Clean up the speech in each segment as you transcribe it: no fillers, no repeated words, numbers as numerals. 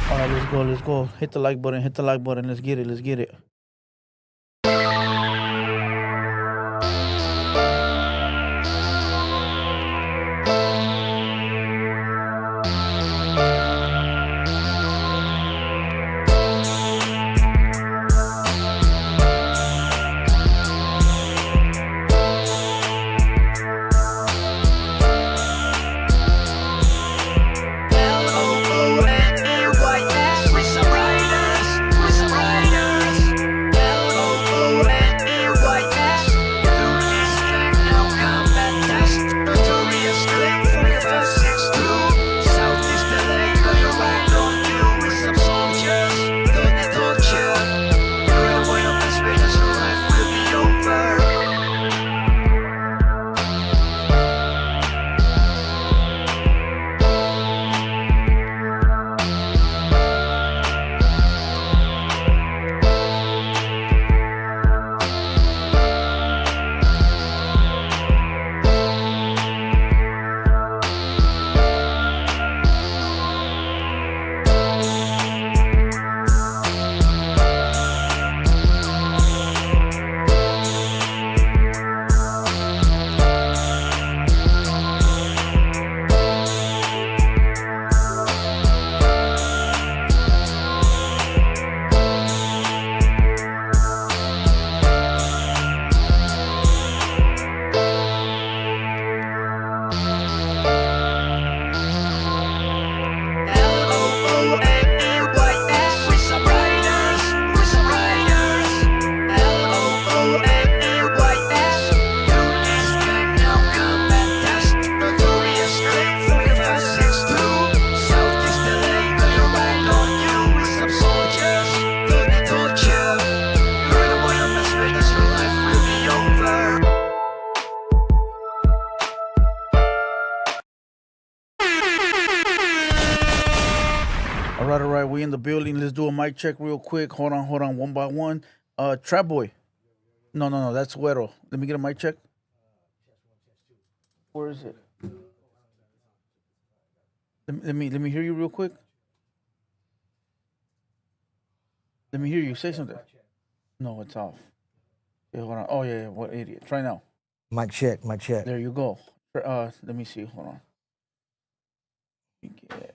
All right, let's go. Let's go. Hit the like button. Hit the like button. Let's get it. Let's get it. All right, we in the building. Let's do a mic check real quick. Hold on, one by one. Trapboi. No, that's Huero. Let me get a mic check. Where is it? Let me hear you real quick. Let me hear you say something. No, it's off. Yeah, hold on. Oh yeah, what idiot. Try now. Mic check, mic check. There you go. Let me see. Hold on. Yeah.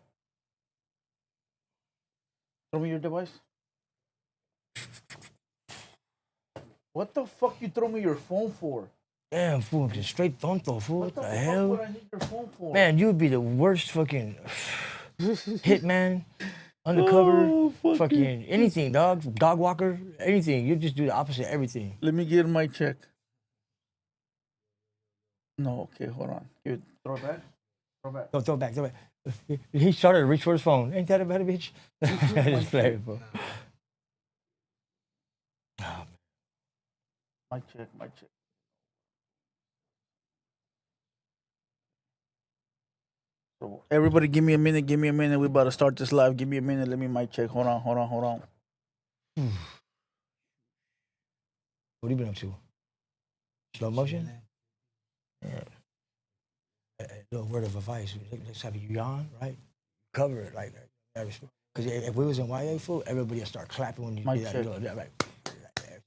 Throw me your device. What the fuck you throw me your phone for? Damn, fool, just straight tonto, fool. What the fuck hell? would I need your phone for? Man, you would be the worst fucking hitman, undercover, fucking anything, dog walker, anything. You just do the opposite of everything. Let me get my check. No, okay, hold on. Here, throw it back. Throw back. No, throw it back, throw it back. He started to reach for his phone. Ain't that a better bitch? Just play it, bro. My check. So everybody give me a minute. We about to start this live. Give me a minute. Let me mic check. Hold on. What have you been up to? Slow motion? Yeah. A little word of advice. Let's have you yawn, right? Cover it like that. Because if we was in YA full, everybody would start clapping when you do that. You know, like,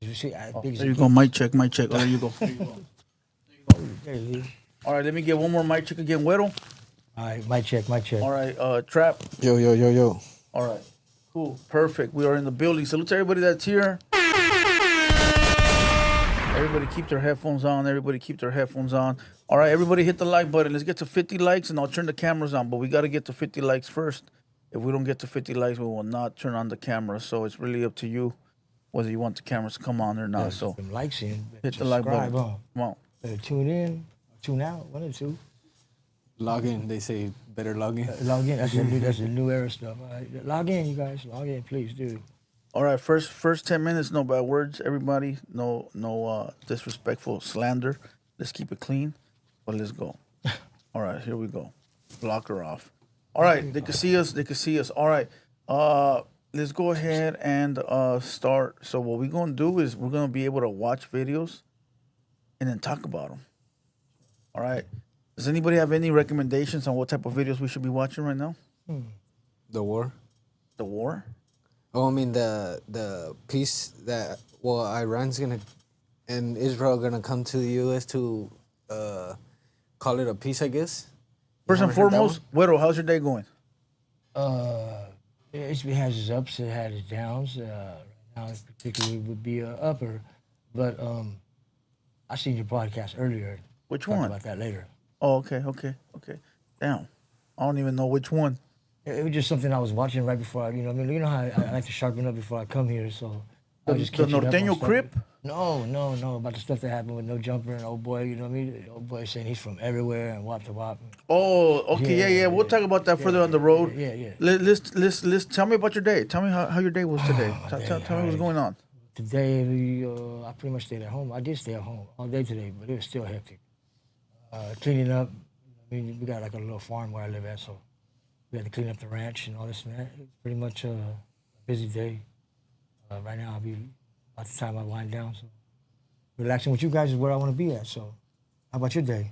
you see, there you go. Mic check. Oh, there you go. There you go. All right, let me get one more mic check again. Güero. All right, mic check. All right, Trap. Yo. All right, cool, perfect. We are in the building. Salute to everybody that's here. Everybody keep their headphones on. All right, everybody hit the like button. Let's get to 50 likes, and I'll turn the cameras on. But we got to get to 50 likes first. If we don't get to 50 likes, we will not turn on the camera. So it's really up to you whether you want the cameras to come on or not. So some likes in. Hit the like button. Come on. Tune in, tune out, one or two. Log in. They say better log in. Log in. That's the new era stuff. All right. Log in, you guys. Log in, please, do. All right, first 10 minutes, no bad words, everybody. No disrespectful slander. Let's keep it clean. But let's go. All right, here we go. Block her off. All right, they can see us. All right. Let's go ahead and start. So what we're gonna do is we're gonna be able to watch videos and then talk about them. All right. Does anybody have any recommendations on what type of videos we should be watching right now? The war. The war? Oh, I mean the peace that Iran's gonna and Israel gonna come to the U.S. to call it a peace, I guess. You First and haven't heard that foremost, Huero, how's your day going? It has its ups, it has its downs. Right now, it particularly would be a upper, but I seen your podcast earlier. Which Talk one? about that later. Oh, okay. Damn. I don't even know which one. It was just something I was watching right before I, you know how I like to sharpen up before I come here, so I was just The catching up on Norteño stuff. Crip? No, about the stuff that happened with No Jumper and old boy, you know what I mean? Old boy saying he's from everywhere and wop to wop. Oh, okay, yeah. We'll talk about that further on the road. Yeah. Let's tell me about your day. Tell me how your day was today. My Tell day, me what's alright. going on. Today, I pretty much stayed at home. I did stay at home all day today, but it was still hectic. Cleaning up. I mean, we got like a little farm where I live at, so we had to clean up the ranch and all this and that. It's pretty much a busy day. Right now, I'll be about the time I wind down. So relaxing with you guys is where I want to be at. So, how about your day?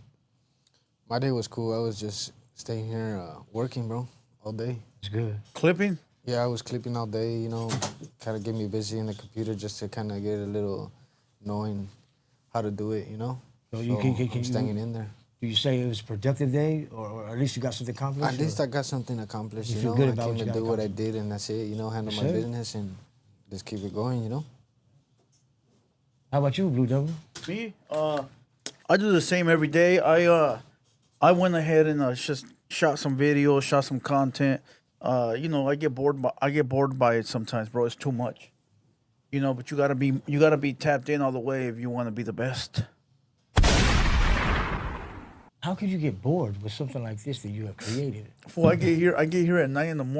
My day was cool. I was just staying here working, bro, all day. It's good. Clipping? Yeah, I was clipping all day, you know, kind of get me busy in the computer just to kind of get a little knowing how to do it, you know. So I'm staying in there. Do you say it was a productive day, or at least you got something accomplished? At least I got something accomplished, You you feel know. good I about came what you to got do what I accomplished? did, and that's it, you know, handle Yes, my sir. business and just keep it going, you know. How about you, Blue Devil? Me? I do the same every day. I went ahead and just shot some videos, shot some content. You know, I get bored by it sometimes, bro. It's too much. You know, but you gotta be tapped in all the way if you want to be the best. How could you get bored with something like this that you have created? Fool, I get here at 9 a.m,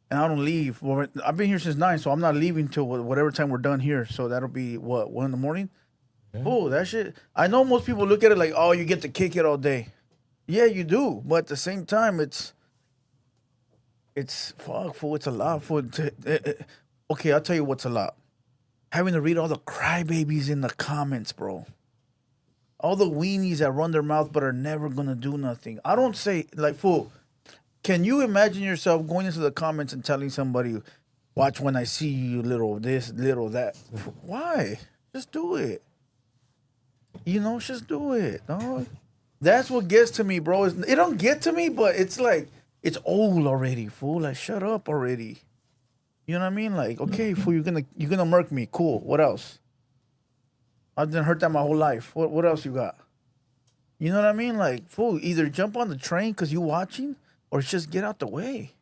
and I don't leave. Well, I've been here since 9, so I'm not leaving till whatever time we're done here. So that'll be what, 1 in. Oh, that shit. I know most people look at it like, oh, you get to kick it all day. Yeah, you do, but at the same time, it's fuck, fool. It's a lot, fool. Okay, I'll tell you what's a lot. Having to read all the crybabies in the comments, bro. All the weenies that run their mouth but are never gonna do nothing. I don't say like, fool. Can you imagine yourself going into the comments and telling somebody, "Watch when I see you, little this, little that"? Why? Just do it. You know, just do it. No, that's what gets to me, bro. It don't get to me, but it's like it's old already, fool. Like, shut up already. You know what I mean? Like, okay, fool, you're gonna murk me. Cool. What else? I've been hurt that my whole life. What else you got? You know what I mean? Like, fool, either jump on the train because you watching, or just get out the way.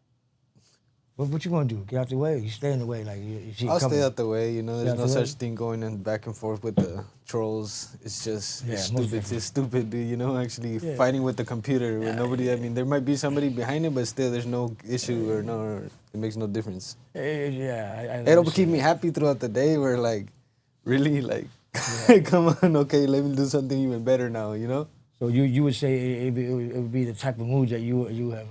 What you gonna do? Get out the way? You stay in the way, like you see it I'll coming. stay out the way, you know. Stay There's out no the way. such thing going in back and forth with the trolls. It's just Yeah, it's most stupid. definitely. It's stupid, dude. You know, actually Yeah. fighting with the computer with nobody. I mean, there might be somebody behind it, but still, there's no issue or no. It makes no difference. Yeah, I It'll understand keep me that. happy throughout the day. Where like, really, like, come on, okay, let me do something even better now. You know. So you would say it would be the type of mood that you have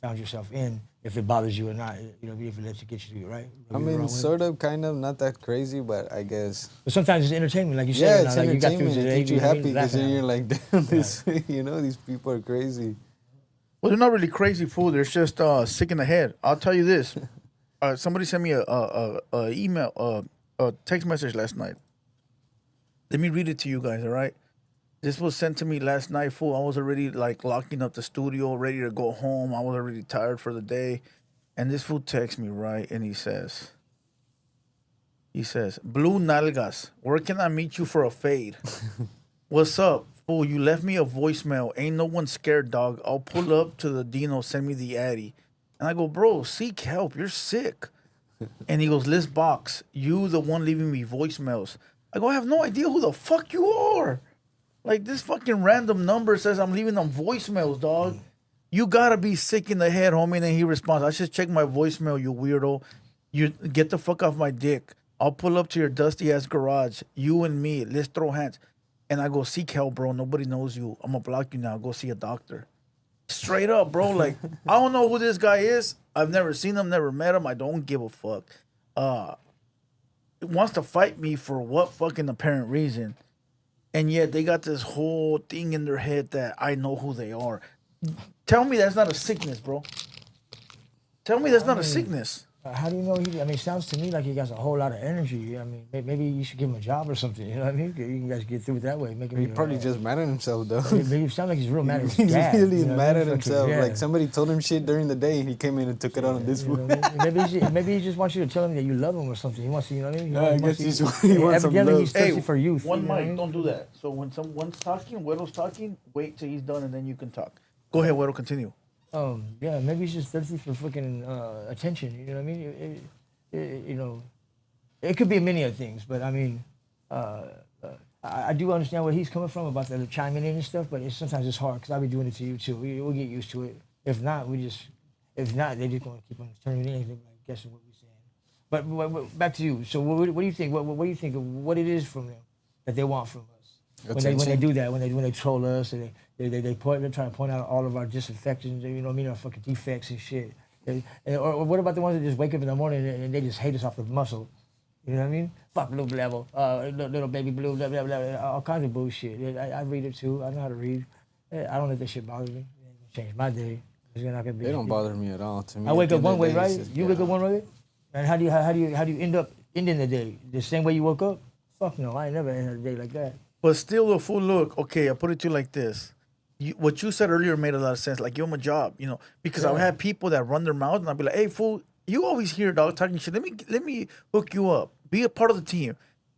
found yourself in if it bothers you or not. You know, if it lets you get you to it, right? I mean, sort of, kind of, not that crazy, but I guess. But sometimes it's entertainment, like you Yeah, said. it's Like you got through entertainment. It today, keeps you know what I mean? happy because Laughing then at you're it. like, damn, this, you know, these people are crazy. Well, they're not really crazy, fool. They're just sick in the head. I'll tell you this. Somebody sent me a email, a text message last night. Let me read it to you guys, all right? This was sent to me last night, fool. I was already like locking up the studio, ready to go home. I was already tired for the day. And this fool texts me, right? And he says, Blue Nalgas, where can I meet you for a fade? What's up? Fool, you left me a voicemail. Ain't no one scared, dog. I'll pull up to the Dino, send me the Addy. And I go, bro, seek help. You're sick. And he goes, Liz Box, you the one leaving me voicemails. I go, I have no idea who the fuck you are. Like, this fucking random number says I'm leaving them voicemails, dog. You gotta be sick in the head, homie. And then he responds, I just checked my voicemail, you weirdo. You get the fuck off my dick. I'll pull up to your dusty ass garage. You and me, let's throw hands. And I go, seek help, bro. Nobody knows you. I'm gonna block you now. Go see a doctor. Straight up, bro. Like, I don't know who this guy is. I've never seen him, never met him. I don't give a fuck. Wants to fight me for what fucking apparent reason. and yet they got this whole thing in their head that I know who they are. Tell me that's not a sickness, bro. Tell me that's not a sickness. How do you know he? I mean, it sounds to me like he got a whole lot of energy. I mean, maybe you should give him a job or something. You know what I mean? You can guys get through it that way. Make him. He probably just mad at himself though. Maybe it sounds like he's real mad at his He's dad. really you know mad what I at mean? himself. Yeah. Like somebody told him shit during the day, and he came in and took it on this You know fool. what I mean? Maybe he just wants you to tell him that you love him or something. He wants to, you know what I mean? Yeah, I guess he wants some evidently love. he's thirsty for youth. One you know what I mic, mean? don't do that. So when someone's talking, Güero's talking, wait till he's done and then you can talk. Go ahead, Güero, continue. Yeah, maybe he's just thirsty for fucking attention. You know what I mean? You know, it could be many of things, but I mean, I do understand where he's coming from about the chiming in and stuff. But sometimes it's hard because I'll be doing it to you too. We'll get used to it. If not, they're just gonna keep on turning it in. They're like, guessing what we're saying. But back to you. So what do you think? What do you think of what it is from them that they want from us? When they do that, when they troll us, and they're trying to point out all of our disinfections, you know what I mean, our fucking defects and shit. Or what about the ones that just wake up in the morning and they just hate us off the muscle? You know what I mean? Fuck blue level, little baby blue, blah, blah, blah, all kinds of bullshit. I read it too. I know how to read. I don't let that shit bother me. It ain't gonna change my day. They don't bother me at all. To me, I wake up one way, right? You yeah. wake up one way, and how do you end up ending the day? The same way you woke up? Fuck no, I ain't never ended a day like that. But still, the full look. Okay, I put it to you like this. What you said earlier made a lot of sense. Like, give them a job, you know, because I've had people that run their mouth and I'll be like, "Hey, fool, you always hear dog talking shit. Let me hook you up. Be a part of the team,"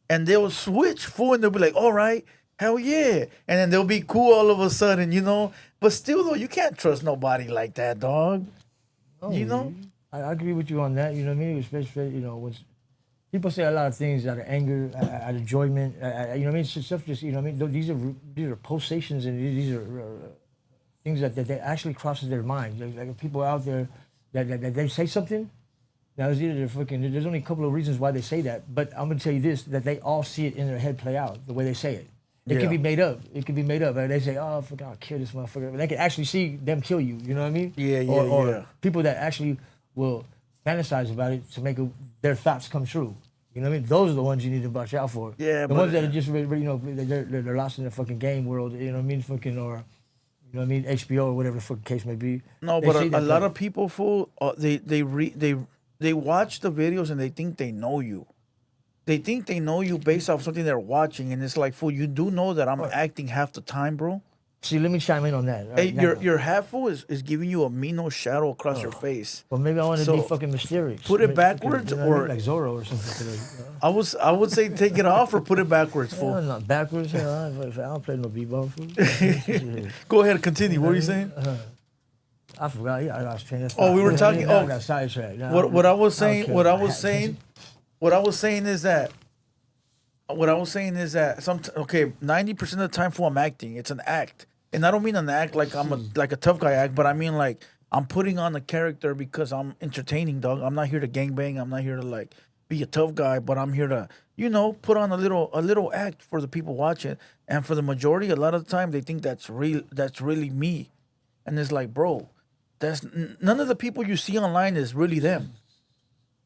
and they'll switch, fool, and they'll be like, "All right, hell yeah," and then they'll be cool all of a sudden, you know. But still, though, you can't trust nobody like that, dog. Oh, You know. I agree with you on that. You know what I mean? Especially, you know, when people say a lot of things out of anger, out of enjoyment. You know what I mean? It's stuff just, you know what I mean? These are pulsations and these are things that actually crosses their mind. Like people out there that they say something. Now, it's either they're fucking, there's only a couple of reasons why they say that, but I'm going to tell you this, that they all see it in their head play out, the way they say it. It can be made up. It could be made up. They say, "Oh, fuck, I'll kill this motherfucker." But they can actually see them kill you. You know what I mean? Yeah, yeah, or yeah. people that actually will fantasize about it to make their thoughts come true. You know what I mean? Those are the ones you need to watch out for. Yeah, the ones that are just, you know, they're lost in the fucking game world. You know what I mean? Fucking, or you know what I mean? HBO or whatever the fucking case may be. No, but a lot of people, fool, they watch the videos and they think they know you. They think they know you based off something they're watching, and it's like, fool, you do know that I'm acting half the time, bro. See, let me chime in on that. Hey, your hat, fool, is giving you a mean shadow across your face. Well, maybe I want to be fucking mysterious. Put it backwards, you know what I or mean? Like Zorro or something today. I would say take it off or put it backwards, No, fool. not backwards. You know, I don't play no b-ball. Fool. Go ahead, continue. What were you saying? I forgot. Yeah, I lost train of thought. Oh, we were talking. I Oh, got sidetracked. what I was saying. care What I about was hats. saying. What I was saying is that. What I was saying is that 90% of the time, fool, I'm acting. It's an act, and I don't mean an act like I'm like a tough guy act, but I mean like I'm putting on a character because I'm entertaining, dog. I'm not here to gangbang. I'm not here to like be a tough guy, but I'm here to, you know, put on a little act for the people watching. And for the majority, a lot of the time, they think that's real. That's really me, and it's like, bro, that's none of the people you see online is really them.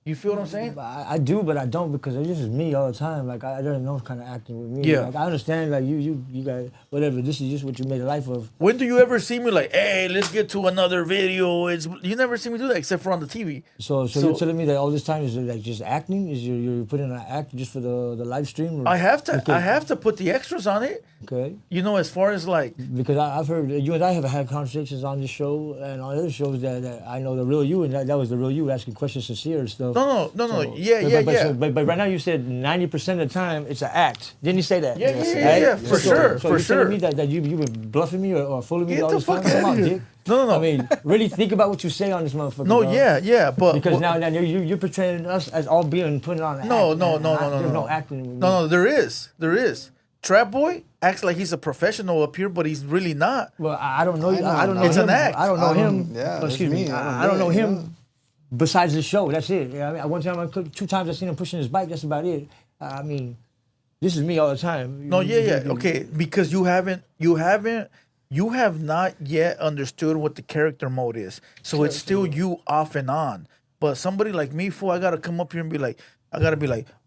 You feel what I'm saying? I do, but I don't, because this is me all the time. Like, I don't know kind of acting with me. Yeah. Like, I understand, like, you got whatever. This is just what you made a life of. When do you ever see me like, hey, let's get to another video? You never see me do that except for on the TV. So you're telling me that all this time is like just acting? Is you're putting an act just for the live stream? Or? I have to. Okay. I have to put the extras on it. Okay. You know, as far as like, Because I've heard you and I have had conversations on this show and on other shows that I know the real you, and that was the real you asking questions sincere and stuff. no, So- yeah. But right now you said 90% of the time it's an act. Didn't you say that? Yeah, for sure, So for you're sure. telling me that you were bluffing me or fooling me Get all the this time? fuck Come outta on, here. Dick. No. I mean, really think about what you say on this motherfucker. No, dog. yeah, but Because now you're portraying us as all being putting on an No, act. no, and no, There's no. no acting. With me. No, there is. Trapboi acts like he's a professional up here, but he's really not. Well, I don't know. I don't know It's him. an act. I don't know him. yeah, Oh, excuse it's me. me. I don't know him. Besides the show, that's it. Yeah, I mean, one time, 2 times I seen him pushing his bike. That's about it. I mean, this is me all the time. No, yeah. Okay, because you have not yet understood what the character mode is. So it's still you off and on. But somebody like me, fool, I gotta come up here and be like,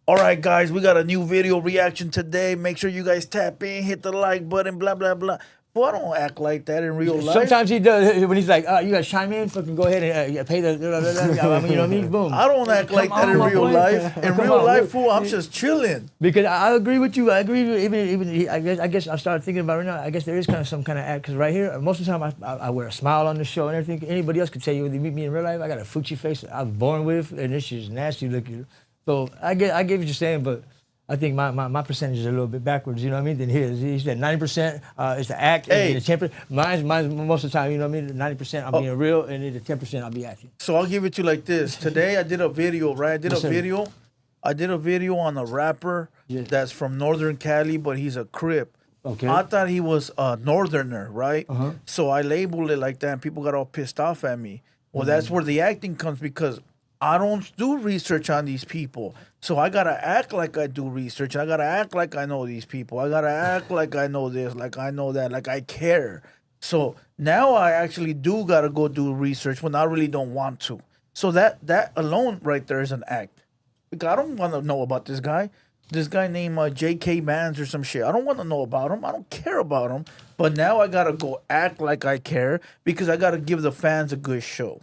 All right, guys, we got a new video reaction today. Make sure you guys tap in, hit the like button, blah, blah, blah. Boy, I don't act like that in real life. Sometimes he does when he's like, you gotta chime in, fucking go ahead and pay the. I mean, you know what I mean? Boom. I don't act like that in real life. In real life, fool, I'm just chilling. Because I agree with you. I agree with even I guess I started thinking about it right now. I guess there is kind of some kind of act because right here, most of the time I wear a smile on the show and everything. Anybody else could tell you when they meet me in real life, I got a Fucci face I was born with, and this shit's nasty looking. So I get what you're saying, but I think my percentage is a little bit backwards, you know what I mean, than his. He said 90% is the act, and the 10%. Mine's most of the time, you know what I mean, 90% I'm being real, and then the 10% I'll be acting. So I'll give it to you like this. Today I did a video, right? I did a video on a rapper that's from Northern Cali, but he's a Crip. Okay. I thought he was a Northerner, right? So I labeled it like that, and people got all pissed off at me. Well, that's where the acting comes because I don't do research on these people. So I gotta act like I do research. I gotta act like I know these people. I gotta act like I know this, like I know that, like I care. So now I actually do gotta go do research when I really don't want to. So that alone right there is an act. Because I don't want to know about this guy. This guy named J.K. Mans or some shit. I don't want to know about him. I don't care about him. But now I gotta go act like I care because I gotta give the fans a good show.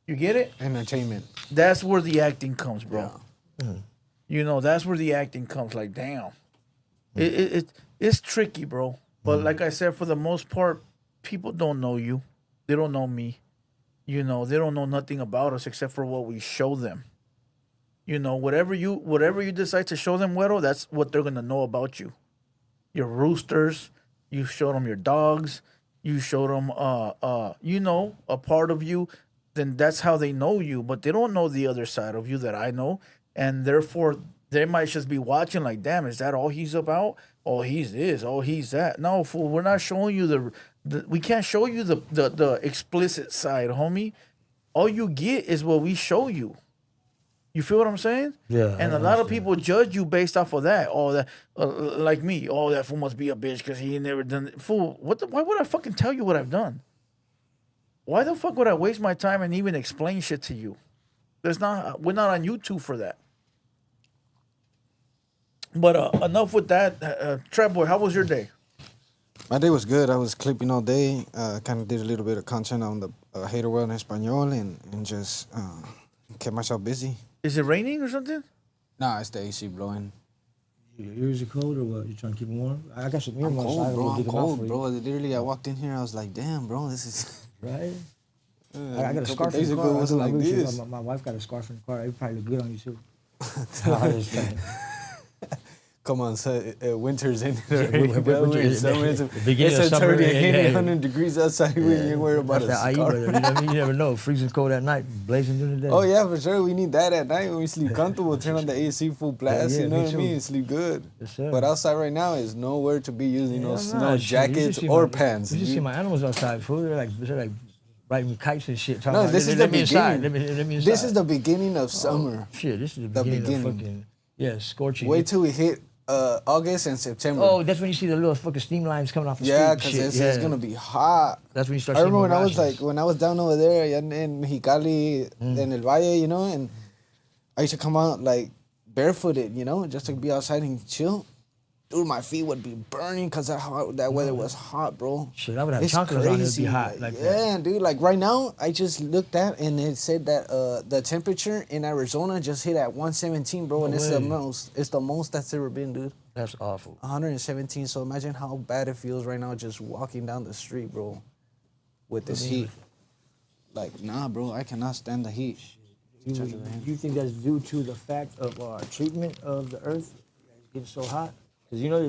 You get it? Entertainment. That's where the acting comes, bro. Yeah. You know, that's where the acting comes. Like, damn, it's tricky, bro. But like I said, for the most part, people don't know you. They don't know me. You know, they don't know nothing about us except for what we show them. You know, whatever you decide to show them, Huero, that's what they're gonna know about you. Your roosters, you showed them your dogs, you showed them, you know, a part of you. Then that's how they know you, but they don't know the other side of you that I know, and therefore they might just be watching like, damn, is that all he's about? Oh, he's this. Oh, he's that. No, fool, we're not showing you we can't show you the explicit side, homie. All you get is what we show you. You feel what I'm saying? Yeah. And a lot of people judge you based off of that. Oh, that like me. Oh, that fool must be a bitch because he ain't never done it. Fool, why would I fucking tell you what I've done? Why the fuck would I waste my time and even explain shit to you? We're not on YouTube for that. But enough with that. Trapboi, how was your day? My day was good. I was clipping all day. Kind of did a little bit of content on the Hater World in Espanol and just kept myself busy. Is it raining or something? Nah, it's the AC blowing. Your ears are cold or what? You trying to keep them warm? I got some ear I'm muffs. cold, bro. I'm dig 'em out cold, for you. bro. Literally, I walked in here. I was like, damn, bro, this is... Right? I got a scarf in days the ago, car. it wasn't like this. My wife got a scarf in the car. It probably look good on you too. Come on, winter's in winter it's the beginning of summer. 100 degrees outside. We ain't worried about a That's scarf. you never know. Freezing cold at night, blazing during the day. Oh yeah, for sure. We need that at night when we sleep comfortable. Turn on the AC full blast. Yeah, you know me what I too. mean? Sleep good. Yes, sir. But outside right now is nowhere to be using no Yeah, snow nah, jackets you or see pants. You just see my animals outside, fool. They're like riding kites and shit. No, this is the beginning. Let me inside. This is the beginning of summer. Shit, this is the beginning of fucking scorching. Wait till we hit August and September. Oh, that's when you see the little fucking steam lines coming off the yeah, street. because it's gonna be hot. That's when you start. I remember seeing when I was down over there in Mexicali, in El Valle, you know, and I used to come out like barefooted, you know, just to be outside and chill. Dude, my feet would be burning because that weather was hot, bro. Shit, I would have It's chonkers on it. It'd be crazy. hot like that. Yeah, dude. Like right now, I just looked at and it said that the temperature in Arizona just hit at 117, bro, and it's the most that's ever been, dude. That's awful. 117. So imagine how bad it feels right now just walking down the street, bro, with this heat. Like, nah, bro, I cannot stand the heat. Do you think that's due to the fact of our treatment of the earth getting so hot? Because you know,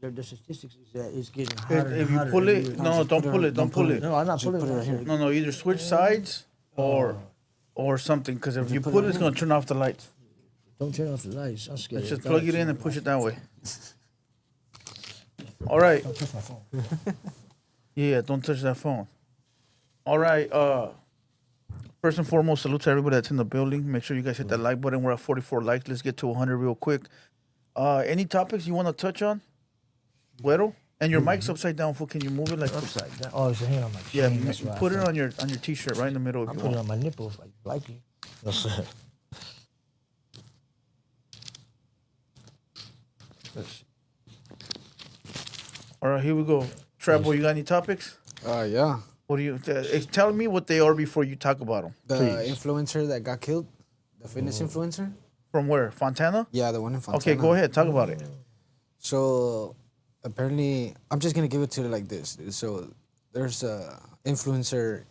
the statistics is that it's getting hotter. If you pull it, no, don't pull it. Don't pull it. No, I'm not pulling it right here. No, either switch sides or something. Because if you pull it, it's gonna turn off the lights. Don't turn off the lights. I'm scared. Just plug it in and push it that way. All right. Don't touch my phone. Yeah, don't touch that phone. All right. First and foremost, salute to everybody that's in the building. Make sure you guys hit that like button. We're at 44 likes. Let's get to 100 real quick. Any topics you want to touch on, Huero? And your mic's upside down. Fool, can you move it like Upside down. Oh, it's a hand on my Yeah, chin. That's right. put it on your t-shirt right in the middle if I'm you putting it want. on my nipples like you. No, sir. All right, here we go. Trapboi, you got any topics? Yeah. What do you tell me what they are before you talk about them? The influencer that got killed, the fitness influencer. From where? Fontana? Yeah, the one in Fontana. Okay, go ahead. Talk about it. So apparently, I'm just gonna give it to you like this. So there's a influencer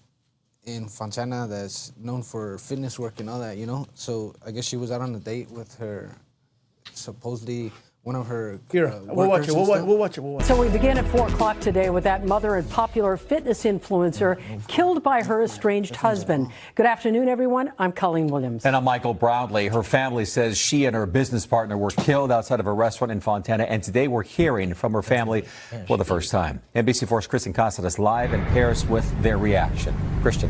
in Fontana that's known for fitness work and all that, you know. So I guess she was out on a date with her, supposedly one of her. Here, we'll watch it. We'll watch it. So we begin at 4 o'clock today with that mother and popular fitness influencer killed by her estranged husband. Good afternoon, everyone. I'm Colleen Williams. And I'm Michael Brownlee. Her family says she and her business partner were killed outside of a restaurant in Fontana. And today we're hearing from her family for the first time. NBC4's Kristen Casares live in Paris with their reaction. Christian.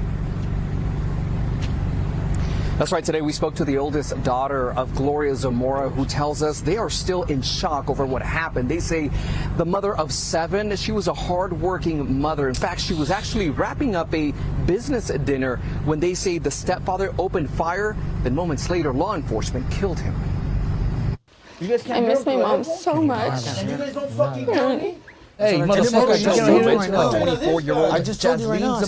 That's right. Today we spoke to the oldest daughter of Gloria Zamora, who tells us they are still in shock over what happened. They say the mother of 7, she was a hard-working mother. In fact, she was actually wrapping up a business dinner when they say the stepfather opened fire. Then moments later, law enforcement killed him. You guys can't I miss my mom so much. And you guys don't fucking tell me? Hey, motherfucker, you can't hear me right now. 24-year-old I just told you right now.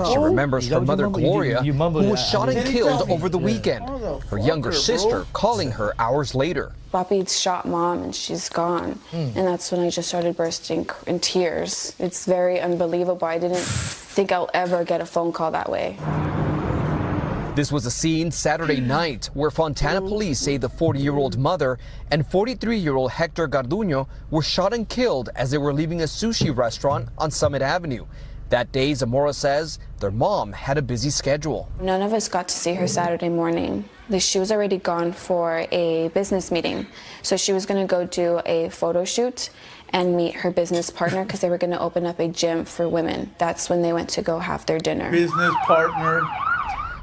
She remembers her mother Gloria, You who mumbled was that. shot and killed over the weekend. Oh, Her younger fucker, sister bro. calling her hours later. Papi shot mom and she's gone. And that's when I just started bursting in tears. It's very unbelievable. I didn't think I'll ever get a phone call that way. This was a scene Saturday night where Fontana police say the 40-year-old mother and 43-year-old Hector Garduño were shot and killed as they were leaving a sushi restaurant on Summit Avenue. That day, Zamora says their mom had a busy schedule. None of us got to see her Saturday morning. She was already gone for a business meeting. So she was going to go do a photo shoot and meet her business partner because they were going to open up a gym for women. That's when they went to go have their dinner. Business partner.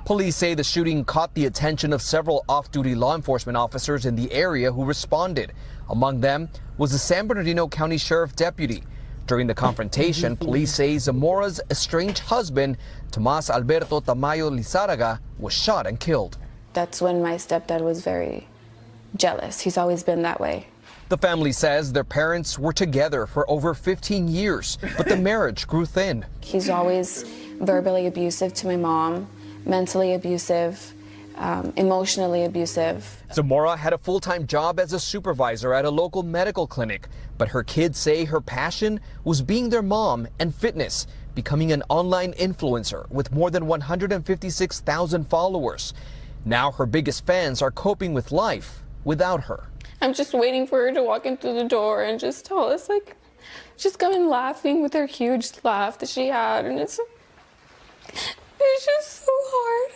Police say the shooting caught the attention of several off-duty law enforcement officers in the area who responded. Among them was the San Bernardino County Sheriff Deputy. During the confrontation, police say Zamora's estranged husband, Tomas Alberto Tamayo Lizarraga, was shot and killed. That's when my stepdad was very jealous. He's always been that way. The family says their parents were together for over 15 years, but the marriage grew thin. He's always verbally abusive to my mom, mentally abusive, emotionally abusive. Zamora had a full-time job as a supervisor at a local medical clinic, but her kids say her passion was being their mom and fitness, becoming an online influencer with more than 156,000 followers. Now her biggest fans are coping with life without her. I'm just waiting for her to walk in through the door and just tell us, like, just come in laughing with her huge laugh that she had, and it's just so hard.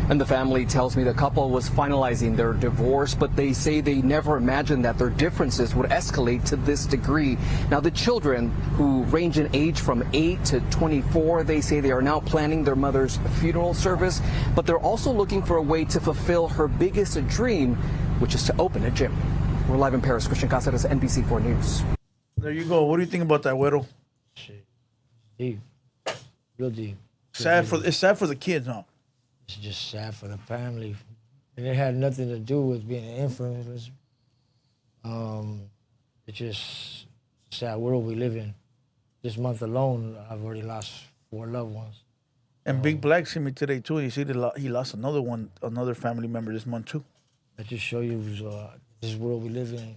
And the family tells me the couple was finalizing their divorce, but they say they never imagined that their differences would escalate to this degree. Now, the children, who range in age from 8 to 24, they say they are now planning their mother's funeral service, but they're also looking for a way to fulfill her biggest dream, which is to open a gym. We're live in Paris. Christian Casares, NBC4 News. There you go. What do you think about that, Huero? Shit. Deep. Real deep. It's sad for the kids, huh? It's just sad for the family. And it had nothing to do with being an influencer. It's just a sad world we live in. This month alone, I've already lost 4 loved ones. And Big Black sent me today too. He said he lost another family member this month too. That just show you this world we live in.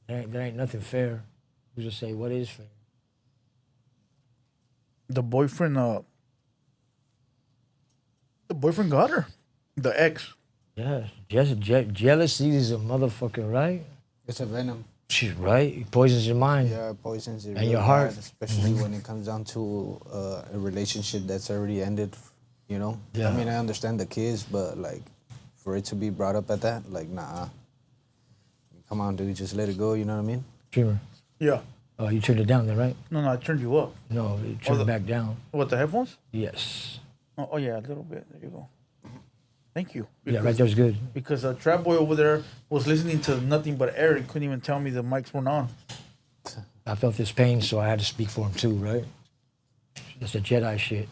There ain't nothing fair. We just say, what is fair? The boyfriend got her. The ex. Yeah, jealousy is a motherfucker, right? It's a venom. She's right. It poisons your mind. Yeah, it poisons it And really your heart. bad, especially when it comes down to a relationship that's already ended. You know. Yeah. I mean, I understand the kids, but like, for it to be brought up at that, like, nah. Come on, dude, just let it go. You know what I mean? Dreamer. Yeah. Oh, you turned it down then, right? No, I turned you up. No, you turned it back down. What, the headphones? Yes. Oh yeah, a little bit. There you go. Thank you. Yeah, right there was good. Because Trapboi over there was listening to nothing but air and couldn't even tell me the mics weren't on. I felt this pain, so I had to speak for him too, right? That's a Jedi shit.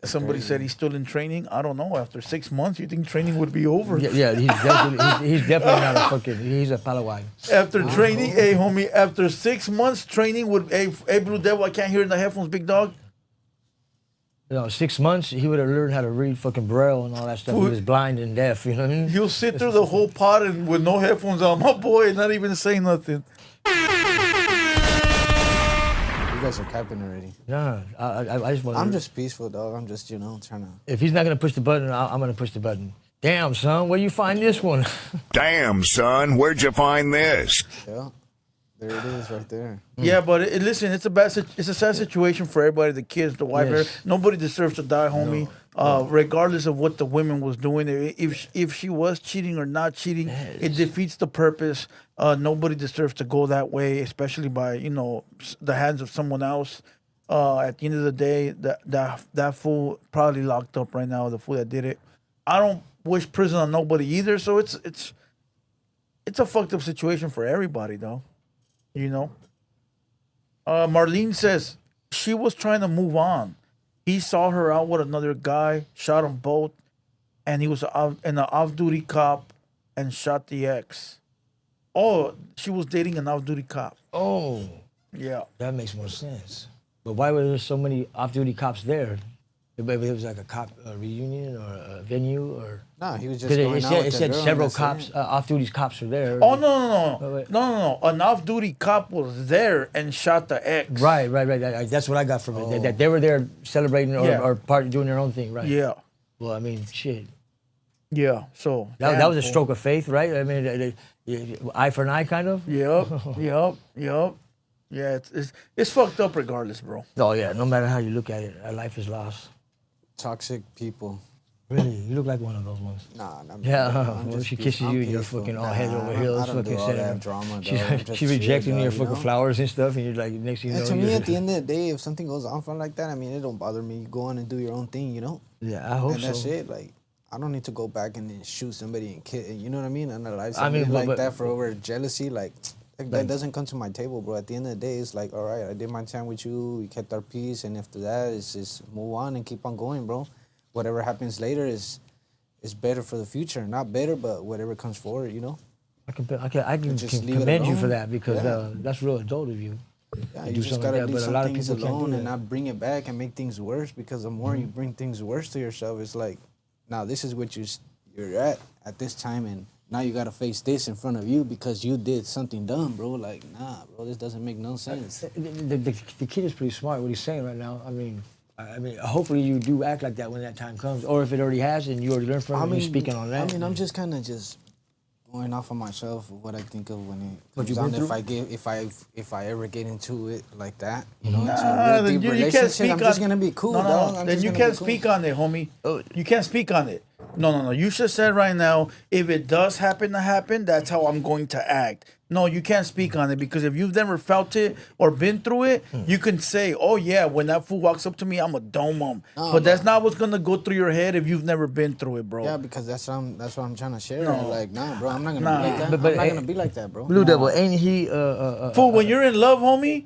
Somebody said he's still in training. I don't know. After 6 months, you think training would be over? Yeah, he's definitely not a fucking. He's a Palawai. After training, hey homie, after 6 months training would, hey Blue Devil, I can't hear in the headphones, big dog. 6 months, he would have learned how to read fucking Braille and all that stuff. He was blind and deaf, you know what I mean? He'll sit through the whole pod and with no headphones on, my boy, not even say nothing. You guys are capping already. Nah, I just want. I'm just peaceful, dog. I'm just, trying to. If he's not gonna push the button, I'm gonna push the button. Damn, son, where you find this one? Damn, son, where'd you find this? Yeah, there it is, right there. Yeah, but listen, it's a sad situation for everybody, the kids, the wife. Yes. Nobody deserves to die, homie. Regardless of what the woman was doing, if she was cheating or not cheating, it defeats the purpose. Nobody deserves to go that way, especially by the hands of someone else. At the end of the day, that fool probably locked up right now. The fool that did it. I don't wish prison on nobody either. So it's a fucked up situation for everybody, though. Marlene says she was trying to move on. He saw her out with another guy, shot them both, and he was an off-duty cop and shot the ex. Oh, she was dating an off-duty cop. Oh, Yeah. that makes more sense. But why were there so many off-duty cops there? Maybe it was like a cop reunion or a venue or. No, he was just 'Cause going out with it the said girl, several that's cops, it. off-duty cops were there. Oh, no. wait. No. An off-duty cop was there and shot the ex. Right. That's what I got from it. That they were there celebrating or, Yeah. or doing their own thing, right? Yeah. Well, I mean, shit. Yeah. So. That was a damn, stroke of faith, right? I mean, eye for an eye, kind of. Yep. Yeah, it's fucked up regardless, bro. Oh yeah, no matter how you look at it, life is lost. Toxic people. Really, you look like one of those ones. Nah, Yeah, I'm when just she peaceful. kisses I'm you, you're peaceful. fucking all Nah, head over I heels, don't do fucking all sitting that there. drama, dog. She's I'm just she rejecting chill, your dog, fucking flowers and stuff, and you're like, next thing you know. And to me, you're- at the end of the day, if something goes on from like that, I mean, it don't bother me. You go on and do your own thing, Yeah, I hope And so. that's it. Like, I don't need to go back and then shoot somebody and kill. You know what I mean? Analyze I mean, somebody like but- that for over jealousy. Like, that doesn't come to my table, bro. At the end of the day, it's like, all right, I did my time with you. We kept our peace, and after that, it's just move on and keep on going, bro. Whatever happens later is better for the future. Not better, but whatever comes forward, I can Just leave it commend you for alone. that because Yeah. That's real adult of you. Yeah, to you do just something gotta like that, leave but a some lot of things people can't do alone and that. not bring it back and make things worse. Because the more you bring things worse to yourself, it's like, now this is what you're at this time, and now you gotta face this in front of you because you did something dumb, bro. Like, nah, bro, this doesn't make no sense. The kid is pretty smart. What he's saying right now. I mean, hopefully you do act like that when that time comes, or if it already has and you already learned from it, and you're speaking on that. I mean, I'm just kind of just going off of myself, of what I think of when it What comes you've down. been If I ever get into it like that, it's Nah, a real then deep you can't relationship. speak I'm just gonna be cool, no, dog. I'm then just you gonna can't be cool. speak on it, homie. You can't speak on it. No. You should say right now, if it does happen to happen, that's how I'm going to act. No, you can't speak on it because if you've never felt it or been through it, you can say, oh yeah, when that fool walks up to me, I'm a dome him. But that's not what's gonna go through your head if you've never been through it, bro. Yeah, because that's what I'm trying to share. No. Like, nah, bro, I'm not gonna Nah. be like that. But I'm not hey, gonna be like that, bro. Blue Devil, ain't he? Fool, when you're in love, homie,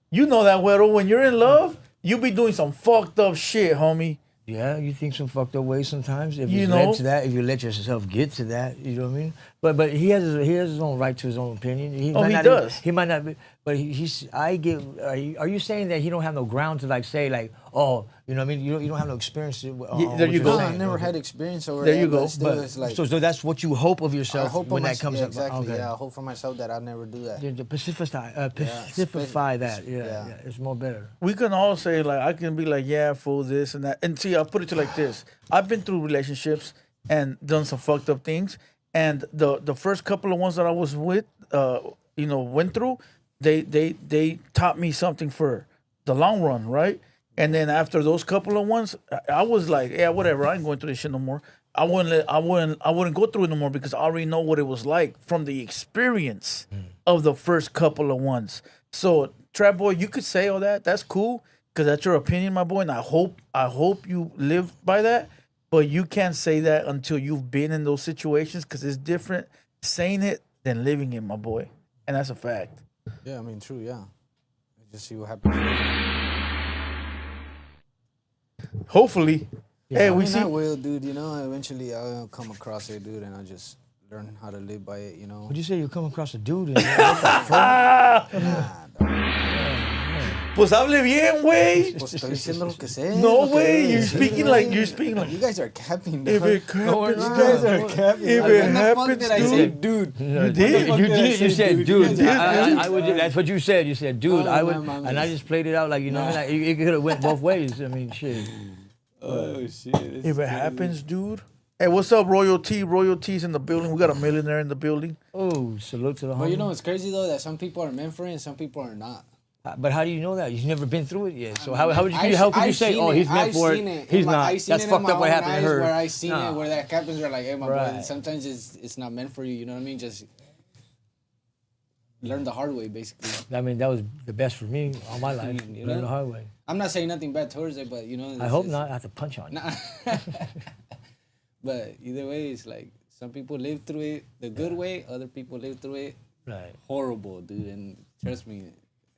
you know that, Huero. When you're in love, you be doing some fucked up shit, homie. Yeah, you think some fucked up ways sometimes. If You you know? led to that, if you let yourself get to that, you know what I mean. But he has his own right to his own opinion. He Oh, might he not does. He might not be. But he's. I get. Are you saying that he don't have no ground to like say like, oh, you know what I mean? You don't have no experience. there what you you're go. No, saying. I never had experience over There that, you go. But still, But it's like, so that's what you hope of I yourself hope when for that comes yeah, up. exactly. Okay. Yeah, I hope for myself that I'll never do that. To pacify that. Yeah, it's more better. We can all say, like, I can be like, yeah, fool, this and that. And see, I'll put it to you like this. I've been through relationships and done some fucked up things. And the first couple of ones that I was with, went through, they taught me something for the long run, right? And then after those couple of ones, I was like, yeah, whatever, I ain't going through this shit no more. I wouldn't go through it no more because I already know what it was like from the experience of the first couple of ones. So, Trapboi, you could say all that. That's cool because that's your opinion, my boy. And I hope you live by that. But you can't say that until you've been in those situations because it's different saying it than living it, my boy. And that's a fact. Yeah, I mean, true. Yeah, just see what happens. Hopefully. Hey, we I see. will, dude. You know, eventually I'll come across it, dude, and I'll just learn how to live by it. You know. Would you say you come across a dude? And, what the fuck? Nah, dog. Pues hable bien, güey. Pues estoy diciendo lo que sé. No, lo que güey. debo You're decir, speaking güey. like you're speaking like. You guys are capping, If dog. it happens, You guys are capping. If Like, it when the fuck happens, did I say, dude? You did. You did. You said, dude. You I would. That's what you said. You said, dude. Oh, I would, no, and I just played it out like you know. What I mean? Like, it could have went both ways. I mean, shit. Oh shit. If it happens, dude. Hey, what's up, Royalty? Royalty's in the building. We got a millionaire in the building. Oh, salute to the But you homie. know, it's crazy though that some people are meant for it and some people are not. But how do you know that? You've never been through it yet. So how could you say, seen oh, it. he's meant I've for seen it? He's not. I've seen That's it in fucked my up what own happened to eyes her. Where I seen Nah. it, where that happens, where like, hey, my boy, Right. sometimes it's not meant for you. You know what I mean? Just learn the hard way, basically. I mean, that was the best for me all my life. You Learn know? the hard way. I'm not saying nothing bad towards it, but you know. I hope not. I have to punch on you. Nah. But either way, it's like some people live through it the good way, other people live through it Right. horrible, dude. And trust me,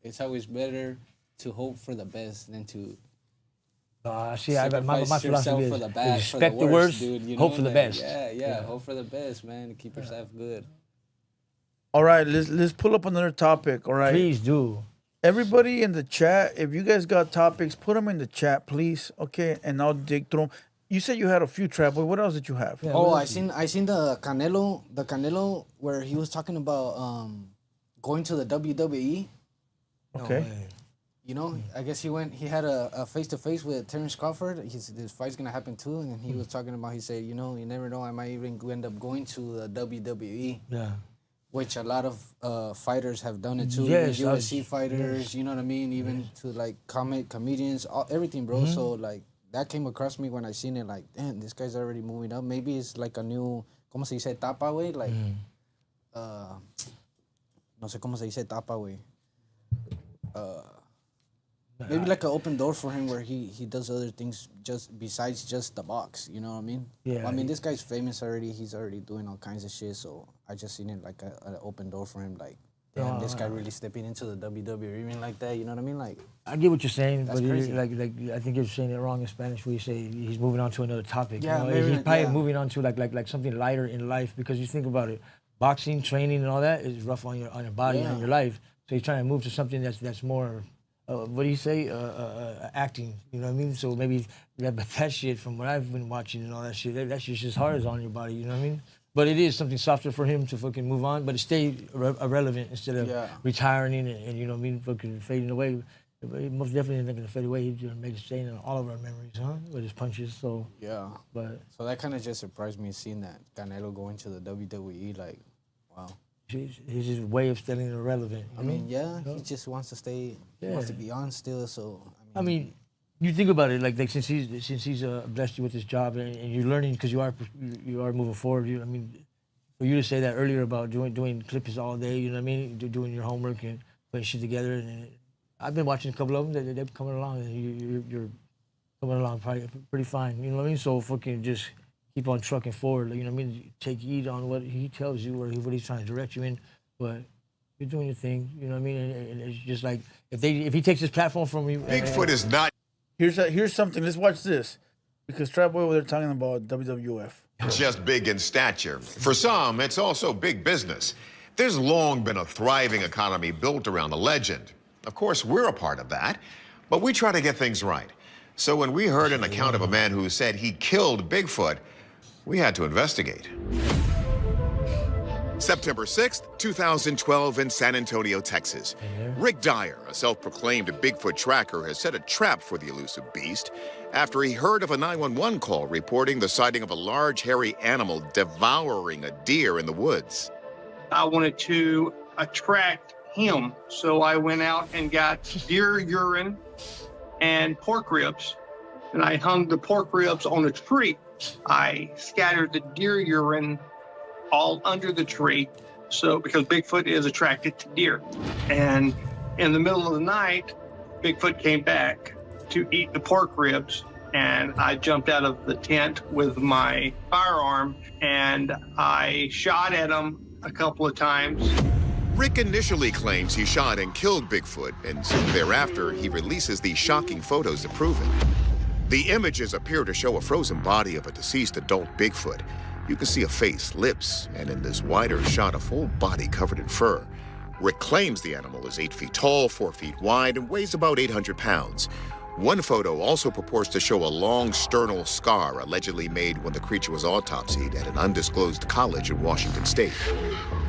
it's always better to hope for the best than to See, my sacrifice yourself philosophy for is the bad, respect for the the worst, dude. You hope know? for the Like, best. Yeah, hope for the best, man. To keep yourself good. All right, let's pull up another topic. All right. Please do. Everybody in the chat, if you guys got topics, put them in the chat, please. Okay, and I'll dig through them. You said you had a few, Trapboi. What else did you have? Yeah, Oh, what I else? seen the Canelo where he was talking about going to the WWE. Okay. You know, I guess he had a face-to-face with Terrence Crawford. His fight's gonna happen too, and he was talking about, he said, you know, you never know, I might even end up going to the WWE, Yeah. which a lot of fighters have done it too. Yes, Even UFC fighters, you know what I mean, even to like comedians, everything, bro. So like that came across me when I seen it, like, damn, this guy's already moving up. Maybe it's like a new, ¿cómo se dice etapa, güey? Like, no sé cómo se dice etapa, güey. Maybe like an open door for him where he does other things just besides just the box, you know what I mean? Yeah. I mean, this guy's famous already. He's already doing all kinds of shit, so I just seen it like an open door for him. Like, damn, this guy really stepping into the WWE even like that, you know what I mean? Like, I get what you're saying, That's but crazy. like I think you're saying it wrong in Spanish where you say he's moving on to another topic. Yeah, you know? maybe, He's probably yeah. moving on to like something lighter in life because you think about it, boxing, training, and all that is rough on your body and your life. So he's trying to move to something that's more. What do you say? Acting. You know what I mean? So maybe but that shit from what I've been watching and all that shit, that shit's just hard as on your body. You know what I mean? But it is something softer for him to fucking move on, but it stayed irrelevant instead of retiring and you know what I mean, fucking fading away. But he most definitely isn't gonna fade away. He's gonna make a stain in all of our memories, huh? With his punches. So yeah. but So that kind of just surprised me seeing that Canelo going to the WWE. Like, wow. his just way of staying irrelevant. I mean, yeah, he just wants to stay. He wants to be on still. So I mean, you think about it, like since he's blessed you with this job and you're learning because you are moving forward. I mean, for you to say that earlier about doing clips all day, you know what I mean, doing your homework and putting shit together. And I've been watching a couple of them. They're coming along, and you're coming along pretty fine. You know what I mean? So fucking just keep on trucking forward. You know what I mean? Take heed on what he tells you or what he's trying to direct you in, but you're doing your thing. You know what I mean? And it's just like if he takes his platform from you. Bigfoot is not Here's something. Let's watch this. Because Trapboi, they're talking about WWF. just big in stature. For some, it's also big business. There's long been a thriving economy built around the legend. Of course, we're a part of that, but we try to get things right. So when we heard an account of a man who said he killed Bigfoot, we had to investigate. September 6th, 2012 in San Antonio, Texas. Rick Dyer, a self-proclaimed Bigfoot tracker, has set a trap for the elusive beast after he heard of a 911 call reporting the sighting of a large hairy animal devouring a deer in the woods. I wanted to attract him, so I went out and got deer urine and pork ribs, and I hung the pork ribs on a tree. I scattered the deer urine all under the tree, so because Bigfoot is attracted to deer. And in the middle of the night, Bigfoot came back to eat the pork ribs, and I jumped out of the tent with my firearm and I shot at him a couple of times. Rick initially claims he shot and killed Bigfoot, and soon thereafter, he releases these shocking photos to prove it. The images appear to show a frozen body of a deceased adult Bigfoot. You can see a face, lips, and in this wider shot, a full body covered in fur. Rick claims the animal is 8 feet tall, 4 feet wide, and weighs about 800 pounds. One photo also purports to show a long sternal scar allegedly made when the creature was autopsied at an undisclosed college in Washington state.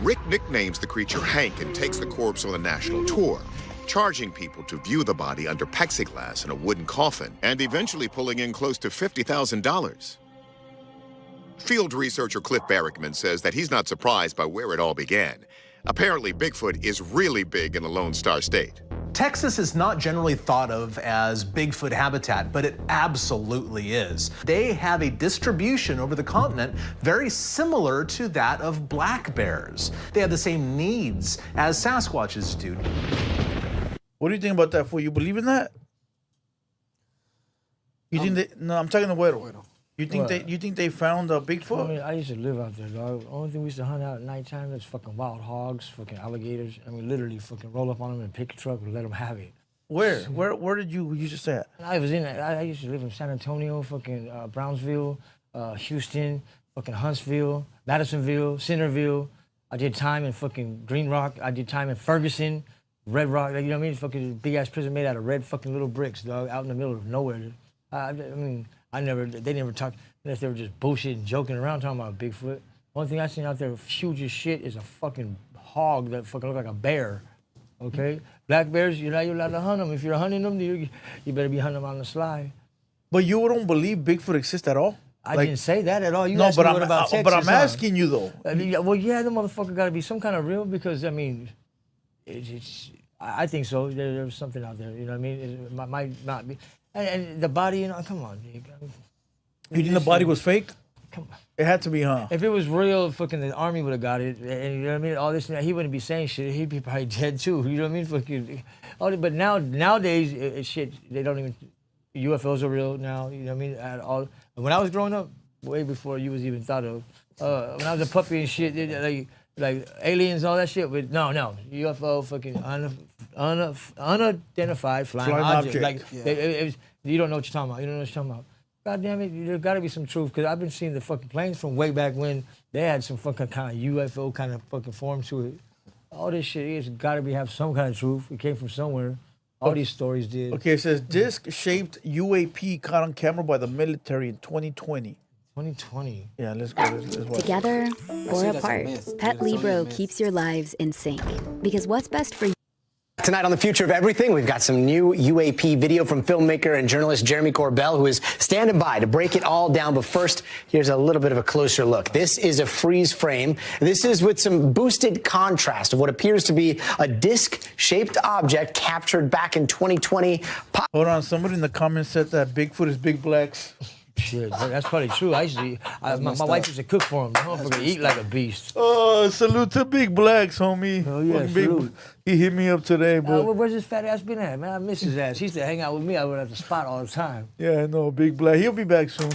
Rick nicknames the creature Hank and takes the corpse on a national tour, charging people to view the body under plexiglass in a wooden coffin, and eventually pulling in close to $50,000. Field researcher Cliff Barrickman says that he's not surprised by where it all began. Apparently, Bigfoot is really big in the Lone Star State. Texas is not generally thought of as Bigfoot habitat, but it absolutely is. They have a distribution over the continent very similar to that of black bears. They have the same needs as Sasquatches do. What do you think about that, fool? You believe in that? You think they... No, I'm talking to Huero. You think they found a Bigfoot? I mean, I used to live out there, dog. The only thing we used to hunt out at nighttime was fucking wild hogs, fucking alligators. I mean, literally fucking roll up on them in a pickup truck and let them have it. Where did you used to stay at? I used to live in San Antonio, fucking Brownsville, Houston, fucking Huntsville, Madisonville, Centerville. I did time in fucking Green Rock. I did time in Ferguson, Red Rock. You know what I mean? Fucking big ass prison made out of red fucking little bricks, dog, out in the middle of nowhere. I mean, they never talked, unless they were just bullshitting, joking around, talking about Bigfoot. One thing I seen out there huge as shit is a fucking hog that fucking look like a bear, okay? Black bears, you're not allowed to hunt them. If you're hunting them, you better be hunting them on the sly. But you don't believe Bigfoot exists at all? I didn't say that at all. You no, asked me what about Texas, but I'm asking you, though. I mean, well, yeah, the motherfucker got to be some kind of real because, I mean, I think so. There's something out there, you know what I mean? It might not be. And the body, you know, come on, dude. You think the body was fake? Come on. It had to be, huh? If it was real, fucking the army would have got it. And you know what I mean? All this, he wouldn't be saying shit. He'd be probably dead too. You know what I mean? Fucking. But nowadays, shit, they don't even. UFOs are real now. You know what I mean? At all. When I was growing up, way before you was even thought of. When I was a puppy and shit, like aliens, all that shit. But no, UFO, fucking unidentified flying object. Like you don't know what you're talking about. You don't know what you're talking about. God damn it, there got to be some truth because I've been seeing the fucking planes from way back when they had some fucking kind of UFO kind of fucking form to it. All this shit has got to have some kind of truth. It came from somewhere. All these stories did. Okay, it says disc-shaped UAP caught on camera by the military in 2020. 2020. Yeah, let's go. Let's watch. Together or apart, Pet Libro keeps your lives in sync. Because what's best for you? Tonight on The Future of Everything, we've got some new UAP video from filmmaker and journalist Jeremy Corbell, who is standing by to break it all down. But first, here's a little bit of a closer look. This is a freeze frame. This is with some boosted contrast of what appears to be a disc-shaped object captured back in 2020. Hold on, somebody in the comments said that Bigfoot is big blacks. Shit, that's probably true. My wife used to cook for him. The motherfucker eat like a beast. Oh, salute to Big Blacks, homie. Oh, yeah, salute. He hit me up today, bro. Where's his fat ass been at, man? I miss his ass. He used to hang out with me. I would have the spot all the time. Yeah, I know, Big Black. He'll be back soon.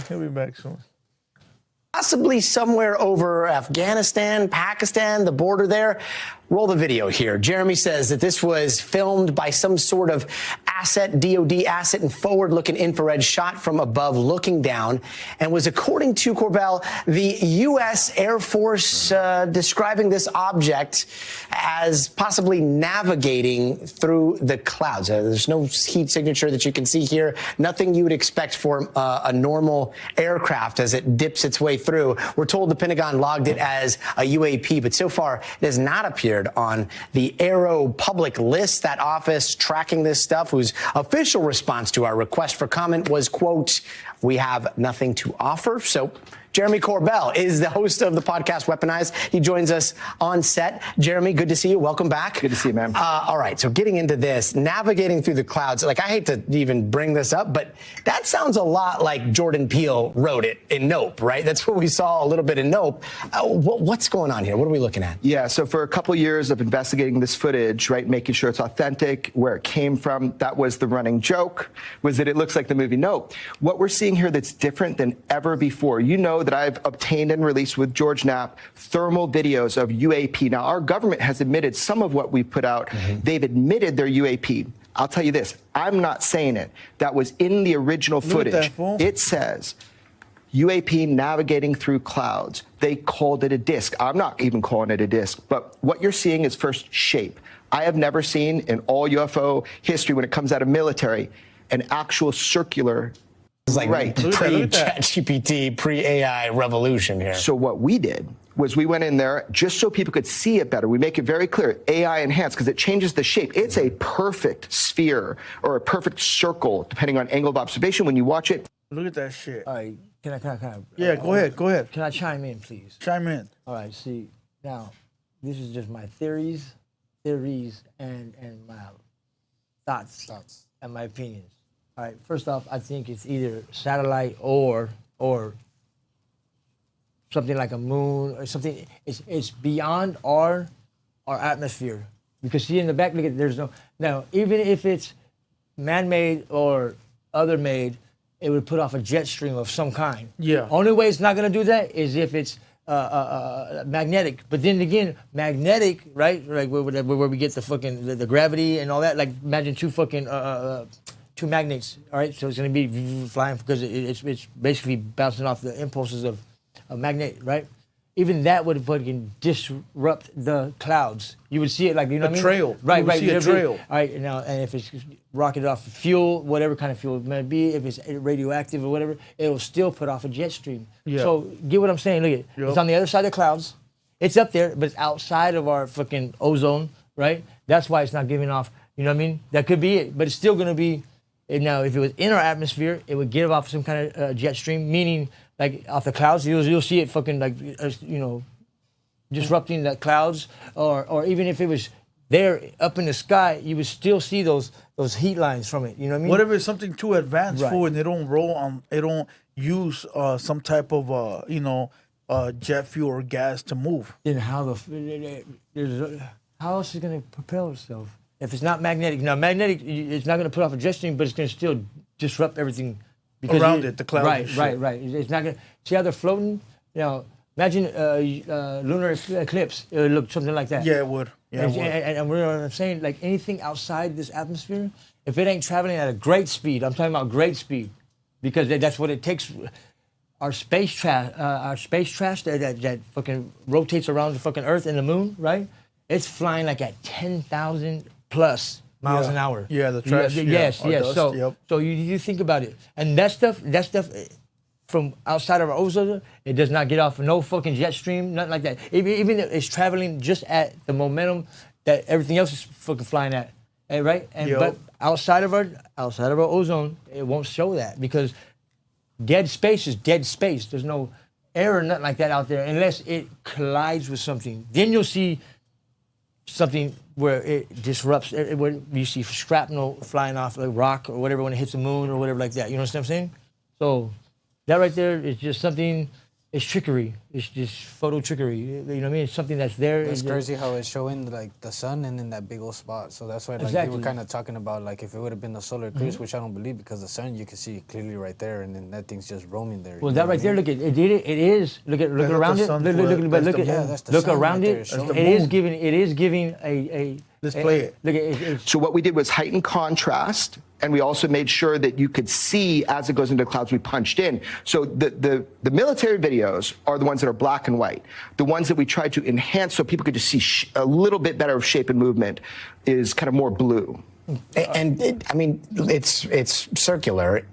Possibly somewhere over Afghanistan, Pakistan, the border there. Roll the video here. Jeremy says that this was filmed by some sort of DOD asset and forward-looking infrared shot from above looking down and was, according to Corbell, the U.S. Air Force describing this object as possibly navigating through the clouds. There's no heat signature that you can see here. Nothing you would expect for a normal aircraft as it dips its way through. We're told the Pentagon logged it as a UAP, but so far it has not appeared on the Aero public list. That office tracking this stuff, whose official response to our request for comment was, quote, "We have nothing to offer." So Jeremy Corbell is the host of the podcast Weaponized. He joins us on set. Jeremy, good to see you. Welcome back. Good to see you, man. All right, so getting into this, navigating through the clouds, like I hate to even bring this up, but that sounds a lot like Jordan Peele wrote it in Nope, right? That's what we saw a little bit in Nope. What's going on here? What are we looking at? Yeah, so for a couple years of investigating this footage, right, making sure it's authentic, where it came from, that was the running joke, was that it looks like the movie Nope. What we're seeing here that's different than ever before, you know that I've obtained and released with George Knapp thermal videos of UAP. Now, our government has admitted some of what we've put out. They've admitted they're UAP. I'll tell you this. I'm not saying it. That was in the original footage. that, fool. It says UAP navigating through clouds. They called it a disc. I'm not even calling it a disc, but what you're seeing is first shape. I have never seen in all UFO history, when it comes out of military, an actual circular. It's like right. pre-ChatGPT, pre-AI revolution here. So what we did was we went in there just so people could see it better. We make it very clear, AI enhanced, because it changes the shape. It's a perfect sphere or a perfect circle, depending on angle of observation when you watch it. Look at that shit. All right, can I? Yeah, go ahead. Can I chime in, please? Chime in. All right, see, now, this is just my theories, and my thoughts, and my opinions. All right, first off, I think it's either satellite or something like a moon or something. It's beyond our atmosphere. Because see in the back, look at, there's no, now, even if it's man-made or other-made, it would put off a jet stream of some kind. Yeah. Only way it's not gonna do that is if it's magnetic. But then again, magnetic, right? Like where we get the fucking the gravity and all that. Like imagine two fucking two magnets. All right, so it's gonna be flying because it's basically bouncing off the impulses of a magnet, right? Even that would fucking disrupt the clouds. You would see it like, you know what I mean? Trail. Right, You would right. see a trail. All right, now, and if it's rocketed off of fuel, whatever kind of fuel it may be, if it's radioactive or whatever, it'll still put off a jet stream. Yeah. So get what I'm saying? Look at it. Yep. It's on the other side of the clouds. It's up there, but it's outside of our fucking ozone, right? That's why it's not giving off, you know what I mean? That could be it, but it's still gonna be, now if it was in our atmosphere, it would give off some kind of jet stream, meaning like off the clouds, you'll see it fucking like, you know, disrupting the clouds, or even if it was there up in the sky, you would still see those heat lines from it. You know what I mean? What if it's something too advanced Right. for and they don't roll on, they don't use some type of jet fuel or gas to move? Then how how else is it going to propel itself? If it's not magnetic, now magnetic, it's not going to put off a jet stream, but it's going to still disrupt everything Around it, the clouds and shit. Right. It's not going to see how they're floating. Now imagine lunar eclipse. It would look something like that. Yeah, it would. Yeah, it would. And what I'm saying, like anything outside this atmosphere, if it ain't traveling at a great speed, I'm talking about great speed, because that's what it takes. Our space trash that fucking rotates around the fucking Earth and the moon, right? It's flying like at 10,000 plus miles an hour. Yeah, the trash. Yes. Dust, So, yep. so you think about it, and that stuff from outside of our ozone, it does not get off no fucking jet stream, nothing like that. Even if it's traveling just at the momentum that everything else is fucking flying at, right? And but outside of our ozone, it won't show that, because dead space is dead space. There's no air or nothing like that out there unless it collides with something. Then you'll see something where it disrupts, where you see shrapnel flying off a rock or whatever when it hits the moon or whatever like that. You know what I'm saying? So that right there is just something, it's trickery. It's just photo trickery. You know what I mean? It's something that's there. It's crazy how it's showing like the sun and then that big old spot. So that's why like Exactly. we were kind of talking about like if it would have been the solar eclipse, which I don't believe, because the sun you can see clearly right there, and then that thing's just roaming there. Well, that right there, look at it. It is. Look around it. Look around it. It is giving a. Let's play it. Look at So what we did was heighten contrast, and we also made sure that you could see as it goes into the clouds. We punched in. So the military videos are the ones that are black and white. The ones that we tried to enhance so people could just see a little bit better of shape and movement is kind of more blue. And it's circular.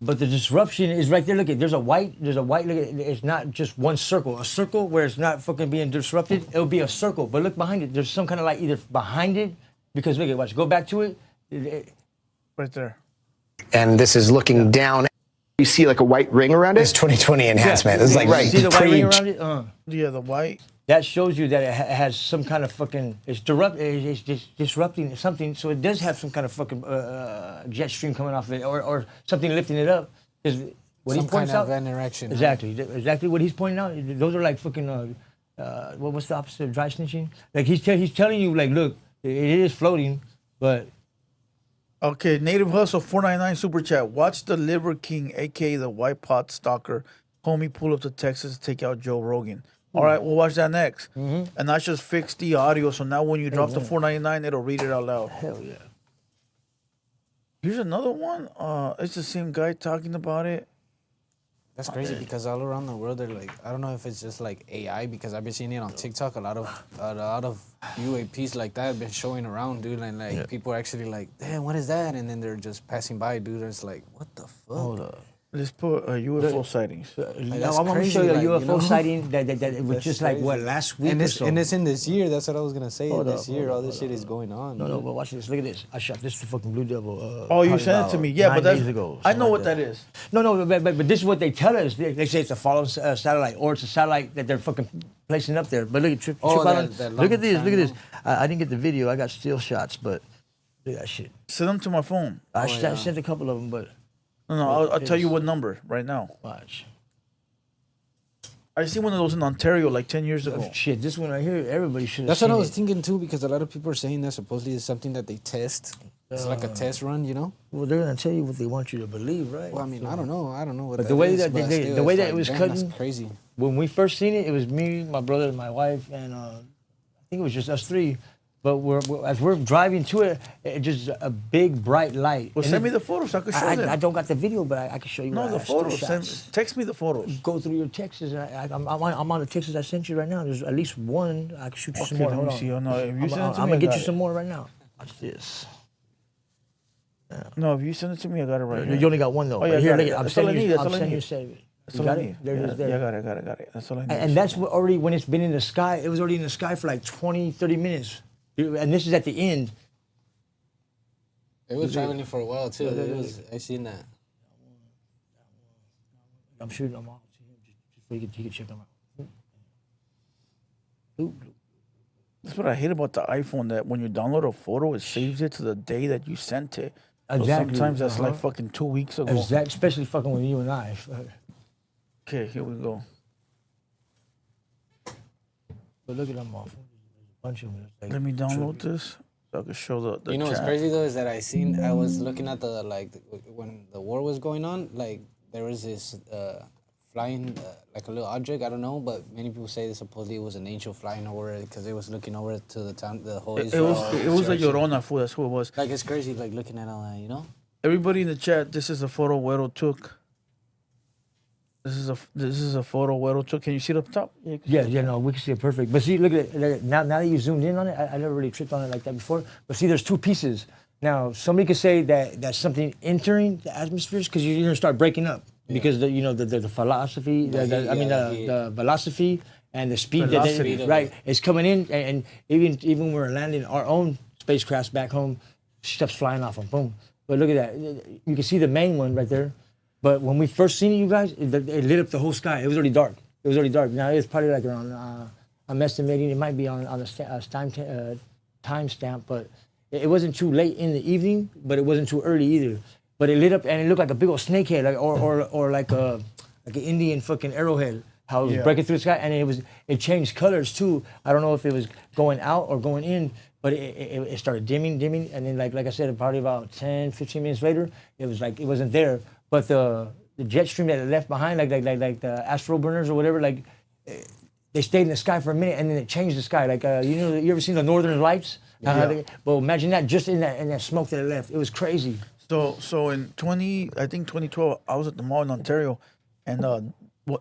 But the disruption is right there. Look at, there's a white, look at, it's not just one circle. A circle where it's not fucking being disrupted, it'll be a circle. But look behind it, there's some kind of like either behind it, because look at, watch, go back to it. Right there. And this is looking down. You see like a white ring around it? It's 2020 enhancement. It's like see the white ring around it? Yeah, the white. That shows you that it has some kind of fucking, it's just disrupting something, so it does have some kind of fucking jet stream coming off of it, or something lifting it up. What some kind of interaction. Exactly what he's pointing out. Those are like fucking, what's the opposite of dry snitching? Like he's telling you, like, look, it is floating, but. Okay, Native Hustle 499 Super Chat. Watch the Liver King, a.k.a. the White Pot Stalker, homie pull up to Texas to take out Joe Rogan. All right, we'll watch that next. And I just fixed the audio, so now when you drop the 499, it'll read it out loud. Hell yeah. Here's another one. It's the same guy talking about it. That's crazy because all around the world they're like, I don't know if it's just like AI because I've been seeing it on TikTok. A lot of UAPs like that have been showing around, dude, and like people are actually like, damn, what is that? And then they're just passing by, dude. And it's like, what the fuck? Hold up. Let's put UFO sightings. I'm going to show you a UFO sighting that it was just like, what, last week or so? And it's in this year. That's what I was going to say. This year, all this shit is going on. No, but watch this. Look at this. I shot this fucking Blue Devil. You sent it to me. Yeah, but that's, ago, I know what that is. No, but this is what they tell us. They say it's a fallen satellite, or it's a satellite that they're fucking placing up there. But look at look at this. I didn't get the video. I got still shots, but look at that shit. Send them to my phone. I sent a couple of them, but... No, I'll tell you what number right now. Watch. I seen one of those in Ontario like 10 years ago. Shit, this one right here, everybody should have That's seen what I was it. thinking too, because a lot of people are saying that supposedly it's something that they test. It's like a test run, you know? Well, they're gonna tell you what they want you to believe, right? Well, I mean, I don't know what But that the way is, that but still, the way it's that it was damn, cutting, that's crazy. When we first seen it, it was me, my brother, and my wife, and I think it was just us three. But as we're driving to it, it's just a big bright light. Well, send me the photos so I can show them. I don't got the video, but I can show you. No, the photos. Text me the photos. Go through your texts. I'm on the texts I sent you right now. There's at least one. I can shoot you some more. Let me see. Oh, no, if you send it to me, I'm gonna get you some more right now. Watch this. No, if you send it to me, I got it right here. You only got one though. Oh, yeah, here, look, I'm sending you. That's all I need. That's all I need. There it is. Yeah, I got it. That's all I need. And that's what already, when it's been in the sky, it was already in the sky for like 20, 30 minutes. And this is at the end. It was traveling for a while too. I seen that. I'm shooting them all. Just so you can check them out. That's what I hate about the iPhone, that when you download a photo, it saves it to the day that you sent it. Exactly. So sometimes that's like fucking 2 weeks ago. Exactly, especially fucking with you and I. Okay, here we go. But look at them all. Bunch of them. Let me download this so I can show the You know what's chat. crazy though is that I was looking at when the war was going on, like there was this flying like a little object, I don't know, but many people say that supposedly it was an angel flying over it because it was looking over to the town, the whole Israel. It was a Llorona, fool. That's who it was. Like it's crazy, like looking at all that, you know. Everybody in the chat, this is a photo Huero took. This is a photo Huero took. Can you see it up top? Yeah, no, we can see it perfect. But see, look at it. Now that you zoomed in on it, I never really tripped on it like that before. But see, there's two pieces. Now, somebody could say that that's something entering the atmospheres because you're gonna start breaking up because the philosophy, the velocity and the speed right, it's coming in, and even when we're landing our own spacecrafts back home, stuff's flying off them, boom. But look at that. You can see the main one right there. But when we first seen it, you guys, it lit up the whole sky. It was already dark. Now it's probably like around, I'm estimating it might be on the time stamp, but it wasn't too late in the evening, but it wasn't too early either. But it lit up and it looked like a big old snakehead, like or like an Indian fucking arrowhead. How it was breaking through the sky, and it changed colors too. I don't know if it was going out or going in, but it started dimming, and then like I said, probably about 10, 15 minutes later, it was like it wasn't there. But the jet stream that it left behind, like the astral burners or whatever, like they stayed in the sky for a minute and then it changed the sky. Like you ever seen the Northern Lights? Well, imagine that just in that smoke that it left. It was crazy. So in 2012, I was at the mall in Ontario, and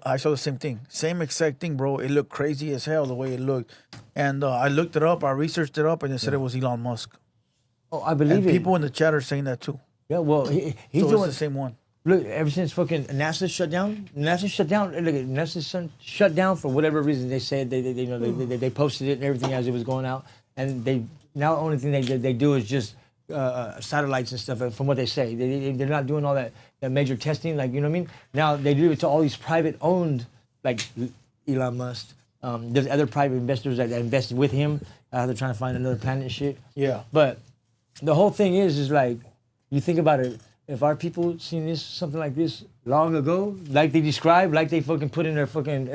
I saw the same thing, same exact thing, bro. It looked crazy as hell the way it looked, and I looked it up, I researched it up, and it said it was Elon Musk. Oh, I believe and it. People in the chat are saying that too. Yeah, well, he's so doing it's the same one. Look, ever since fucking NASA shut down. Look, NASA shut down for whatever reason. They said they posted it and everything as it was going out, and now the only thing they do is just satellites and stuff. From what they say, they're not doing all that major testing. Like, you know what I mean? Now they do it to all these private owned, like Elon Musk. There's other private investors that invested with him. They're trying to find another planet and shit. Yeah. But the whole thing is like, you think about it. If our people seen something like this long ago, like they described, like they fucking put in their fucking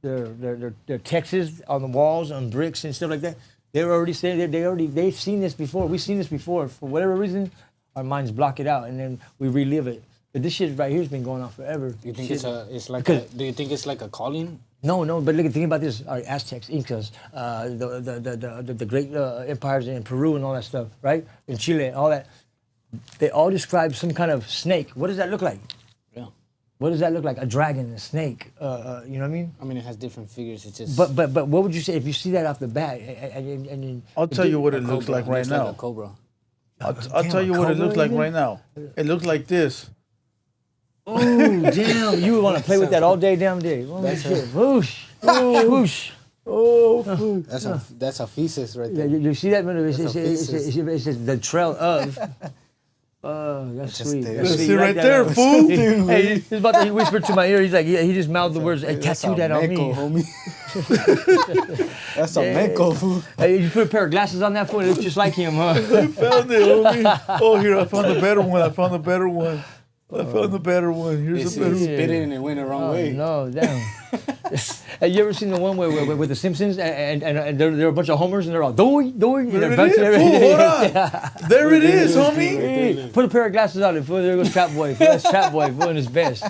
their texts on the walls, on bricks and stuff like that, they're already saying they've seen this before. We've seen this before. For whatever reason, our minds block it out and then we relive it. But this shit right here has been going on forever. Do you think do you think it's like a calling? No, but look, think about this: our Aztecs, Incas, the great empires in Peru and all that stuff, right? In Chile, all that. they all describe some kind of snake. What does that look like? Yeah. What does that look like? A dragon, a snake. You know what I mean? I mean, it has different figures. It's just. But what would you say if you see that off the bat? And I'll tell you what it looks like right now. Like a cobra. I'll tell you what it looks like right now. It looks like this. Oh, damn. You would want to play with that all day, damn day. Oh, shit. Whoosh. Whoosh. Oh, that's a feces right yeah, there. you see that? It says the trail of. Oh, that's sweet. That's See sweet. right Like there, that, fool. Hey, he's about to, he whispered to my ear. He's like, yeah, he just mouthed the words. Hey, tattoo that on me. Homie. That's a meko, fool. Hey, you put a pair of glasses on that fool, it looks just like him, huh? I found it, homie. Oh, here, I found a better one. I found a better one. Here's a better one. Spit it and it went the wrong way. No, damn. Have you ever seen the one where with the Simpsons and there are a bunch of homers and they're all doy. There it is, fool, hold on. There it is, homie. Hey, put a pair of glasses on it, fool. There goes Trapboi. That's Trapboi doing his best.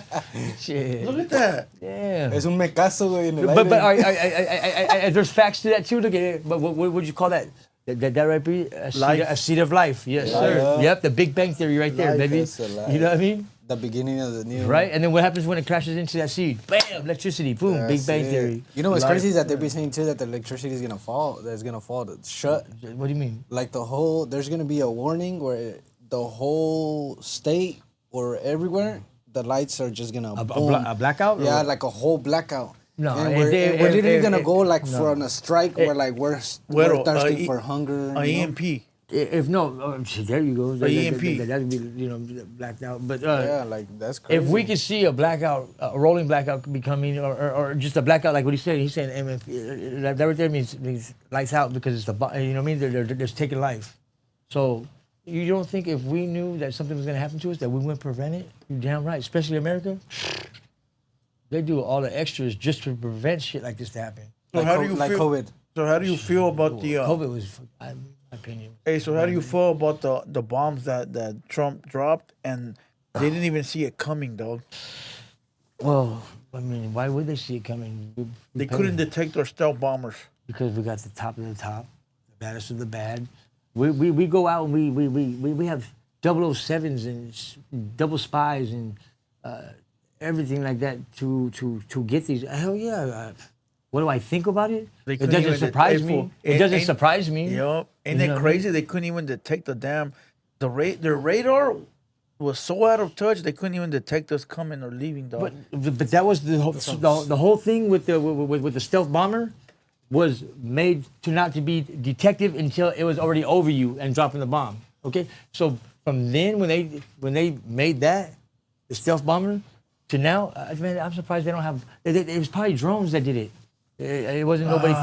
Shit. Look at that. Yeah. Es un mecazo, güey, en el But aire. there's facts to that too. Look at it. But what would you call that? That right there? A seed of life. Yes, sir. Yep, the Big Bang Theory right there, baby. You know what I mean? The beginning of the new. Right? And then what happens when it crashes into that seed? Bam! Electricity. Boom. Big Bang Theory. You know what's crazy is that they've been saying too that the electricity is gonna fall. That it's gonna fall shut. What do you mean? Like there's gonna be a warning where the whole state or everywhere the lights are just gonna boom. A blackout? Yeah, like a whole blackout. No, and we're literally gonna go like for on a strike where like we're thirsty for hunger. EMP. If no, there you go. EMP. That'd be blacked out. But yeah, like that's crazy. if we could see a blackout, a rolling blackout becoming, or just a blackout, like what he said, he's saying MF, that right there means lights out because it's the you know what I mean. They're just taking life. So you don't think if we knew that something was gonna happen to us that we wouldn't prevent it? You're damn right. Especially America, they do all the extras just to prevent shit like this to happen. So how do you like feel? COVID? So how do you feel about the? COVID was, in my opinion. Hey, so how do you feel about the bombs that Trump dropped and they didn't even see it coming, dog? Well, I mean, why would they see it coming? They couldn't detect our stealth bombers. Because we got the top of the top, the baddest of the bad. We go out and we have 007s and double spies and everything like that to get these. Hell yeah. What do I think about it? It doesn't surprise me. It doesn't surprise me. Yep. Ain't it crazy? They couldn't even detect their radar was so out of touch they couldn't even detect us coming or leaving, dog. But that was the whole thing with the stealth bomber was made not to be detective until it was already over you and dropping the bomb. Okay, so from then when they made that the stealth bomber to now, man, I'm surprised they don't have. It was probably drones that did it. It wasn't nobody.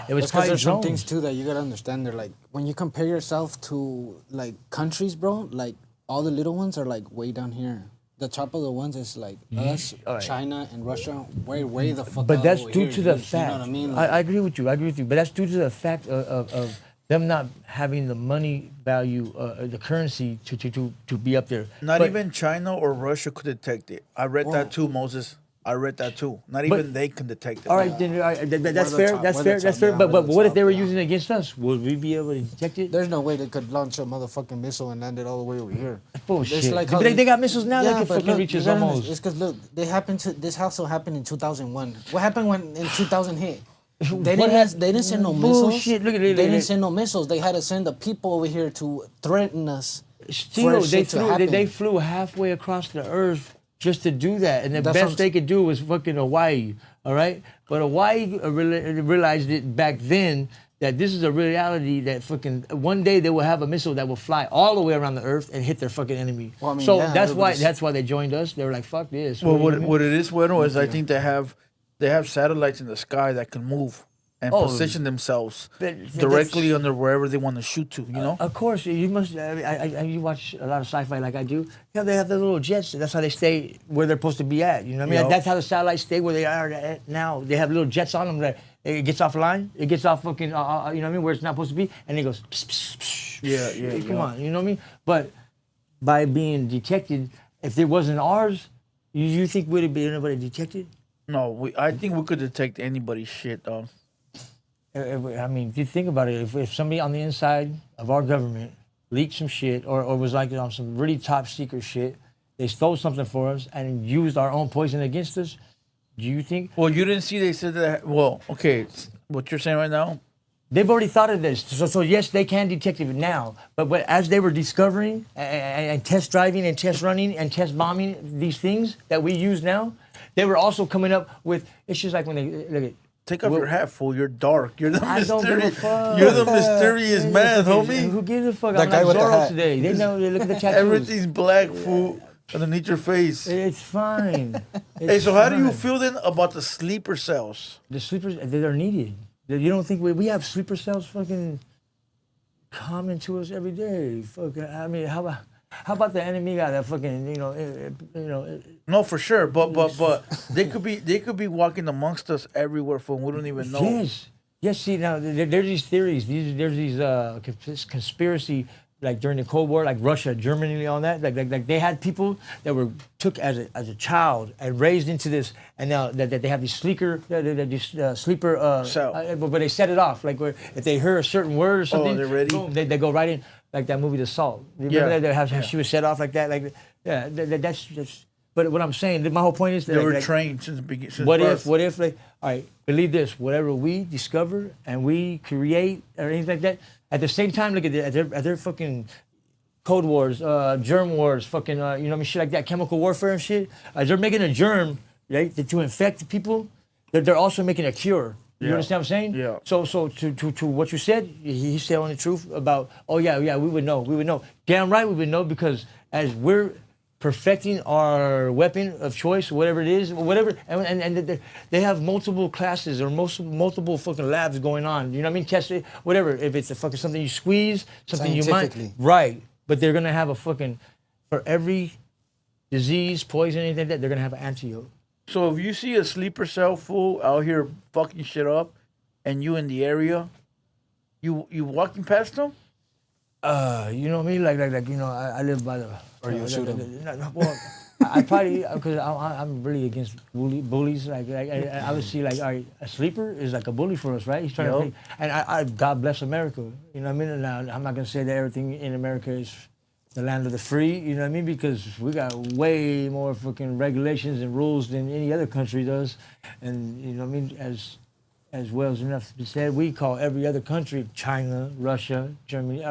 It was probably there's some drones. things too that you gotta understand. They're like when you compare yourself to like countries, bro. Like all the little ones are like way down here. The top of the ones is like us, China, and Russia. Way the fuck. But that's over due here, to the dude. fact. You know what I mean? I agree with you. But that's due to the fact of them not having the money value, the currency to be up there. Not even China or Russia could detect it. I read that too, Moses. I read that too. Not even they can detect it. All right, then that's fair. That's fair. But what if they were using it against us? Would we be able to detect it? There's no way they could launch a motherfucking missile and land it all the way over here. Bullshit. It's like But they got missiles now that can but fucking look, reach you us gotta almost. It's because look, this also happened in 2001. What happened when in 2000 hit? They didn't send no missiles. Bullshit. Look at They it. didn't send no missiles. They had to send the people over here to threaten us. Still, for shit to happen. they flew halfway across the earth just to do that, and the That's best they could do was fucking Hawaii. All right, but Hawaii realized it back then that this is a reality that fucking one day they will have a missile that will fly all the way around the earth and hit their fucking enemy. Well, I mean, so yeah, that's why they joined us. They were like, fuck this. Well, what it is, Huero, is I think they have satellites in the sky that can move and position themselves directly under wherever they want to shoot to, you know? Of course, you must. You watch a lot of sci-fi like I do. Yeah, they have the little jets. That's how they stay where they're supposed to be at. You know what I mean? Yep. That's how the satellites stay where they are at now. They have little jets on them that it gets offline. It gets off fucking, you know what I mean, where it's not supposed to be, and it goes. Pss, pss, pss. Yeah. Come on, you know what I mean? But by being detected, if it wasn't ours, you think we'd have been able to detect it? No, I think we could detect anybody's shit, dog. I mean, if you think about it, if somebody on the inside of our government leaked some shit, or was like on some really top secret shit. They stole something for us and used our own poison against us. Do you think? Well, you didn't see they said that. Well, okay, what you're saying right now. They've already thought of this. So yes, they can detect it now. But as they were discovering and test driving and test running and test bombing these things that we use now, they were also coming up with, it's just like when they, look at, Take off your hat, fool. You're dark. You're the I don't give a mysterious. fuck. You're the mysterious man, homie. Who gives a fuck? That I'm guy like with the Zorro hat. today. They know, they look at the tattoos. Everything's black, fool, underneath your face. It's fine. Hey, so how do you feel then about the sleeper cells? The sleepers, they're needed. You don't think we have sleeper cells fucking coming to us every day? Fucking, I mean, how about the enemy guy that fucking, No, for sure, but they could be walking amongst us everywhere, fool. We don't even know. Yes. See, now there's these theories. There's these conspiracy, like during the Cold War, like Russia, Germany, and all that. Like they had people that were took as a child and raised into this, and now that they have these sleeper cell. But they set it off. Like where if they hear a certain word or something, they're ready. Boom, they go right in. Like that movie, The Salt. You remember that? How she was set off like that. Like that's. But what I'm saying, my whole point is that they were trained since the beginning. What if, like, all right, believe this, whatever we discover and we create or anything like that, at the same time, look at their fucking code wars, germ wars, fucking, shit like that, chemical warfare and shit. As they're making a germ, right, to infect the people, they're also making a cure. You understand what I'm saying? Yeah. So to what you said, he's telling the truth about, we would know. Damn right we would know, because as we're perfecting our weapon of choice, whatever it is, and they have multiple classes or multiple fucking labs going on. You know what I mean? Test it, whatever. If it's a fucking something you squeeze, something you might, right? But they're gonna have a fucking, for every disease, poison, anything like that, they're gonna have an antidote. So if you see a sleeper cell fool out here fucking shit up, and you in the area, you walking past them? You know what I mean? Like I live by the. Or you shoot him? Well, I probably, because I'm really against bullies. Like I would see, like, all right, a sleeper is like a bully for us, right? He's trying to think, and I God bless America. You know what I mean? And now I'm not gonna say that everything in America is the land of the free. You know what I mean? Because we got way more fucking regulations and rules than any other country does, and you know what I mean? As well as enough to be said, we call every other country, China, Russia, Germany,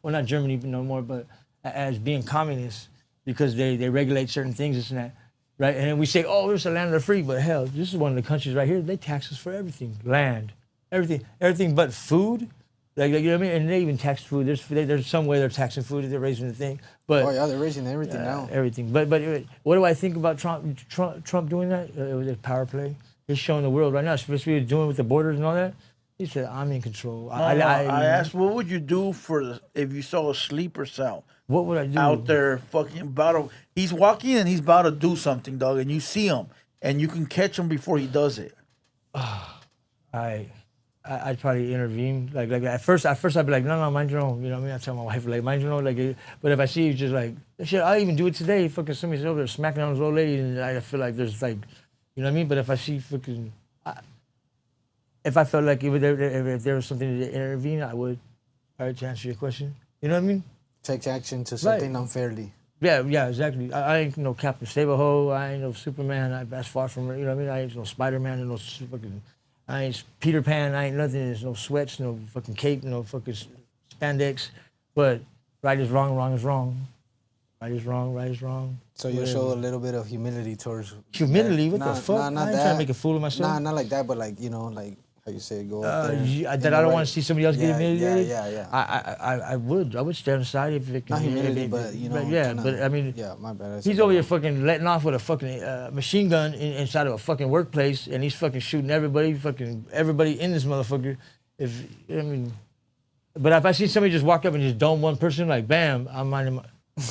not Germany no more, but as being communists, because they regulate certain things, this and that, right? And then we say, it's the land of the free, but hell, this is one of the countries right here, they tax us for everything, land, everything but food, like you know what I mean? And they even tax food. There's some way they're taxing food, they're raising the thing, but they're raising everything now. Everything, but what do I think about Trump doing that? It was a power play. He's showing the world right now, especially what he's doing with the borders and all that. He said, I'm in control. I asked, what would you do if you saw a sleeper cell? What would I do? Out there fucking he's walking and he's about to do something, dog, and you see him, and you can catch him before he does it. I'd probably intervene. Like at first I'd be like, no, mind your own. You know what I mean? I tell my wife, like, mind your own. Like, but if I see you just like, shit, I'll even do it today. Fucking somebody's over there smacking on his old lady, and I feel like there's like, you know what I mean? But if I see fucking, if I felt like if there was something to intervene, I would. All right, to answer your question. You know what I mean? Take action to something unfairly. Yeah, exactly. I ain't no Captain Save-A-Ho. I ain't no Superman. That's far from it. You know what I mean? I ain't no Spider-Man. And no fucking. I ain't Peter Pan. I ain't nothing. There's no sweats, no fucking cape, no fucking spandex. But right is wrong, wrong is wrong. Right is wrong, right is wrong. So you show a little bit of humility towards. Humility? What the fuck? Not I ain't trying to make a fool of myself. Nah, not like that, but like, like how you say, go up there. That I don't want to see somebody else get humiliated? Yeah. I would stand aside if it can. Not humility, but but I mean. Yeah, my bad. He's over here fucking letting off with a fucking machine gun inside of a fucking workplace, and he's fucking shooting everybody in this motherfucker. But if I see somebody just walk up and just dome one person, like bam, I'm minding my.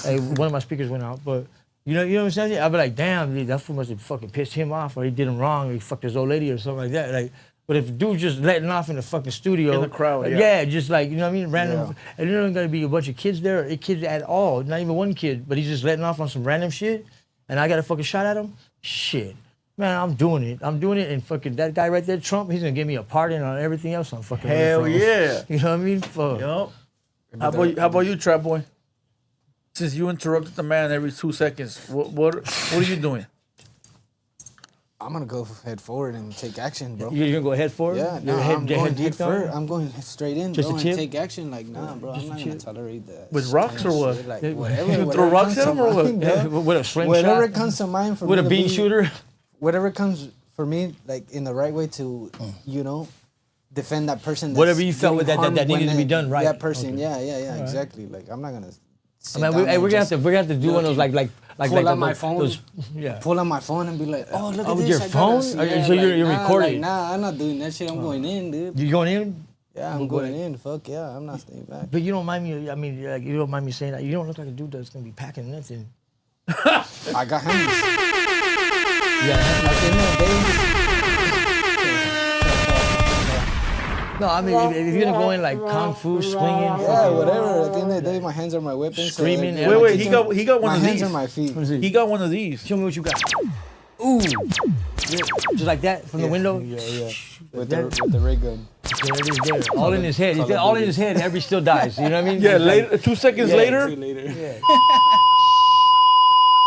Hey, one of my speakers went out, but you know what I'm saying? I'd be like, damn, dude, that fool must have fucking pissed him off, or he did him wrong, or he fucked his old lady, or something like that. Like, but if dude's just letting off in the fucking studio, in the crowd, just like, you know what I mean, random, and there ain't gonna be a bunch of kids there, kids at all, not even one kid, but he's just letting off on some random shit, and I got a fucking shot at him. Shit, man, I'm doing it, and fucking that guy right there, Trump, he's gonna give me a pardon on everything else on fucking. Hell yeah, you know what I mean? Fuck. Yup. How about you, Trapboi? Since you interrupted the man every 2 seconds, what are you doing? I'm gonna go head forward and take action, bro. You're gonna go head forward? Yeah, no, I'm going head first. I'm going straight in, bro, and take action. Like, nah, bro, I'm not gonna tolerate that. With rocks or what? Like, whatever. You throw rocks at him or what? With a slingshot? Whatever comes to mind for me. With a bean shooter? Whatever comes for me, like in the right way to, defend that person. Whatever you felt with that needed to be done right. That person, okay. yeah, exactly. Like, I'm not gonna. We're gonna have to do one of those like pull out my phone. Those, pull out my phone and be like, oh, look at with this. your phone? So you're recording? Nah, I'm not doing that shit. I'm going in, dude. You going in? Yeah, I'm going in. Fuck yeah, I'm not staying back. But you don't mind me. I mean, like, you don't mind me saying that. You don't look like a dude that's gonna be packing nothing. I got hands. Yeah. At the end of the day. No, I mean, if you're gonna go in like kung fu, swinging, yeah, whatever. At the end of the day, my hands are my weapons. Screaming. So wait, he got one of these. My hands are my feet. He got one of these. Show me what you got. Ooh, just like that from the window. Yeah. With the ray gun. There it is. There. All in his head. He's all in his head. Every still dies. You know what I mean? Yeah. Later, 2 seconds later. Yeah.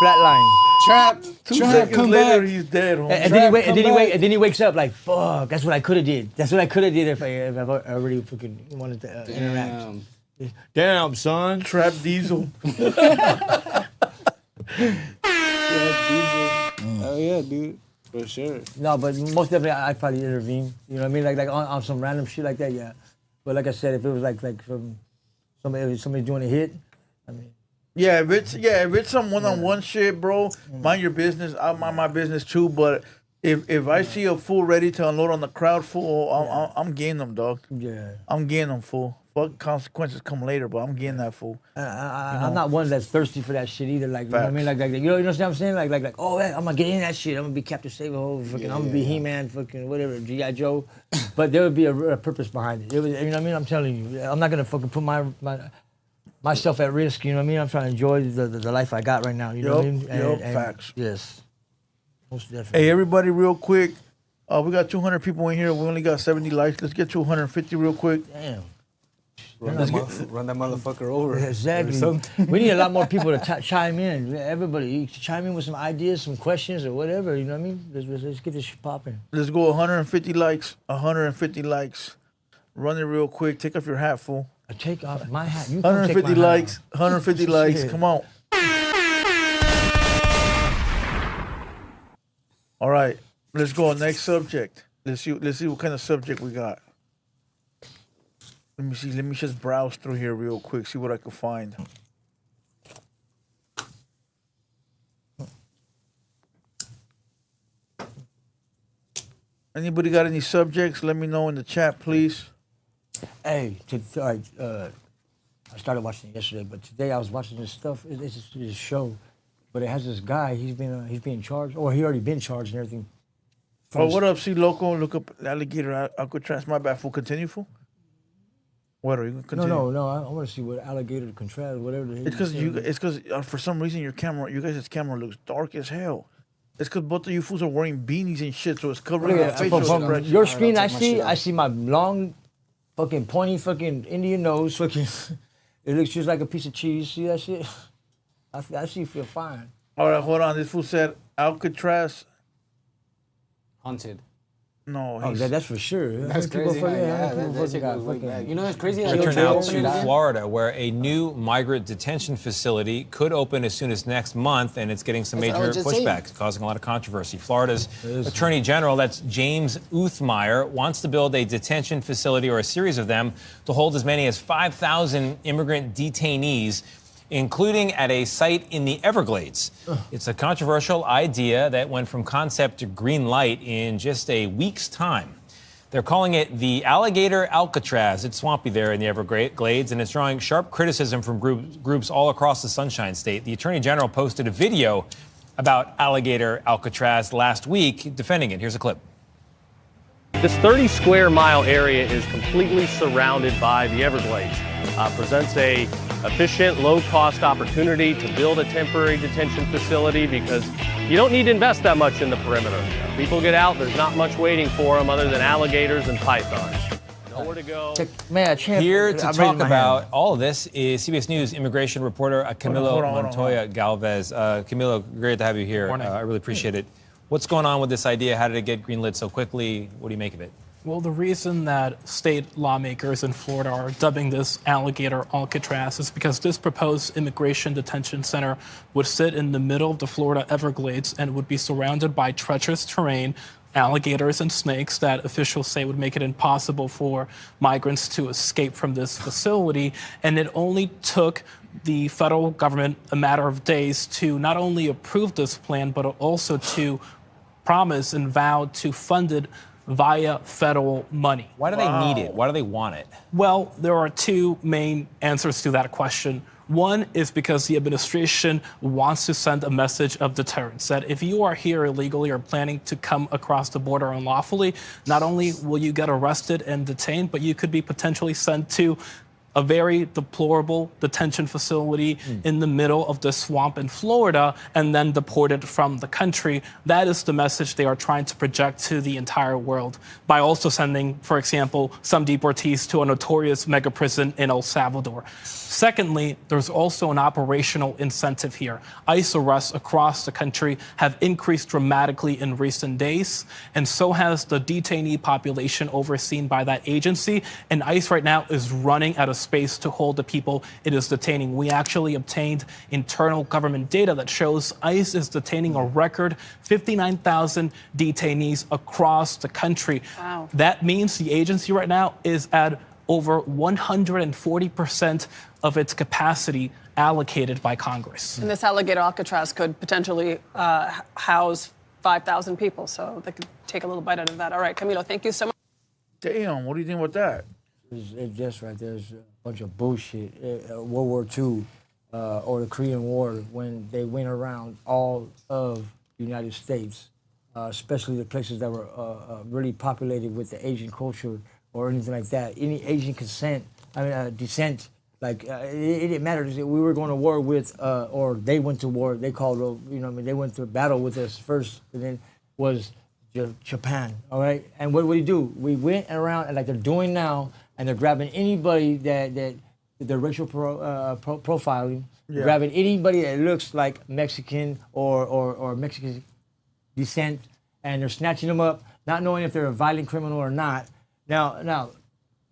Flatline. Trap. 2 seconds later, he's dead. And then he wakes up like, fuck. That's what I could have did. That's what I could have did if I already fucking wanted to interact. Damn, son. Trap Diesel. Oh yeah, dude. For sure. No, but most definitely I'd probably intervene. You know what I mean? Like on some random shit like that, yeah. But like I said, if it was like from somebody doing a hit, I mean. Yeah, if it's some one-on-one shit, bro, mind your business. I mind my business too. But if I see a fool ready to unload on the crowd, fool, I'm getting them, dog. Yeah. I'm getting them, fool. Fuck, consequences come later, but I'm getting that fool. I'm not one that's thirsty for that shit either. Like, you know what I mean? Like you know what I'm saying? Like, oh, hey, I'm gonna get in that shit. I'm gonna be Captain Save-A-Ho. Fucking, I'm gonna be He-Man. Fucking whatever, G.I. Joe. But there would be a purpose behind it. You know what I mean? I'm telling you, I'm not gonna fucking put myself at risk. You know what I mean? I'm trying to enjoy the life I got right now. You know what I mean? And facts. Yes. Most definitely. Hey, everybody, real quick. We got 200 people in here. We only got 70 likes. Let's get to 150 real quick. Damn. Run that motherfucker over. Exactly. We need a lot more people to chime in. Everybody, chime in with some ideas, some questions, or whatever. You know what I mean? Let's get this shit popping. Let's go 150 likes. 150 likes. Run it real quick. Take off your hat, fool. I take off my hat. You 150 likes. 150 likes. Come on. All right. Let's go. Next subject. Let's see what kind of subject we got. Let me see. Let me just browse through here real quick. See what I can find. Anybody got any subjects? Let me know in the chat, please. Hey, all right. I started watching it yesterday, but today I was watching this stuff. It's this show, but it has this guy. He's being charged, or he already been charged and everything. Oh, what up, C Loco? Look up alligator Alcatraz. My bad, fool. Continue, fool. What are you gonna continue? No. I want to see what alligator Alcatraz, whatever. It's because for some reason you guys' camera looks dark as hell. It's because both of you fools are wearing beanies and shit, so it's covering your facial from your screen. I see my long, fucking pointy, fucking Indian nose. Fucking, it looks just like a piece of cheese. See that shit? I see. Feel fine. All right, hold on. This fool said Alcatraz haunted. No, that's for sure. That's crazy. You know, it's crazy. Turn out to Florida, where a new migrant detention facility could open as soon as next month, and it's getting some major pushback, causing a lot of controversy. Florida's Attorney General, that's James Uthmeyer, wants to build a detention facility or a series of them to hold as many as 5,000 immigrant detainees, including at a site in the Everglades. It's a controversial idea that went from concept to green light in just a week's time. They're calling it the Alligator Alcatraz. It's swampy there in the Everglades, and it's drawing sharp criticism from groups all across the Sunshine State. The Attorney General posted a video about Alligator Alcatraz last week, defending it. Here's a clip. This 30 square mile area is completely surrounded by the Everglades. Presents a efficient, low-cost opportunity to build a temporary detention facility because you don't need to invest that much in the perimeter. People get out, there's not much waiting for them other than alligators and pythons. Nowhere to go. Here to talk about all of this is CBS News immigration reporter Camilo Montoya Galvez. Camilo, great to have you here. I really appreciate it. What's going on with this idea? How did it get greenlit so quickly? What do you make of it? Well, the reason that state lawmakers in Florida are dubbing this alligator Alcatraz is because this proposed immigration detention center would sit in the middle of the Florida Everglades and would be surrounded by treacherous terrain, alligators and snakes that officials say would make it impossible for migrants to escape from this facility. And it only took the federal government a matter of days to not only approve this plan, but also to promise and vow to fund it via federal money. Why do they need it? Why do they want it? Well, there are two main answers to that question. One is because the administration wants to send a message of deterrence, that if you are here illegally or planning to come across the border unlawfully, not only will you get arrested and detained, but you could be potentially sent to a very deplorable detention facility in the middle of the swamp in Florida and then deported from the country. That is the message they are trying to project to the entire world by also sending, for example, some deportees to a notorious mega prison in El Salvador. Secondly, there's also an operational incentive here. ICE arrests across the country have increased dramatically in recent days, and so has the detainee population overseen by that agency. And ICE right now is running out of space to hold the people it is detaining. We actually obtained internal government data that shows ICE is detaining a record 59,000 detainees across the country. Wow. That means the agency right now is at over 140% of its capacity allocated by Congress. And this alligator Alcatraz could potentially house 5,000 people, so they could take a little bite out of that. All right, Camilo, thank you so much. Damn, what do you think about that? It's just right there's a bunch of bullshit. World War II or the Korean War, when they went around all of the United States, especially the places that were really populated with the Asian culture or anything like that. Any Asian descent, like it didn't matter. We were going to war with, or they went to war. They called, they went to battle with us first, and then was Japan. All right, and what we do? We went around and like they're doing now, and they're grabbing anybody that the racial profiling, grabbing anybody that looks like Mexican or Mexican descent, and they're snatching them up, not knowing if they're a violent criminal or not. Now,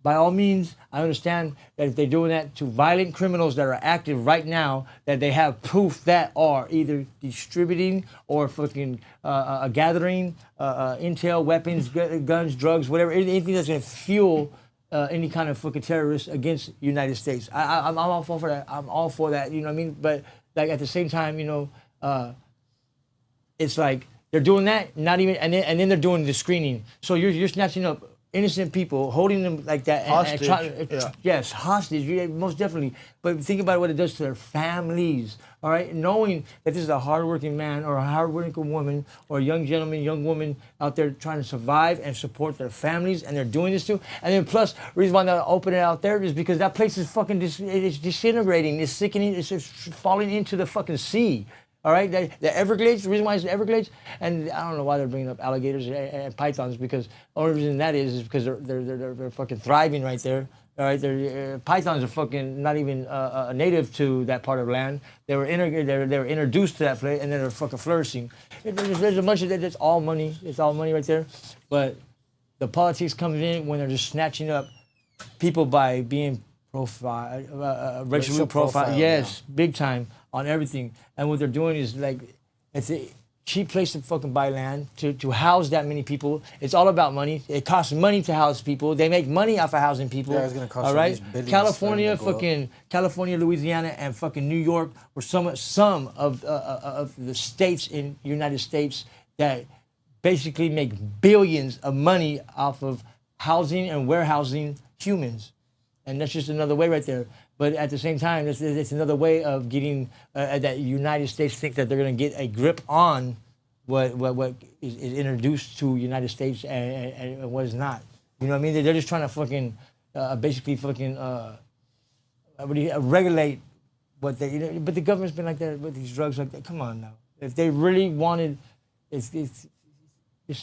by all means, I understand that if they're doing that to violent criminals that are active right now, that they have proof that are either distributing or fucking gathering intel, weapons, guns, drugs, whatever, anything that's going to fuel any kind of fucking terrorist against the United States. I'm all for that. I'm all for that. You know what I mean? But like at the same time, it's like they're doing that, not even, and then they're doing the screening. So you're snatching up innocent people, holding them like that. Hostage. Yes, hostage, most definitely. But think about what it does to their families, all right? Knowing that this is a hardworking man or a hardworking woman or a young gentleman, young woman out there trying to survive and support their families, and they're doing this too. And then plus, the reason why they're opening it out there is because that place is fucking, it's disintegrating, it's sickening, it's just falling into the fucking sea. All right, the Everglades, the reason why it's the Everglades, and I don't know why they're bringing up alligators and pythons, because the only reason that is because they're fucking thriving right there. All right, pythons are fucking not even native to that part of land. They were introduced to that place, and then they're fucking flourishing. There's a bunch of that. It's all money. It's all money right there. But the politics comes in when they're just snatching up people by being racial profile. Yes, big time on everything. And what they're doing is like, it's a cheap place to fucking buy land to house that many people. It's all about money. It costs money to house people. They make money off of housing people. Yeah, it's gonna cost all right. California, Louisiana, and fucking New York were some of the states in the United States that basically make billions of money off of housing and warehousing humans. And that's just another way right there. But at the same time, it's another way of getting that United States think that they're going to get a grip on what is introduced to United States and what is not. You know what I mean? They're just trying to fucking basically fucking regulate what they. But the government's been like that with these drugs like that. Come on now. If they really wanted, it's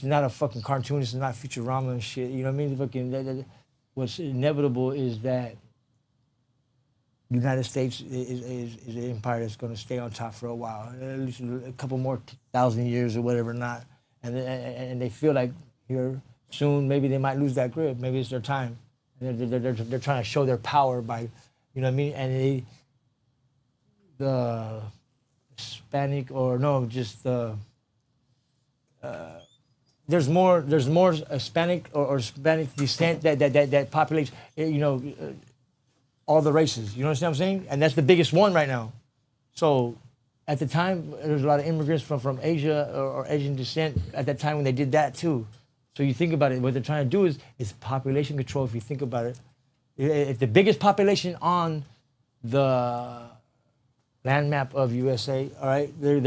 not a fucking cartoon. It's not Futurama and shit. You know what I mean? Fucking. what's inevitable is that the United States is an empire that's going to stay on top for a while, at least a couple more 1,000 years or whatever not. And they feel like here soon maybe they might lose that grip. Maybe it's their time. And they're trying to show their power by, you know what I mean? And the Hispanic or no, just the there's more Hispanic or Hispanic descent that populates, you know, all the races. You know what I'm saying? And that's the biggest one right now. So at the time, there's a lot of immigrants from Asia or Asian descent at that time when they did that too. So you think about it, what they're trying to do is population control. If you think about it, if the biggest population on the land map of USA, all right, we're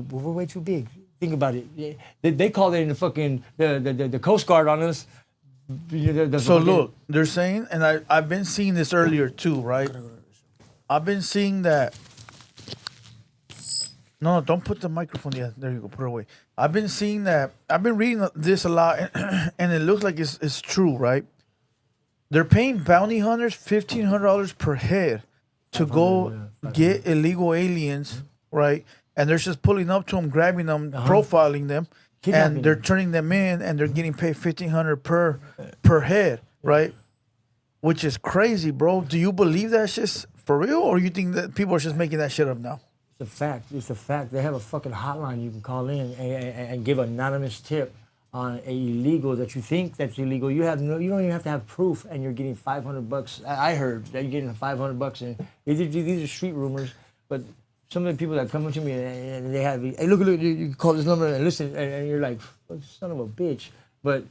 way too big. Think about it. They call it in the fucking the Coast Guard on us. So look, they're saying, and I've been seeing this earlier too, right? I've been seeing that. No, don't put the microphone. Yeah, there you go. Put it away. I've been seeing that. I've been reading this a lot, and it looks like it's true, right? They're paying bounty hunters $1,500 per head to go get illegal aliens, right? And they're just pulling up to them, grabbing them, profiling them, and they're turning them in, and they're getting paid $1,500 per head, right? Which is crazy, bro. Do you believe that shit's for real, or you think that people are just making that shit up now? It's a fact. It's a fact. They have a fucking hotline you can call in and give an anonymous tip on a illegal that you think that's illegal. You don't even have to have proof, and you're getting $500. I heard that you're getting $500, and these are street rumors, but. Some of the people that come up to me and they have, hey, look, you call this number and listen, and you're like, son of a bitch. But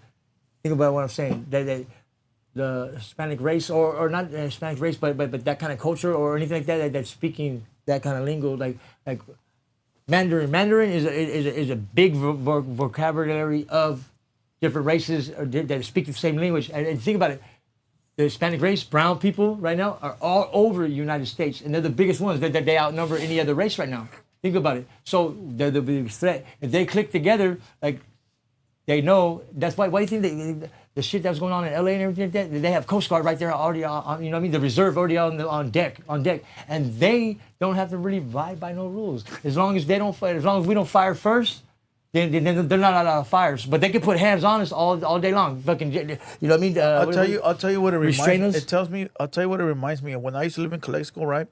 think about what I'm saying. That the Hispanic race, or not Hispanic race, but that kind of culture or anything like that, that's speaking that kind of lingo, like Mandarin. Mandarin is a big vocabulary of different races that speak the same language. And think about it. The Hispanic race, brown people right now are all over the United States, and they're the biggest ones. They outnumber any other race right now. Think about it. So they're the biggest threat. If they click together, like they know. That's why. Why do you think the shit that was going on in LA and everything like that? They have Coast Guard right there already on. You know what I mean? The reserve already on deck, and they don't have to really abide by no rules. As long as we don't fire first. They're not allowed to fire, but they can put hands on us all day long. Fucking, you know what I mean? I'll tell you what it reminds. It tells me. I'll tell you what it reminds me of. When I used to live in Calexico, right?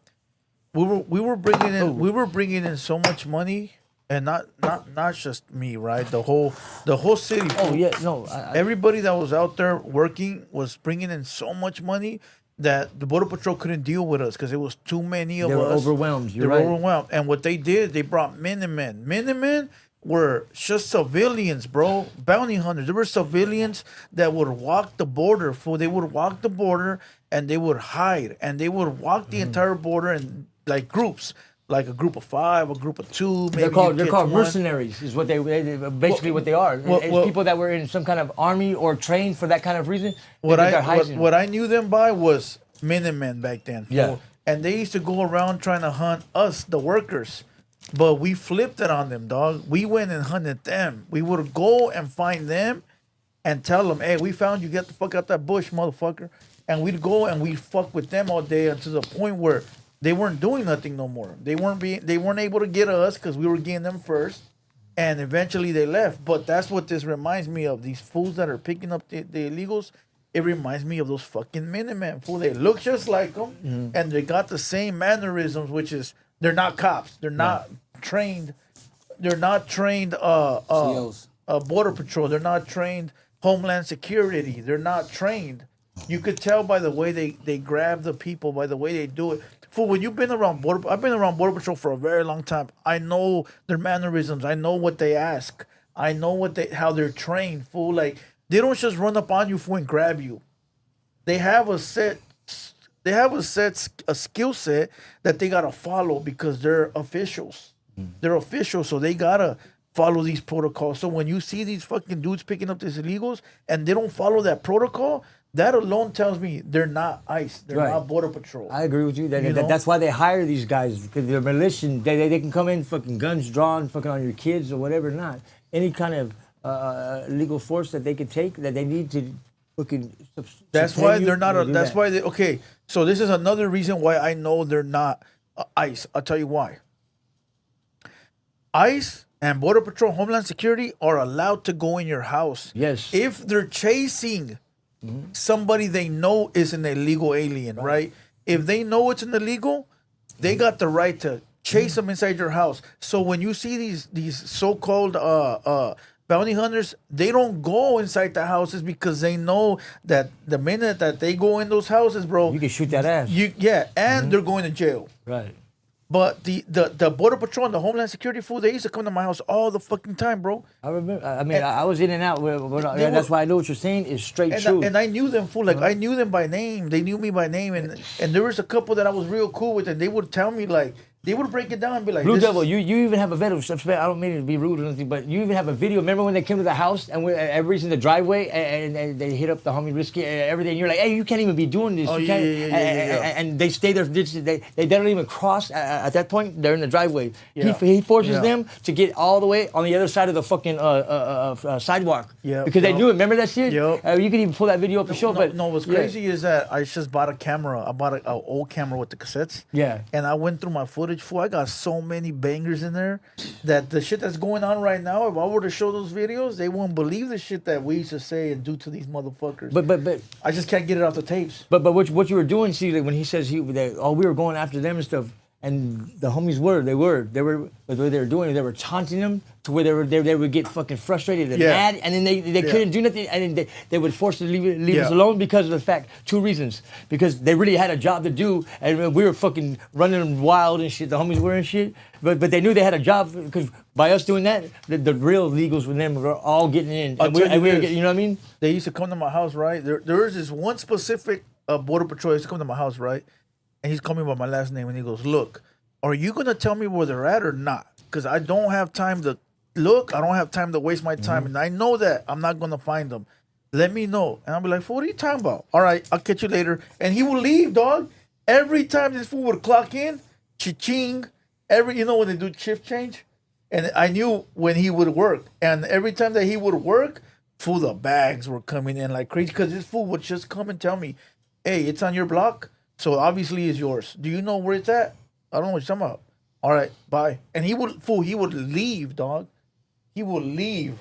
We were bringing in so much money, and not just me, right? The whole city. Oh yeah, no. Everybody that was out there working was bringing in so much money that the Border Patrol couldn't deal with us because it was too many of us. They were overwhelmed. They were overwhelmed, and what they did, they brought Minutemen. Minutemen were just civilians, bro. Bounty hunters. There were civilians that would walk the border. They would walk the border and they would hide, and they would walk the entire border in like groups, like a group of 5, a group of 2. Maybe they're called mercenaries. Is what they basically what they are. It's people that were in some kind of army or trained for that kind of reason. What I knew them by was Minutemen back then. Yeah, and they used to go around trying to hunt us, the workers. But we flipped it on them, dog. We went and hunted them. We would go and find them and tell them, hey, we found you. Get the fuck out that bush, motherfucker. And we'd go and we'd fuck with them all day until the point where they weren't doing nothing no more. They weren't able to get us because we were getting them first. And eventually they left. But that's what this reminds me of. These fools that are picking up the illegals. It reminds me of those fucking Minutemen. Fool. They look just like them. And they got the same mannerisms, which is... They're not cops. They're not trained. They're not trained Border Patrol. They're not trained Homeland Security. They're not trained. You could tell by the way they grab the people, by the way they do it. Fool, when you've been around I've been around Border Patrol for a very long time. I know their mannerisms. I know what they ask. I know how they're trained. Fool, like they don't just run up on you, fool, and grab you. They have a skill set that they gotta follow because they're officials. They're officials, so they gotta follow these protocols. So when you see these fucking dudes picking up these illegals and they don't follow that protocol, that alone tells me they're not ICE. They're not Border Patrol. I agree with you. That's why they hire these guys, because they're militia. They can come in fucking guns drawn, fucking on your kids or whatever. Not any kind of legal force that they could take that they need to fucking. That's why they're not. That's why they. Okay, so this is another reason why I know they're not ICE. I'll tell you why. ICE and Border Patrol, Homeland Security are allowed to go in your house. Yes. If they're chasing somebody they know is an illegal alien, right? If they know it's an illegal, they got the right to chase them inside your house. So when you see these so-called bounty hunters, they don't go inside the houses because they know that the minute that they go in those houses, bro, you can shoot that ass. And they're going to jail. Right. But the Border Patrol and the Homeland Security fool, they used to come to my house all the fucking time, bro. I remember. I mean, I was in and out. That's why I know what you're saying is straight truth. And I knew them, fool. Like, I knew them by name. They knew me by name. And there was a couple that I was real cool with, and they would tell me, like, they would break it down and be like, Blue Devil, you even have a video. I don't mean to be rude or anything, but you even have a video. Remember when they came to the house and everybody's in the driveway and they hit up the homie Risky and everything? And you're like, hey, you can't even be doing this. You can't. And they stay there. They don't even cross at that point. They're in the driveway. Yeah. He forces them to get all the way on the other side of the fucking sidewalk. Yeah. Because they knew it. Remember that shit? Yep. You can even pull that video up and show. But what's crazy is that I just bought a camera. I bought an old camera with the cassettes. Yeah. And I went through my footage. I got so many bangers in there that the shit that's going on right now, if I were to show those videos, they won't believe the shit that we used to say and do to these motherfuckers. But I just can't get it off the tapes. But what you were doing, see, like when he says we were going after them and stuff, and the homies what they were doing, they were taunting them to where they would get fucking frustrated and mad, and then they couldn't do nothing, and then they would force to leave us alone because of the fact, two reasons, because they really had a job to do, and we were fucking running wild and shit, the homies were and shit, but they knew they had a job, because by us doing that, the real legals with them were all getting in, and we were getting, you know what I mean? They used to come to my house, right? There is this one specific Border Patrol used to come to my house, right? And he's calling me by my last name, and he goes, look, are you going to tell me where they're at or not? Because I don't have time to look. I don't have time to waste my time. And I know that I'm not going to find them. Let me know. And I'll be like, what are you talking about? All right, I'll catch you later. And he will leave, dog. Every time this fool would clock in, cha-ching, you know when they do shift change? And I knew when he would work. And every time that he would work, fool, the bags were coming in like crazy. Because this fool would just come and tell me, hey, it's on your block. So obviously it's yours. Do you know where it's at? I don't know what you're talking about. All right, bye. And he would leave, dog. He would leave.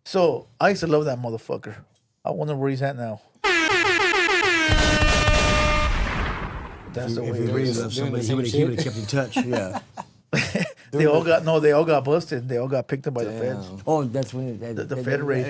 So I used to love that motherfucker. I wonder where he's at now. That's the way it is. Somebody, he would have kept in touch. Yeah. They all got busted. They all got picked up by the feds. Oh, that's when the Fed raid.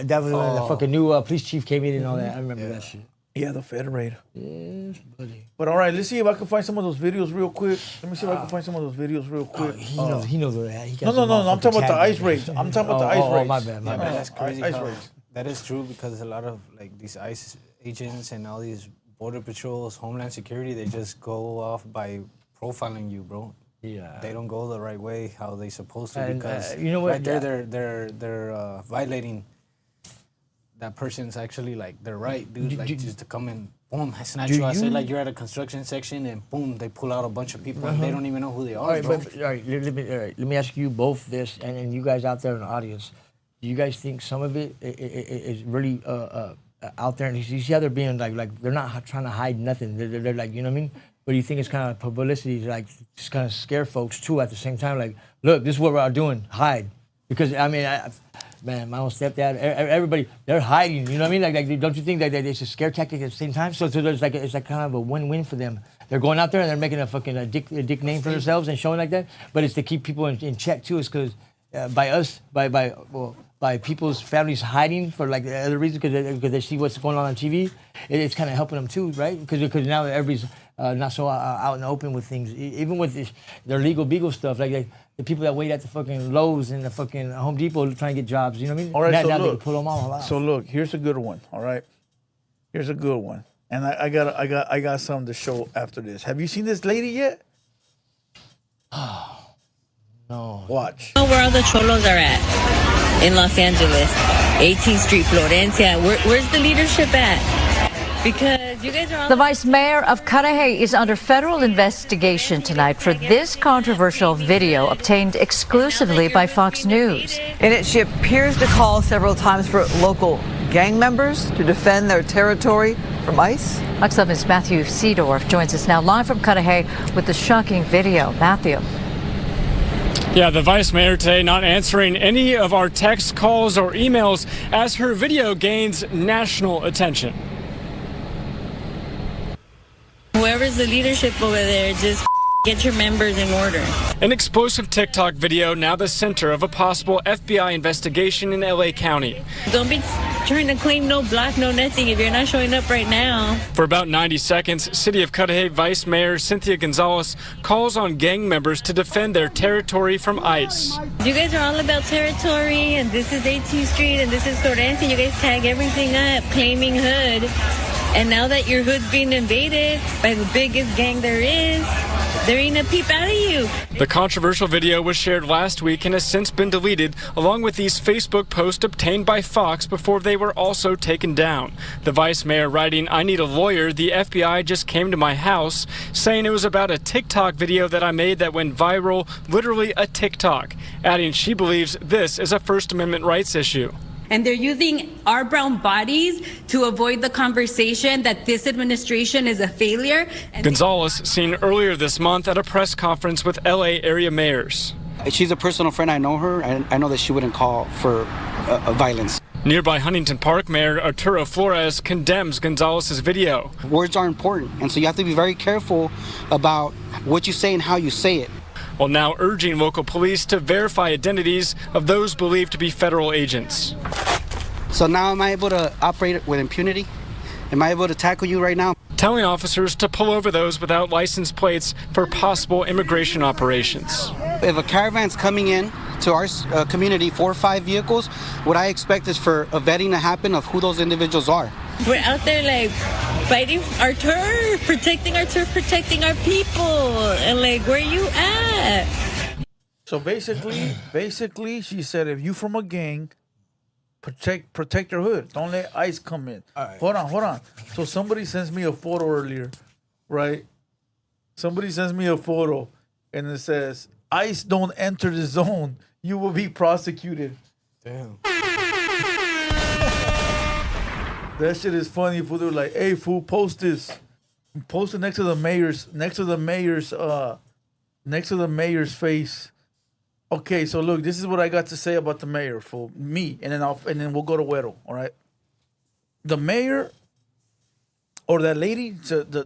That was when the fucking new police chief came in and all that. I remember that shit. Yeah, the Fed raid. Yes, buddy. But all right, let's see if I can find some of those videos real quick. Let me see if I can find some of those videos real quick. He knows where they're at. No. I'm talking about the ICE raids. I'm talking about the ICE raids. My bad. That's crazy. ICE raids. That is true because a lot of like these ICE agents and all these border patrols, Homeland Security, they just go off by profiling you, bro. Yeah. They don't go the right way how they supposed to And, because you know what? right there they're violating that person's actually like their right, dude. Like just to come and boom, snatch you. I say like you're at a construction section and boom, they pull out a bunch of people and they don't even know who they are. All right, bro. let me ask you both this, and you guys out there in the audience, do you guys think some of it is really out there? And you see how they're being like they're not trying to hide nothing. They're like, you know what I mean? But do you think it's kind of publicity, like just kind of scare folks too at the same time? Like, look, this is what we're doing, hide. Because I mean, man, my own stepdad, everybody, they're hiding. You know what I mean? Like don't you think that it's a scare tactic at the same time? So there's it's like kind of a win-win for them. They're going out there and they're making a fucking a dick name for themselves and showing like that. But it's to keep people in check too. It's because by people's families hiding for like other reasons because they see what's going on TV, it's kind of helping them too, right? Because now everybody's not so out in the open with things. Even with their legal beagle stuff, like the people that wait at the fucking Lowe's and the fucking Home Depot trying to get jobs, you know what I mean? All right, now so they look. can pull them all out. So look, here's a good one. All right, here's a good one, and I got something to show after this. Have you seen this lady yet? No. Watch. I know where all the cholos are at in Los Angeles, 18th Street, Florencia. Where's the leadership at? Because you guys are all... The vice mayor of Cudahy is under federal investigation tonight for this controversial video obtained exclusively by Fox News. In it, she appears to call several times for local gang members to defend their territory from ICE? Fox 11's Matthew Seedorf joins us now live from Cudahy with the shocking video. Matthew. Yeah, the vice mayor today not answering any of our text calls or emails as her video gains national attention. Whoever's the leadership over there, just get your members in order. An explosive TikTok video now the center of a possible FBI investigation in LA County. Don't be trying to claim no block, no nothing if you're not showing up right now. For about 90 seconds, City of Cudahy Vice Mayor Cynthia Gonzalez calls on gang members to defend their territory from ICE. You guys are all about territory, and this is 18th Street, and this is Torrance. You guys tag everything up, claiming hood. And now that your hood's being invaded by the biggest gang there is, there ain't a peep out of you. The controversial video was shared last week and has since been deleted, along with these Facebook posts obtained by Fox before they were also taken down. The vice mayor writing, "I need a lawyer. The FBI just came to my house," saying it was about a TikTok video that I made that went viral, literally a TikTok, adding she believes this is a First Amendment rights issue. And they're using our brown bodies to avoid the conversation that this administration is a failure. Gonzalez seen earlier this month at a press conference with LA area mayors. She's a personal friend. I know her, and I know that she wouldn't call for violence. Nearby Huntington Park Mayor Arturo Flores condemns Gonzalez's video. Words are important, and so you have to be very careful about what you say and how you say it. While now urging local police to verify identities of those believed to be federal agents. So now am I able to operate with impunity? Am I able to tackle you right now? Telling officers to pull over those without license plates for possible immigration operations. If a caravan's coming in to our community, 4 or 5 vehicles, what I expect is for a vetting to happen of who those individuals are. We're out there like fighting our turf, protecting our turf, protecting our people. And like, where you at? So basically, she said, if you from a gang, protect your hood. Don't let ICE come in. Right. Hold on. So somebody sends me a photo earlier, right? Somebody sends me a photo, and it says, ICE don't enter the zone. You will be prosecuted. Damn. That shit is funny. Fool, they're like, "Hey, fool, post this. Post it next to the mayor's face." Okay, so look, this is what I got to say about the mayor, fool. Me, and then we'll go to Huero. All right. The mayor, or that lady,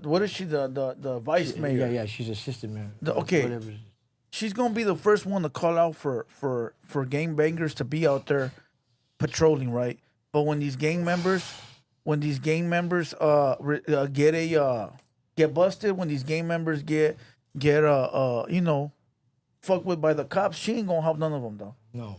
what is she? The vice mayor. Yeah, she's assistant mayor. Okay. Whatever. She's gonna be the first one to call out for gangbangers to be out there patrolling, right? But when these gang members get busted, when these gang members get fucked with by the cops, she ain't gonna help none of them though. No.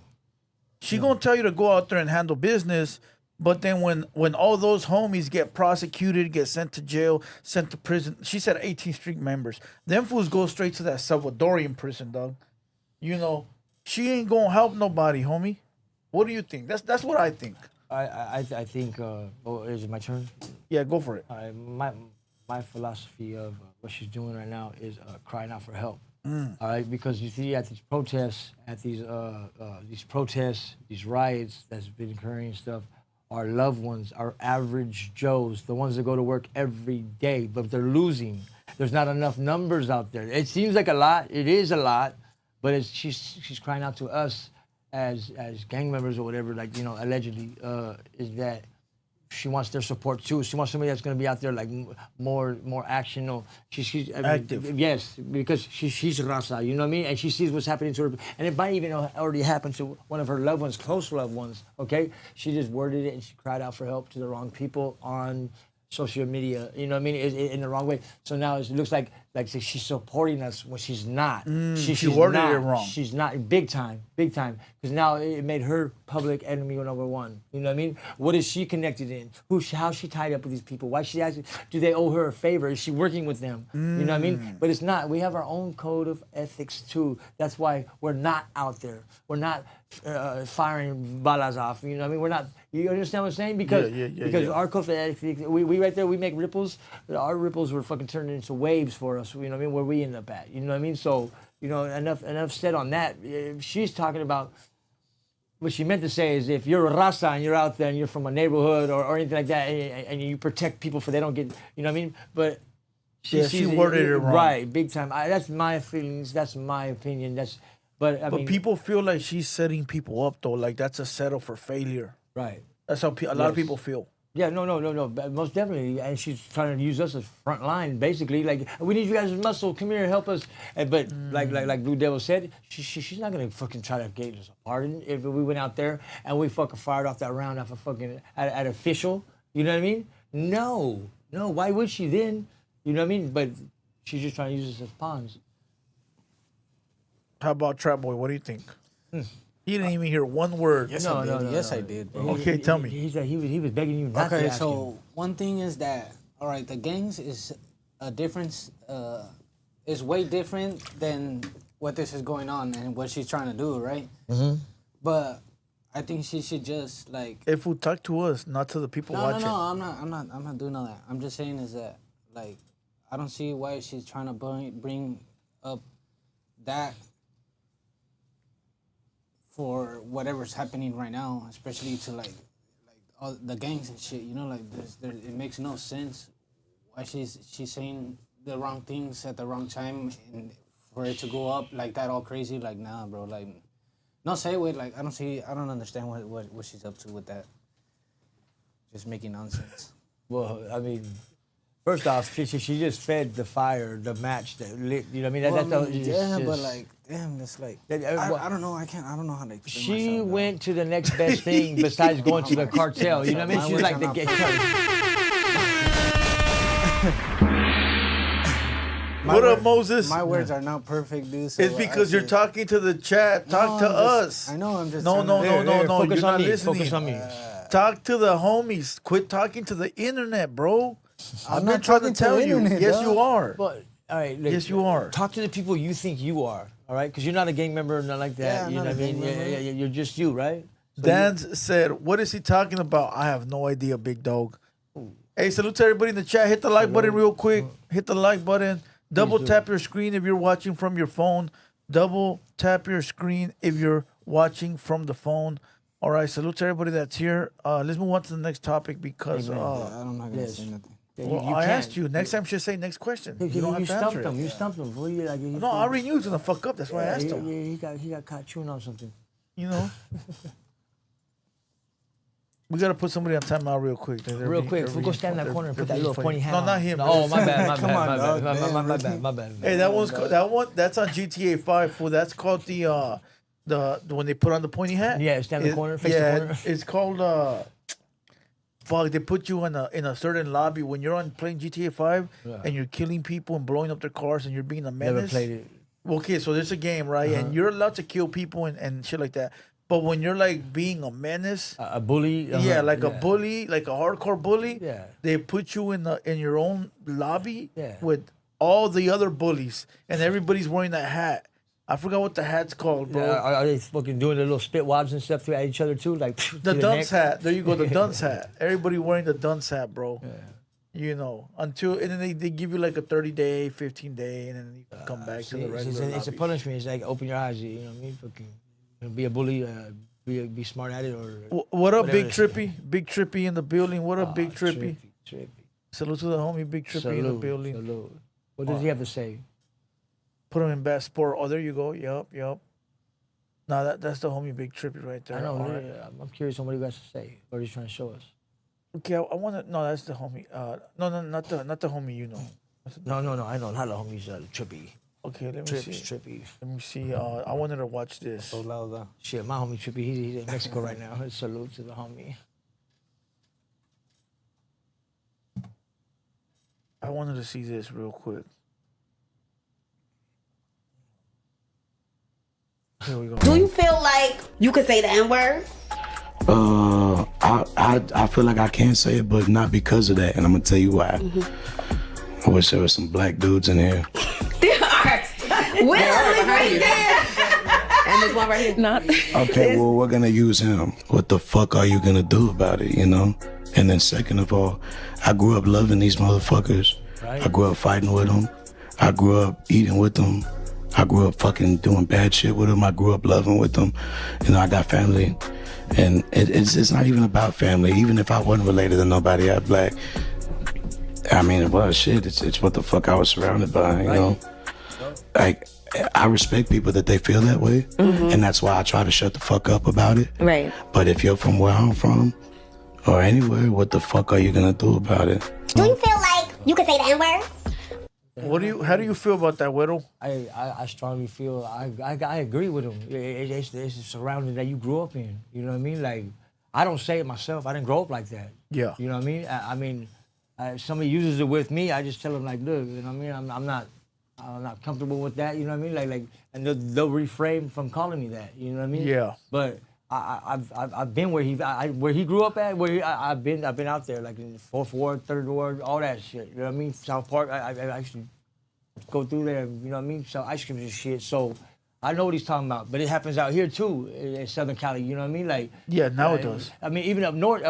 She gonna tell you to go out there and handle business, but then when all those homies get prosecuted, get sent to jail, sent to prison, she said 18th Street members, them fools go straight to that Salvadorian prison, dog. You know, she ain't gonna help nobody, homie. What do you think? That's what I think. I think. Is it my turn? Yeah, go for it. My philosophy of what she's doing right now is crying out for help. Mm. All right, because you see at these protests, these riots that's been occurring and stuff, our loved ones, our average Joes, the ones that go to work every day, but they're losing. There's not enough numbers out there. It seems like a lot. It is a lot, but she's crying out to us as gang members or whatever, like, allegedly, is that she wants their support too. She wants somebody that's going to be out there like more action. She's active. Yes, because she's Raza, you know what I mean? And she sees what's happening to her. And it might even already happen to one of her loved ones, close loved ones, okay? She just worded it and she cried out for help to the wrong people on social media, you know what I mean, in the wrong way. So now it looks like she's supporting us when she's not. She worded it wrong. She's not, big time. Because now it made her public enemy number one. You know what I mean? What is she connected in? How's she tied up with these people? Why she asking? Do they owe her a favor? Is she working with them? You know what I mean? But it's not. We have our own code of ethics too. That's why we're not out there. We're not firing balas off. You know what I mean? We're not. You understand what I'm saying? Because our code of ethics, we right there, we make ripples. Our ripples were fucking turned into waves for us. You know what I mean? Where we end up at. You know what I mean? So, enough said on that. She's talking about what she meant to say is if you're a raza and you're out there and you're from a neighborhood or anything like that and you protect people for they don't get, you know what I mean? But she worded it wrong. Right, big time. That's my feelings. That's my opinion. But I mean, people feel like she's setting people up though. Like that's a setup for failure. Right. That's how a lot of people feel. Yeah, no, but most definitely. And she's trying to use us as front line, basically. Like, we need you guys' muscle. Come here, help us. But like Blue Devil said, she's not gonna fucking try to get us apart. If we went out there and we fucking fired off that round off a fucking at official, you know what I mean? No. Why would she then? You know what I mean? But she's just trying to use us as pawns. How about Trapboi? What do you think? He didn't even hear one word. Yes, I did. Yes, I did, bro. Okay, tell me. He was begging you not to ask him. So one thing is that, all right, the gangs is a difference, is way different than what this is going on and what she's trying to do, right? Mm-hmm. But I think she should just like. If we talk to us, not to the people watching. No, I'm not doing all that. I'm just saying is that like, I don't see why she's trying to bring up that. For whatever's happening right now, especially to like all the gangs and shit, you know, like it makes no sense why she's saying the wrong things at the wrong time and for it to go up like that all crazy. Like, nah, bro, like, no, say it with like I don't understand what she's up to with that. Just making nonsense. Well, I mean, first off, she just fed the fire, the match that lit. You know what I mean? But like, damn, it's like I don't know. I don't know how to explain She myself, went to the next best thing besides going to the cartel. You know what I mean? She's like the What up, Moses? My words are not perfect, dude. So it's because you're talking to the chat. Talk to us. I know. I'm just no. You're not listening. Focus on me. Talk to the homies. Quit talking to the internet, bro. I'm not not trying to talking tell to you. internet, Yes, dog. you are. But all right, yes, you are. Talk to the people you think you are. All right, because you're not a gang member or nothing like that. Yeah, you know what I mean? Yeah, you're just you, right? So Dan said, "What is he talking about?" I have no idea, big dog. Hey, salute to everybody in the chat. Hit the like button real quick. Hit the like button. Double tap your screen if you're watching from your phone. Double tap your screen if you're watching from the phone. All right, salute to everybody that's here. Let's move on to the next topic because I'm not gonna say nothing. well, I asked you. Next time, should say next question. You don't have to answer it. You stumped him. Boy, No, I already knew he was gonna fuck up. That's why I asked him. Yeah, he got caught chewing on something. You know. We gotta put somebody on timeout real quick. Real quick, we'll go stand in that corner and put that little pointy hat No, on. not him. Oh, my bad, Come on, dog. my bad. Hey, that's on GTA 5. Fool. That's called the when they put on the pointy hat. Yeah, stand in the corner, face the corner. It's called fuck. They put you in a certain lobby when you're on playing GTA 5 and you're killing people and blowing up their cars and you're being a menace. Never played it. Okay, so there's a game, right? And you're allowed to kill people and shit like that. But when you're like being a menace, a bully, a bully, like a hardcore bully, Yeah. they put you in your own lobby Yeah. with all the other bullies, and everybody's wearing that hat. I forgot what the hat's called, bro. Are they fucking doing the little spit wads and stuff at each other too? Like The dunce hat. There you go, the dunce hat. Everybody wearing the dunce hat, bro. Yeah. You know, and then they give you like a 30-day, 15-day, and then you can come back to the regular it's a lobby. punishment. It's like open your eyes. You know what I mean? Fucking be a bully. Be smart at it or. What up, Big whatever it is. Trippy? Big Trippy in the building. What up, Big Trippy? Trippy. Salute to the homie, Big Trippy in the building. Salute. What does he have to say? Put him in best sport. Oh, there you go. Yup. No, that's the homie Big Trippy right there. I know. All right. I'm curious on what he has to say. What he's trying to show us. Okay, I want to. No, that's the homie. No, not the homie. You know. No. I know. Not the homie's Trippy. Okay, let me Trips, see. Trippy. Let me see. I wanted to watch this. So loud, though. Shit, my homie Trippy. He's in Mexico right now. Salute to the homie. I wanted to see this real quick. Here we go. Do you feel like you could say the N-word? I feel like I can say it, but not because of that, and I'm gonna tell you why. I wish there was some black dudes in here. There are. Literally right there. And there's one right here. Not. Okay, well, we're gonna use him. What the fuck are you gonna do about it, you know? And then second of all, I grew up loving these motherfuckers. Right. I grew up fighting with them. I grew up eating with them. I grew up fucking doing bad shit with them. I grew up loving with them. You know, I got family. And it's not even about family. Even if I wasn't related to nobody out black, I mean, well, shit, it's what the fuck I was surrounded by, you know? Like, I respect people that they feel that way, and that's why I try to shut the fuck up about it. Right. But if you're from where I'm from, or anywhere, what the fuck are you gonna do about it? Do you feel like you could say the N-word? How do you feel about that, Huero? I strongly feel I agree with him. It's the surrounding that you grew up in. You know what I mean? Like, I don't say it myself. I didn't grow up like that. Yeah. You know what I mean? Somebody uses it with me. I just tell them like, look, you know what I mean? I'm not comfortable with that. You know what I mean? And they'll refrain from calling me that. You know what I mean? Yeah. But I've been where he grew up at. I've been out there, like in the 4th Ward, 3rd Ward, all that shit. You know what I mean? South Park. I actually go through there. You know what I mean? Sell ice cream and shit. So I know what he's talking about. But it happens out here too, in Southern Cali. You know what I mean? Like, yeah, now it does. I mean, even up north,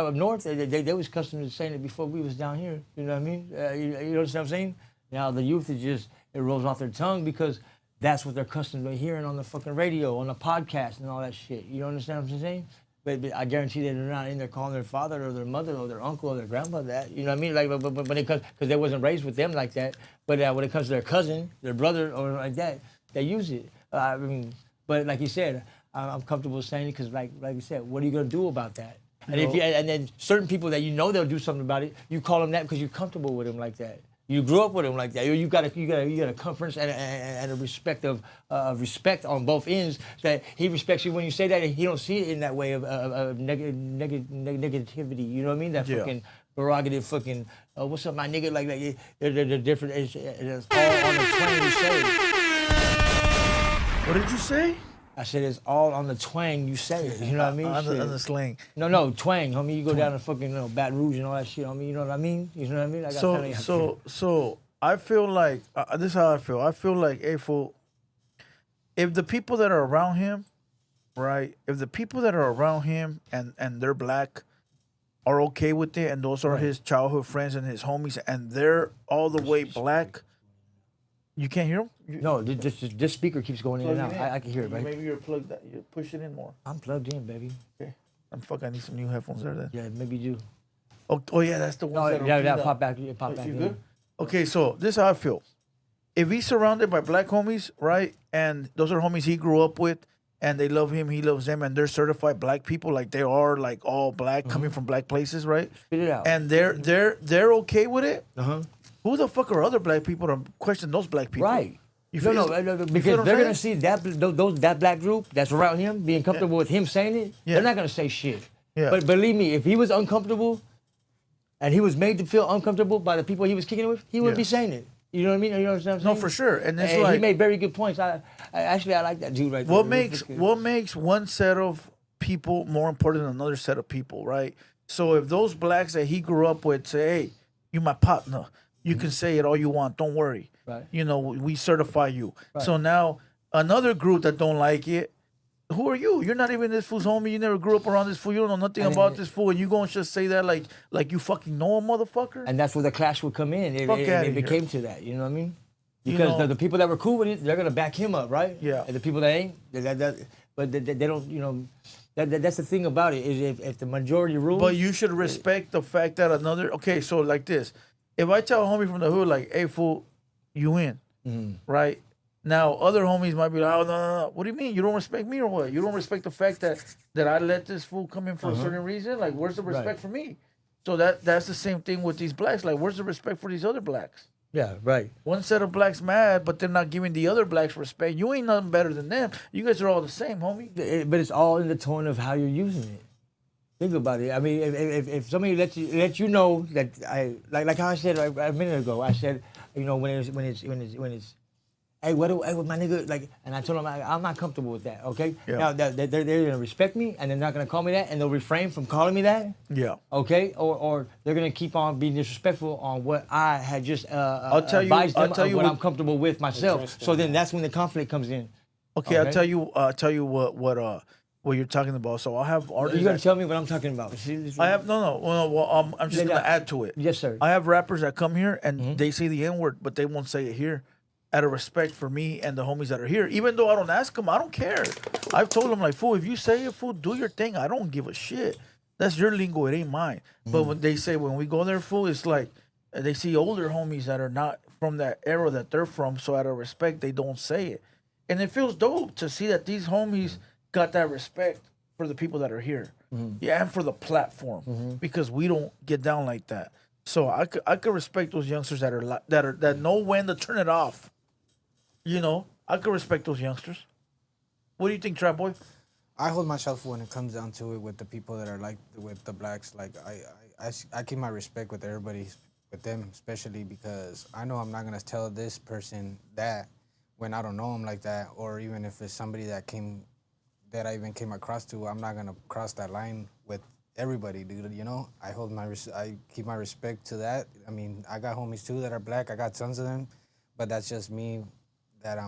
they was accustomed to saying it before we was down here. You know what I mean? You understand what I'm saying? Now the youth it rolls off their tongue because that's what they're accustomed to hearing on the fucking radio, on the podcast, and all that shit. You understand what I'm saying? But I guarantee that they're not in there calling their father or their mother or their uncle or their grandpa that. You know what I mean? Like, but when it comes, because they wasn't raised with them like that. But when it comes to their cousin, their brother, or like that, they use it. I mean, but like you said, I'm comfortable saying it because, like you said, what are you gonna do about that? And and then certain people that you know they'll do something about it, you call them that because you're comfortable with them like that. You grew up with him like that. You got a comfort and a respect of respect on both ends. That he respects you when you say that, and he don't see it in that way of negativity. You know what I mean? That fucking prerogative, fucking what's up, my nigga? Like they're different. It's all on the twang you say. What did you say? I said it's all on the twang you say it. You know what I mean? On the slang. No, twang, homie. You go down to fucking Baton Rouge and all that shit, homie. You know what I mean? You know what I mean? So I feel like this is how I feel. I feel like if the people that are around him, right? If the people that are around him and they're black are okay with it, and those are his childhood friends and his homies, and they're all the way black. You can't hear him? No, this speaker keeps going in and out. I can hear it, right? Maybe you're plugged. You push it in more. I'm plugged in, baby. Okay. I need some new headphones there then. Yeah, maybe you do. Oh yeah, that's the one. Pop back. Pop back. You good? Okay, so this is how I feel. If he's surrounded by black homies, right, and those are homies he grew up with, and they love him, he loves them, and they're certified black people, like they are like all black, coming from black places, right? Spit it out. And they're okay with it. Who the fuck are other black people to question those black people? Right. No, because they're gonna see that black group that's around him being comfortable with him saying it. They're not gonna say shit. Yeah. But believe me, if he was uncomfortable, and he was made to feel uncomfortable by the people he was kicking it with, he wouldn't be saying it. You know what I mean? You know what I'm saying? No, for sure. And it's he made very good points. I like that dude right there. What makes one set of people more important than another set of people, right? So if those blacks that he grew up with say, "Hey, you my partner. You can say it all you want. Don't worry. Right. You know, we certify you." Right. So now another group that don't like it, who are you? You're not even this fool's homie. You never grew up around this fool. You don't know nothing about this fool, and you gonna just say that like you fucking know a motherfucker? And that's where the clash would come in. If it came to that, you know what I mean? Because the people that were cool with it, they're gonna back him up, right? Yeah. And the people that ain't, but they don't, you know. That's the thing about it is if the majority rules. But you should respect the fact that okay, so like this. If I tell a homie from the hood, like, "Hey, fool, you in," right? Now, other homies might be like, "Oh, no. What do you mean? You don't respect me or what? You don't respect the fact that I let this fool come in for a certain reason? Like, where's the respect for me?" So that's the same thing with these blacks. Like, where's the respect for these other blacks? Yeah, right. One set of blacks mad, but they're not giving the other blacks respect. You ain't nothing better than them. You guys are all the same, homie. But it's all in the tone of how you're using it. Think about it. I mean, if somebody lets you know that like how I said a minute ago, I said, you know, when it's hey, what my nigga, like, and I told them I'm not comfortable with that. Okay. Yeah. Now they're gonna respect me and they're not gonna call me that, and they'll refrain from calling me that. Yeah. Okay. Or they're gonna keep on being disrespectful on what I had just advised them of what I'm comfortable with myself. So then that's when the conflict comes in. Okay, I'll tell you what you're talking about. So I'll have artists. You're gonna tell me what I'm talking about. I have no. I'm just gonna add to it. Yes, sir. I have rappers that come here and they say the N-word, but they won't say it here. out of respect for me and the homies that are here. Even though I don't ask them, I don't care. I've told them, like, fool, if you say it, fool, do your thing. I don't give a shit. That's your lingo. It ain't mine. But when they say, when we go there, fool, it's like they see older homies that are not from that era that they're from. So out of respect, they don't say it. And it feels dope to see that these homies got that respect for the people that are here. Yeah, and for the platform. Because we don't get down like that. So I could respect those youngsters that know when to turn it off. You know, I could respect those youngsters. What do you think, Trapboi? I hold myself when it comes down to it with the people that are like with the blacks. Like I keep my respect with everybody, with them especially, because I know I'm not gonna tell this person that when I don't know him like that, or even if it's somebody that I even came across to, I'm not gonna cross that line with everybody, dude. You know, I keep my respect to that. I mean, I got homies too that are black. I got tons of them, but that's just me. That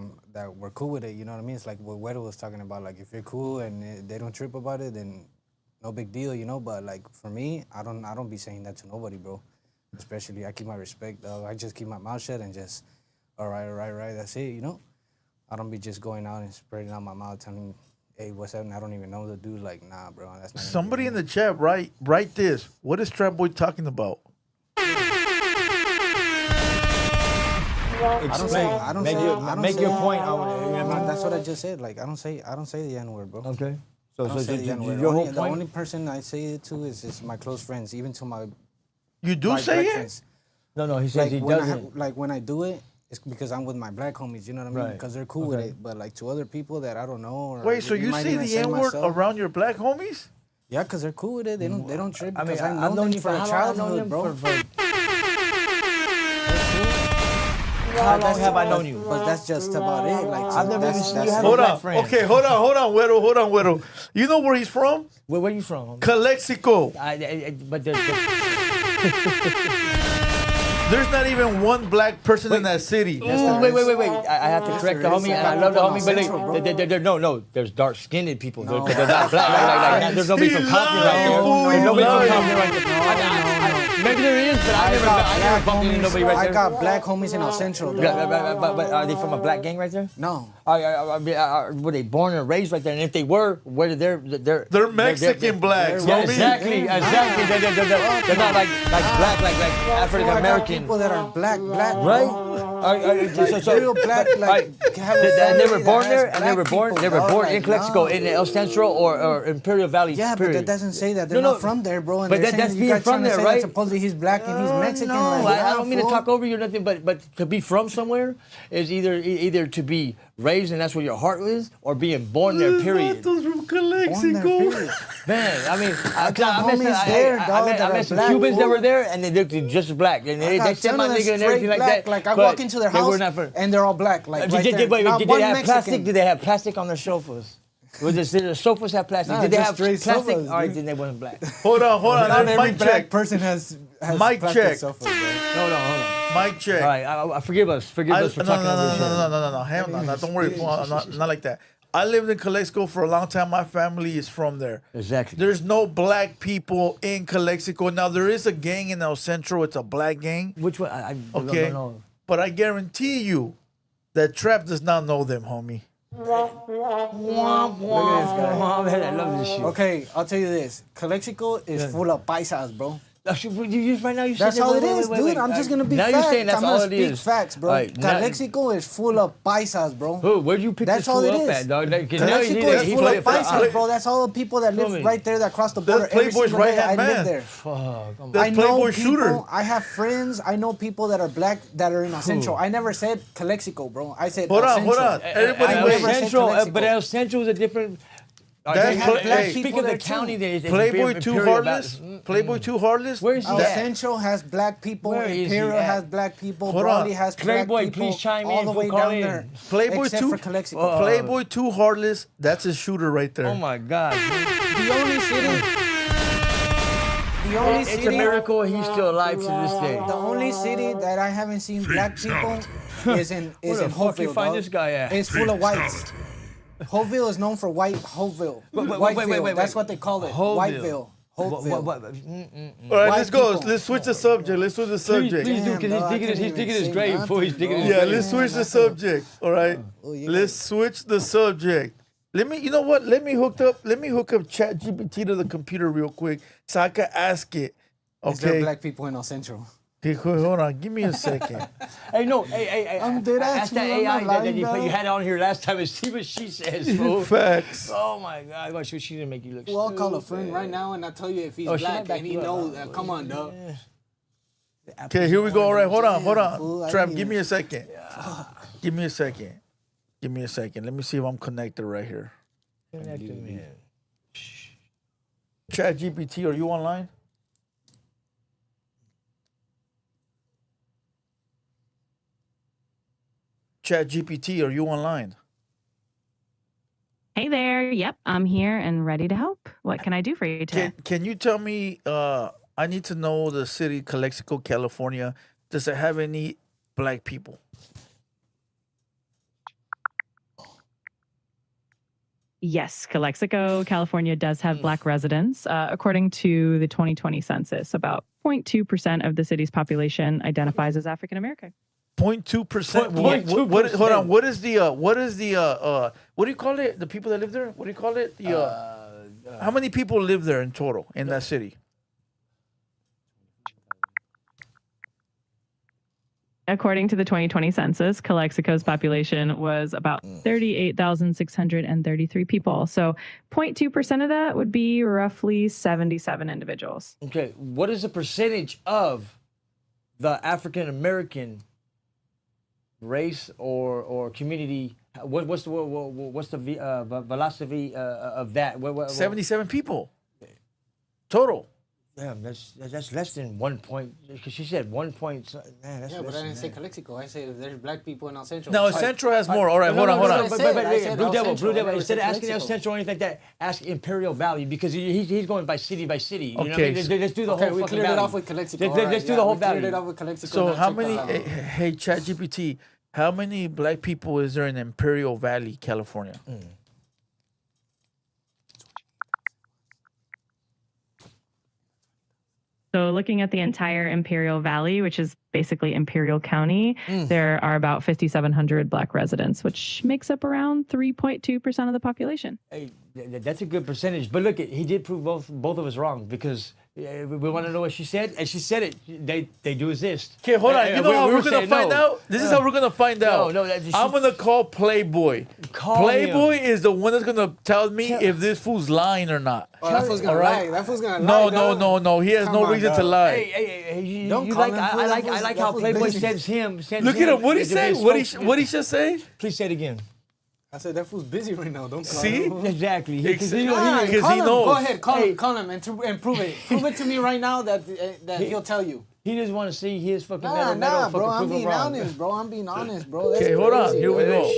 we're cool with it, you know what I mean? It's like what Huero was talking about. Like, if you're cool and they don't trip about it, then no big deal, you know. But like for me, I don't be saying that to nobody, bro. Especially, I keep my respect, though. I just keep my mouth shut and just, all right, that's it, you know. I don't be just going out and spreading out my mouth, telling, hey, what's up? And I don't even know the dude. Like, nah, bro, that's not. Somebody in the chat, write this. What is Trapboi talking about? Explain. I don't Make your point. That's what I just said. Like, I don't say the N-word, bro. Okay. So the only person I say it to is my close friends, even to my. You do say it? Friends. No, he says he doesn't. Like when I do it, it's because I'm with my black homies. You know what I mean? Because they're cool with it. But like to other people that I don't know. Or wait, so you say the N-word around your black homies? Yeah, because they're cool with it. They don't trip. I mean, I've known you for a childhood, bro. How long have I known you? But that's just about it. Like, I've never even seen you have hold a black on. friend. Okay, hold on, Huero. You know where he's from? Where are you from? Calexico. But there's not even one black person in that city. Wait. I have to correct the homie, and I love the homie, but no, there's dark-skinned people. They're not black. Like, there's nobody from Compton right there. There's nobody from Compton right there. Maybe there is, but I never bumped into nobody right there. I got black homies in El Centro. But are they from a black gang right there? No. Were they born and raised right there? And if they were, where they're Mexican blacks. Yeah, exactly. They're not like black, like African American. People that are black, right? Real black, and they were born there, and they were born in Calexico, in El Centro or Imperial Valley. Yeah, period. but that doesn't say that they're not from there, bro. And but that's being from there, right? Supposedly he's black and he's Mexican. No, I don't mean to talk over you or nothing, but to be from somewhere is either to be raised and that's where your heart is, or being born there, period. Those from Calexico. Man, I mean, I met some Cubans that were there, and they looked just black. And they said my nigga and everything like that. Like, I walk into their house, and they're all black. Like, did they have plastic? Did they have plastic on their sofas? Did the sofas have plastic? Did they have plastic? All right, then they wasn't black. Hold on. Not every Mic black check. person has Mic check. Sofas, Hold on. Mic check. All right, forgive us for talking over each other. No, hell no. Don't worry, not like that. I lived in Calexico for a long time. My family is from there. Exactly. There's no black people in Calexico. Now, there is a gang in El Centro. It's a black gang. Which one? I don't know. But I guarantee you that Trap does not know them, homie. Look at this guy. I love this shit. Okay, I'll tell you this. Calexico is full of paisas, bro. Right now you that's all it is, dude. I'm just gonna be now facts. You're saying that's I'm all gonna it speak is. facts, bro. Right, Calexico is full of paisas, bro. Where'd you pick this fool up at, dog? Calexico is full of paisas, bro. That's all the people that live right there that cross the border. That's Playboy's right-hand man. I live there. That's Playboy shooter. I have friends. I know people that are black that are in El Centro. I never said Calexico, bro. I said hold on. Everybody but El Centro is a different. Speaking of the county, Playboy Too Heartless. Playboy Too Heartless. Where is he? El Centro has black people. Imperial has black people. Brawley has black Playboy, people. please chime all in. the way down there. Playboy Except Too. for Calexico. Playboy Too Heartless. That's his shooter right there. Oh my God. The only city. It's a miracle he's still alive to this day. The only city that I haven't seen black people is in Where the fuck you Hoville. find this guy at? It's full of whites. Hoville is known for white Hoville. Wait. That's what they call it. Hoville. Whiteville. Hopeville. All right, let's go. Let's switch the subject. Let's switch the subject. Please do, because he's digging his grave before he's digging his Yeah, grave. let's switch the subject. All right, let's switch the subject. Let me, you know what? Let me hook up ChatGPT to the computer real quick so I can ask it. Is there Okay. black people in El Centro? Okay, hold on. Give me a second. Hey, no, hey, I'm dead ass, ask that man, I'm AI not that you lying, had on here last time and see what she says, fool. Facts. Oh my God, watch what she didn't make you look. Well, I'll call a stupid. friend right now and I'll tell you if he's Oh, she might black back and he you up. knows. Come on, dog. Okay, here we go. All right, hold on. fool, I Trap, didn't give me even- a second. Give me a second. Give me a second. Let me see if I'm connected right here. ChatGPT, are you online? ChatGPT, are you online? Hey there. Yep, I'm here and ready to help. What can I do for you today? Can you tell me, I need to know the city, Calexico, California. Does it have any black people? Yes, Calexico, California does have black residents. According to the 2020 census, about 0.2% of the city's population identifies as African American. 0.2%. Hold on. What do you call it? The people that live there? What do you call it? How many people live there in total in that city? According to the 2020 census, Calexico's population was about 38,633 people. So 0.2% of that would be roughly 77 individuals. Okay, what is the percentage of the African American race or community? What's the velocity of that? 77 people total. Damn, that's less than 1 point. Because she said 1 point. Man, that's Yeah, but less I didn't than say that. Calexico. I said if there's black people in El Centro. No, El Centro has more. All right, hold on. But Blue Devil. Instead of asking El Centro or anything like that, ask Imperial Valley because he's going by city. You know what I mean? Let's do the whole we fucking cleared valley. it off with Calexico. Let's do the whole valley. Cleared it off with Calexico. So now how check the many? valley. Hey, ChatGPT, how many black people is there in Imperial Valley, California? So looking at the entire Imperial Valley, which is basically Imperial County, there are about 5,700 black residents, which makes up around 3.2% of the population. Hey, that's a good percentage. But look, he did prove both of us wrong because we want to know what she said, and she said it. They do exist. Okay, hold on. You know how we're gonna find out? This is how we're gonna find out. I'm gonna call Playboy. Playboy is the one that's gonna tell me if this fool's lying or not. Oh, that fool's gonna All right? lie. That fool's gonna lie. No. He has no reason to lie. Hey, you Don't like? call him fool. I That fool's- like that how fool's Playboy busy. sends him. Look at him. What he say? What he just say? Please say it again. I said that fool's busy right now. Don't call See? him. Exactly. Because He he knows. knows. Go ahead, call him and prove it. Prove it to me right now that he'll tell you. He just want to see his fucking Nah, metal bro. I'm fucking prove being him wrong. honest, bro. I'm being honest, bro. That's Okay, hold on. crazy, Here we bro. go.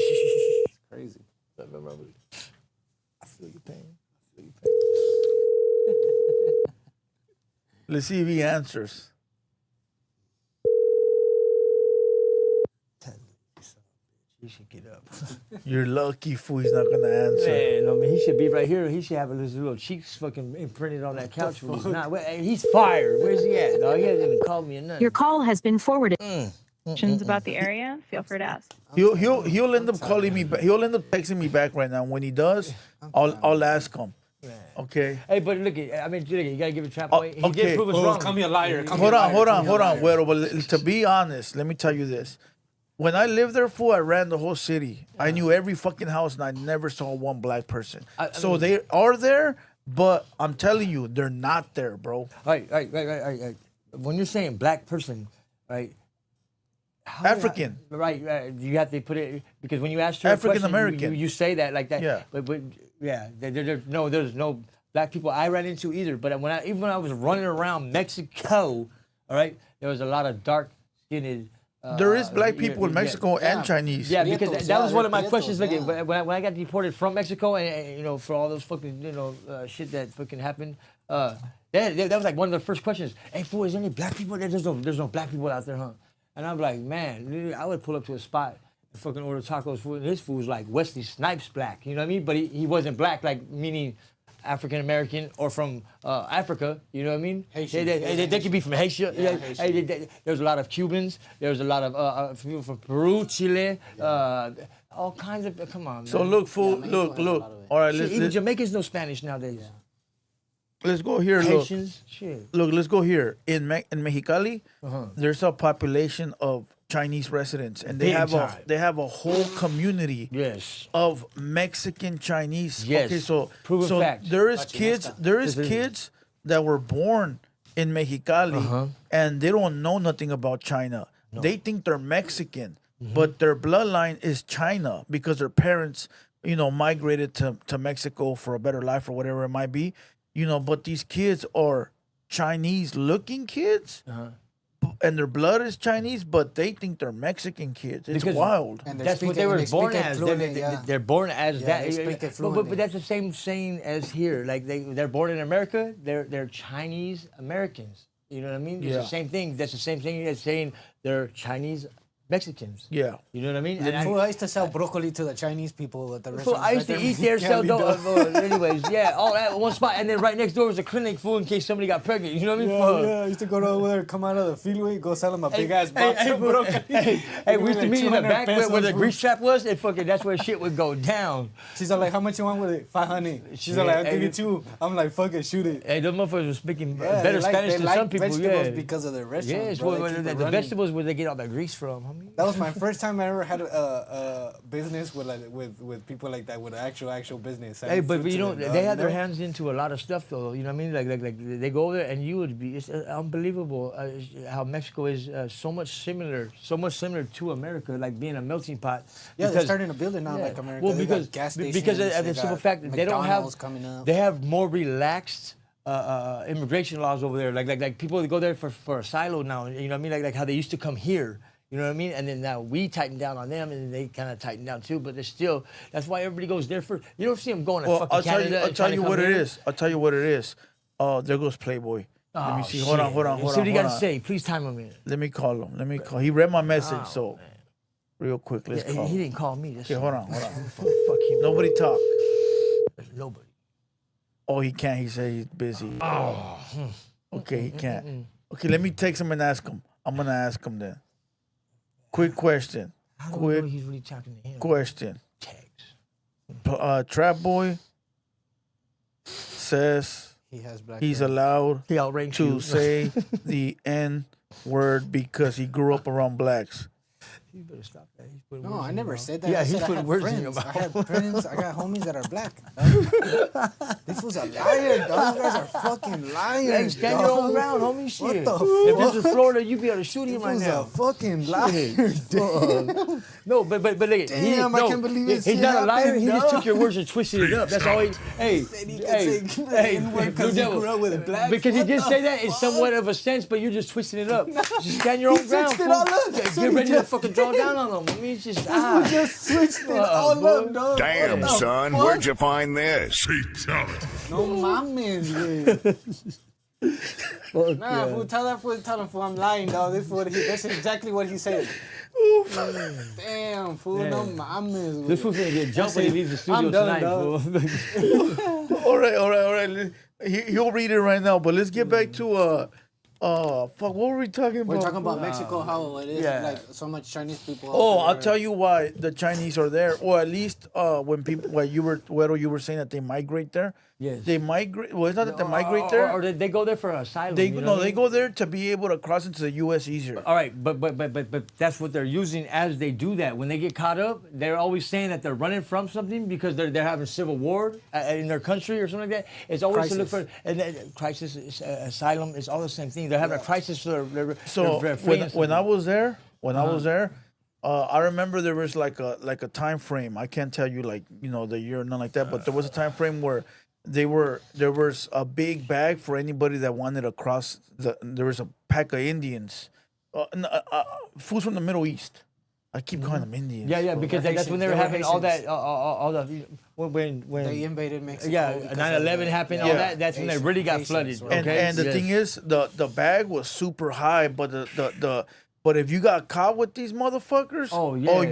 Crazy. I feel your pain. Let's see if he answers. He should get up. You're lucky, fool. He's not gonna answer. Man, I mean, he should be right here. He should have his little cheeks fucking imprinted on that couch. When he's not. He's fired. Where's he at, dog? He hasn't even called me or nothing. Your call has been forwarded. Questions about the area? Feel free to ask. He'll end up calling me back. He'll end up texting me back right now. When he does, I'll ask him. Okay. Hey, but look, you gotta give it a Trapboi. He did prove us wrong. Call me a liar. Hold on, Huero. But to be honest, let me tell you this. When I lived there, fool, I ran the whole city. I knew every fucking house, and I never saw one black person. So they are there, but I'm telling you, they're not there, bro. Right. When you're saying black person, right? African. Right. You have to put it because when you ask her African a question, American. you say that like that. Yeah. But yeah, there's no black people I ran into either. But when I was running around Mexico, all right, there was a lot of dark skinned. There is black people in Mexico and Chinese. Yeah, because that was one of my questions. Look, yeah. when I got deported from Mexico, and for all those fucking shit that fucking happened, that was like one of the first questions. Hey, fool, is there any black people there? There's no black people out there, huh? And I'm like, man, I would pull up to a spot and fucking order tacos. And this fool was like Wesley Snipes black, you know what I mean? But he wasn't black, like meaning African American or from Africa. You know what I mean? Haitian. They could be from Haiti. Yeah, Haitian. There's a lot of Cubans. There's a lot of people from Peru, Chile, all kinds of. Come on, man. So look, fool. Look. All right, Shit, even let's Jamaicans know Spanish nowadays. let's go here. Haitians, shit. Look, let's go here. In Mexicali, there's a population of Chinese residents, and they Big have a whole community of Mexican Chinese. Yes. Okay, so Proven fact. there is kids that were born in Mexicali, and they don't know nothing about China. They think they're Mexican, but their bloodline is China because their parents, migrated to Mexico for a better life or whatever it might be. But these kids are Chinese-looking kids. And their blood is Chinese, but they think they're Mexican kids. It's wild. And that's what they were born as. They're born as that. They speak it But fluently. that's the same saying as here. Like they're born in America. They're Chinese Americans. You know what I mean? It's the same thing. That's the same thing as saying they're Chinese Mexicans. Yeah. You know what I mean? I used to sell broccoli to the Chinese people at the Fool, restaurant. I used to eat there, sell dope. Anyways, all that one spot, and then right next door was a clinic, fool, in case somebody got pregnant. You know what I mean? Yeah, I used to go over there, come out of the fieldway, go sell them a big ass box of broccoli. Hey, we used to meet in the back where the grease trap was, and fucking that's where shit would go down. She's all like, how much you want with it? 500. She's all like, I'll give you 2. I'm like, fuck it, shoot it. Hey, those motherfuckers were speaking better Spanish than some people. Vegetables because of their restaurants. Yes, bro. the vegetables where they get all that grease from. Homie. That was my first time I ever had a business with people like that, with actual business. Hey, but they have their hands into a lot of stuff, though. You know what I mean? Like they go there, and it's unbelievable how Mexico is so much similar to America, like being a melting pot. Yeah, they're starting to build it now, like America. Well, they got gas stations, because of the simple fact that they don't have, coming up. they have more relaxed immigration laws over there. Like people that go there for asylum now. You know what I mean? Like how they used to come here. You know what I mean? And then now we tighten down on them, and then they kind of tighten down too. But they're still. That's why everybody goes there first. You don't see them going to fucking Canada. I'll tell you what it is. I'll tell you what it is. There goes Playboy. Let me see. Hold on. See what he got to say. Please time him in. Let me call him. He read my message, so real quick, let's call. He didn't call me. Okay, hold on. Fuck him. Nobody talk. Nobody. Oh, he can't. He said he's busy. Oh. Okay, he can't. Okay, let me text him and ask him. I'm gonna ask him then. Quick question. How do you know he's really talking to him? Question. Trapboi says he's allowed to say the N word because he grew up around blacks. You better stop that. No, I never said that. Yeah, I he's said putting words in your friends. mouth. I have friends. I got homies that are black. This was a liar, dog. You guys are fucking liars. Hey, stand your own ground, homie. Shit. What the If fuck? this was Florida, you'd be able to shoot him right This now. was a fucking liar. No, but look, Damn, I can't believe this he's shit not a liar. happened, He just dog. took your words and twisted it up. That's all he. Hey, because he grew up with black. because he did say that in somewhat of a sense, but you're just twisting it up. Just stand your own ground. switched it all up. Get ready to fucking draw down on them. I mean, it's just We just switched it all up, dog. Damn, What the son, fuck? where'd you find this? No mames, güey. Nah, fool, tell him, fool, I'm lying, dog. That's exactly what he said. Damn, fool, no mames. This fool's gonna get jumped when he leaves the studio I'm done, tonight, dog. All right. He'll read it right now, but let's get back to fuck. What were we talking about? We're talking about Mexico, how it is like so much Chinese people. Oh, I'll tell you why the Chinese are there, or at least when people, like you were saying that they migrate there. Yes. They migrate. Well, it's not that they migrate there. Or they go there for asylum. They you know what I they mean? go there to be able to cross into the U.S. easier. All right, but that's what they're using as they do that. When they get caught up, they're always saying that they're running from something because they're having civil war in their country or something like that. It's always to look for crisis, asylum. It's all the same thing. They're having a crisis for their So when I was there, I remember there was like a time frame. I can't tell you the year or nothing like that, but there was a time frame where there was a big bag for anybody that wanted to cross. There was a pack of Indians, fools from the Middle East. I keep calling them Indians. Yeah, because that's when they were having all that, all the when they invaded Mexico. Yeah, 9/11 happened. All that. That's when they really got flooded. And the thing is, the bag was super high, but but if you got caught with these motherfuckers,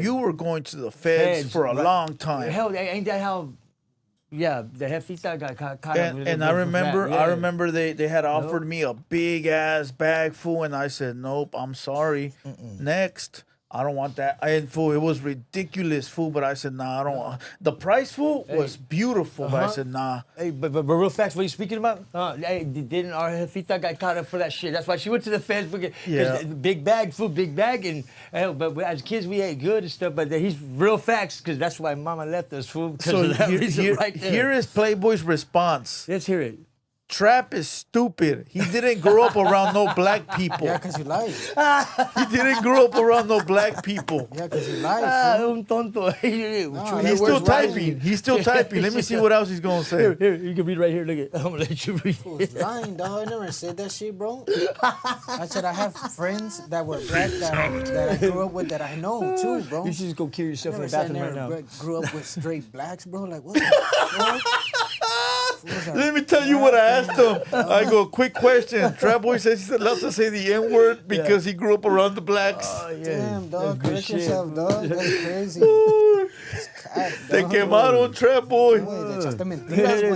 you were going to the feds for a long time. Hell, ain't that how Yeah, the jefita got caught And I remember they had offered me a big ass bag, fool, and I said nope, I'm sorry. Next. I don't want that. And fool, it was ridiculous, fool. But I said, nah, I don't want. The price, fool, was beautiful. But I said, nah. Hey, but real facts, what you speaking about? Hey, didn't our jefita got caught up for that shit? That's why she went to the feds because big bag, food, big bag, and but as kids we ate good and stuff. But he's real facts because that's why Mama left us, fool. So here is Playboy's response. Let's hear it. Trap is stupid. He didn't grow up around no black people. Yeah, because he lies. He didn't grow up around no black people. Yeah, because he lies. Un tonto. He's still typing. He's still typing. Let me see what else he's going to say. Here, you can read right here. Look at I'm going to let you read. He's lying, dog. I never said that shit, bro. I said I have friends that were black that I grew up with that I know, too, bro. You should just go kill yourself in the bathroom right now. Grew up with straight blacks, bro. Like, what the fuck? Let me tell you what I asked him. I go, quick question. Trapboi says he's allowed to say the N-word because he grew up around the blacks. Damn, dog. Correct yourself, dog. That's crazy. Te quemaron, Trapboi.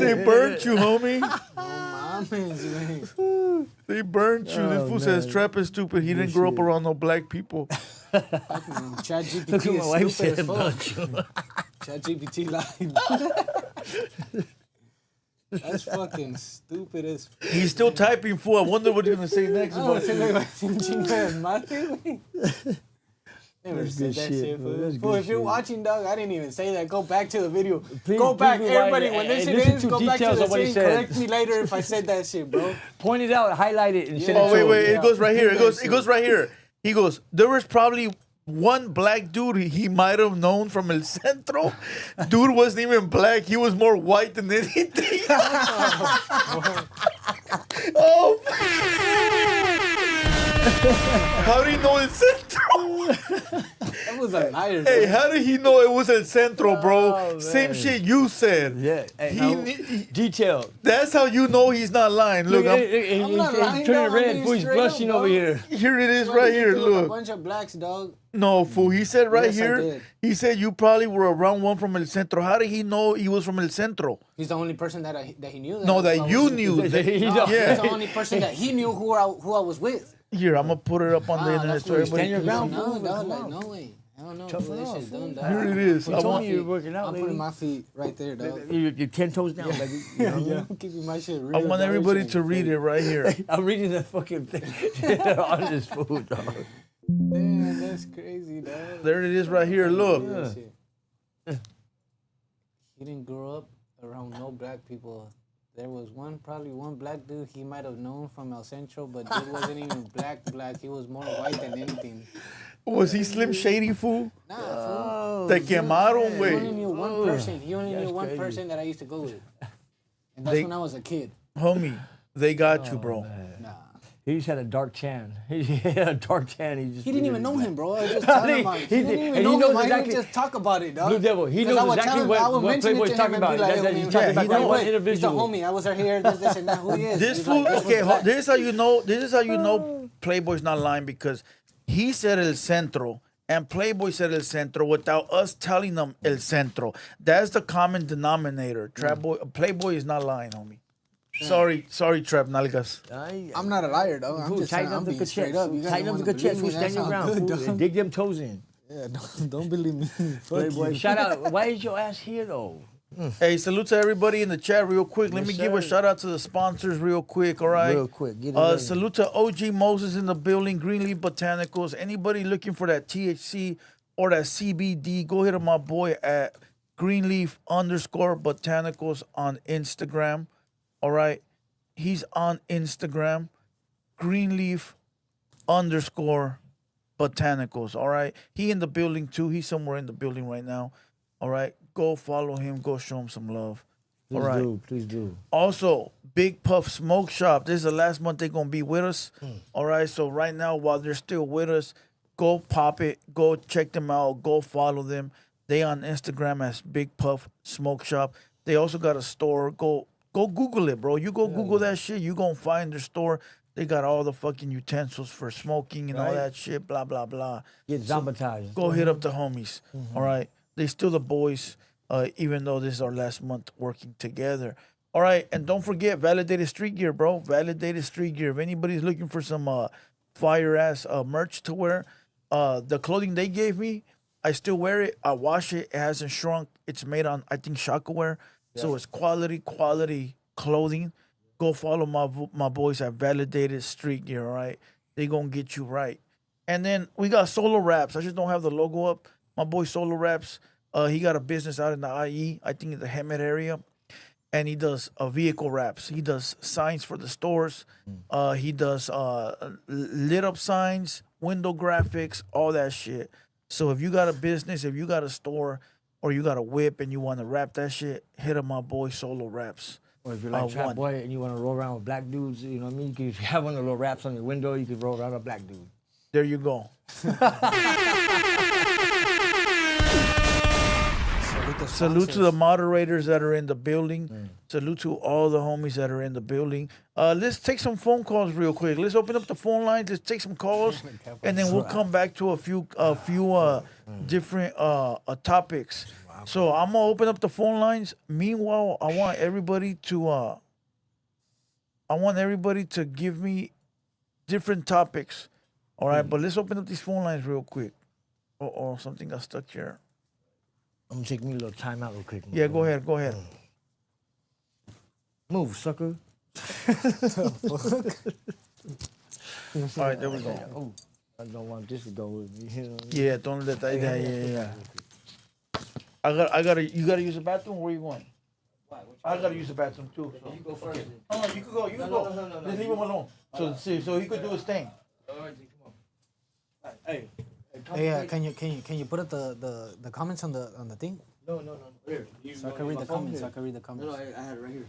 They burnt you, homie. They burnt you. This fool says Trap is stupid. He didn't grow up around no black people. ChatGPT is stupid as fuck. ChatGPT lied. That's fucking stupid as fuck. He's still typing, fool. I wonder what he's going to say next. Never said that shit, fool. If you're watching, dog, I didn't even say that. Go back to the video. Go back, everybody. When this shit ends, go back to the scene. Correct me later if I said that shit, bro. Point it out, highlight it, and send it to him. Wait. Yeah. It goes right here. It goes right here. He goes, there was probably one black dude he might have known from El Centro. Dude wasn't even black. He was more white than anything. Oh. How do you know El Centro? That was a liar. Hey, how did he know it was El Centro, bro? Same shit you said. Yeah. Hey, detailed. That's how you know he's not lying. Look, I'm not lying, he's turning red. He's blushing over here. Here it is, right here. Look. A bunch of blacks, dog. No, fool. He said right here. He said you probably were around one from El Centro. How did he know he was from El Centro? He's the only person that he knew. No, that you knew. He's the only person that he knew who I was with. Here, I'm gonna put it up on the internet so everybody stand your ground. No, dog, like, no way. I don't know. This shit's done, dog. Here it is. I want you working out. I'm putting my feet right there, dog. You're 10 toes down, baby. I'm keeping my shit real. I want everybody to read it right here. I'm reading the fucking thing on this food, dog. Damn, that's crazy, dog. There it is right here. Look. He didn't grow up around no black people. There was probably one black dude he might have known from El Centro, but dude wasn't even black. He was more white than anything. Was he Slim Shady, fool? Nah, fool. Te quemaron, He only güey. knew one person. He only knew one person that I used to go with. And that's when I was a kid. Homie, they got you, bro. Nah. He just had a dark tan. He had a dark tan. He didn't even know him, bro. I was just telling him. He didn't even know him. I just talk about it, dog. Blue Devil. He knows exactly what Playboy's talking about. He's talking about that one individual. He's the homie. I was here, this and that. Who he is? This fool, okay, this is how you know. This is how you know Playboy's not lying, because he said El Centro and Playboy said El Centro without us telling them El Centro. That's the common denominator. Playboy is not lying, homie. Sorry, Trap Nalgas. I'm not a liar, though. I'm just saying, I'm being straight up. Tighten up the chest. Stand your ground. Dig them toes in. Yeah, don't believe me. Playboy, shout out. Why is your ass here, though? Hey, salute to everybody in the chat real quick. Let me give a shout out to the sponsors real quick, all right? Real quick. Get it salute to OG Moses in the building, Greenleaf Botanicals. Anybody looking for that THC or that CBD, go hit up my boy at Greenleaf_Botanicals on Instagram. All right, he's on Instagram, Greenleaf_Botanicals. All right, he in the building too. He's somewhere in the building right now. All right, go follow him. Go show him some love. Please all right, please do. Also, Big Puff Smoke Shop. This is the last month they're gonna be with us. All right, so right now while they're still with us, go pop it. Go check them out. Go follow them. They on Instagram as Big Puff Smoke Shop. They also got a store. Go Google it, bro. You go Google that shit. You gonna find their store. They got all the fucking utensils for smoking and all that shit. Blah blah blah. Get zombitized. Go hit up the homies. All right, they still the boys. even though this is our last month working together. All right, and don't forget Validated Street Gear, bro. Validated Street Gear. If anybody's looking for some fire ass merch to wear, the clothing they gave me, I still wear it. I wash it. It hasn't shrunk. It's made on, I think, Shakaware. So it's quality clothing. Go follow my boys at Validated Street Gear, all right? They gonna get you right. And then we got Solo Wraps. I just don't have the logo up. My boy Solo Wraps, he got a business out in the IE, I think in the Hemet area. And he does vehicle wraps. He does signs for the stores. He does lit up signs, window graphics, all that shit. So if you got a business, if you got a store, or you got a whip and you want to wrap that shit, hit up my boy Solo Wraps. Or if you're like Trapboi and you want to roll around with black dudes, you know what I mean? If you have one of the little wraps on your window, you can roll around with a black dude. There you go. Salute to the moderators that are in the building. Salute to all the homies that are in the building. Let's take some phone calls real quick. Let's open up the phone lines. Let's take some calls, and then we'll come back to a few different topics. So I'm gonna open up the phone lines. Meanwhile, I want everybody to give me different topics. All right, but let's open up these phone lines real quick. Oh, something got stuck here. I'm gonna take me a little time out real quick. Yeah, go ahead. Move, sucker. All right, there we go. Oh, I don't want this to go with me. You know? Yeah, don't let that. Yeah. You gotta use the bathroom. Where you going? I gotta use the bathroom too. So. You go first. No, you could go. You can go. No. Just leave him alone. So he could do his thing. All right, come on. Hey. Hey, can you put up the comments on the thing? No. Here. So I can read the comments. No, I had it right here.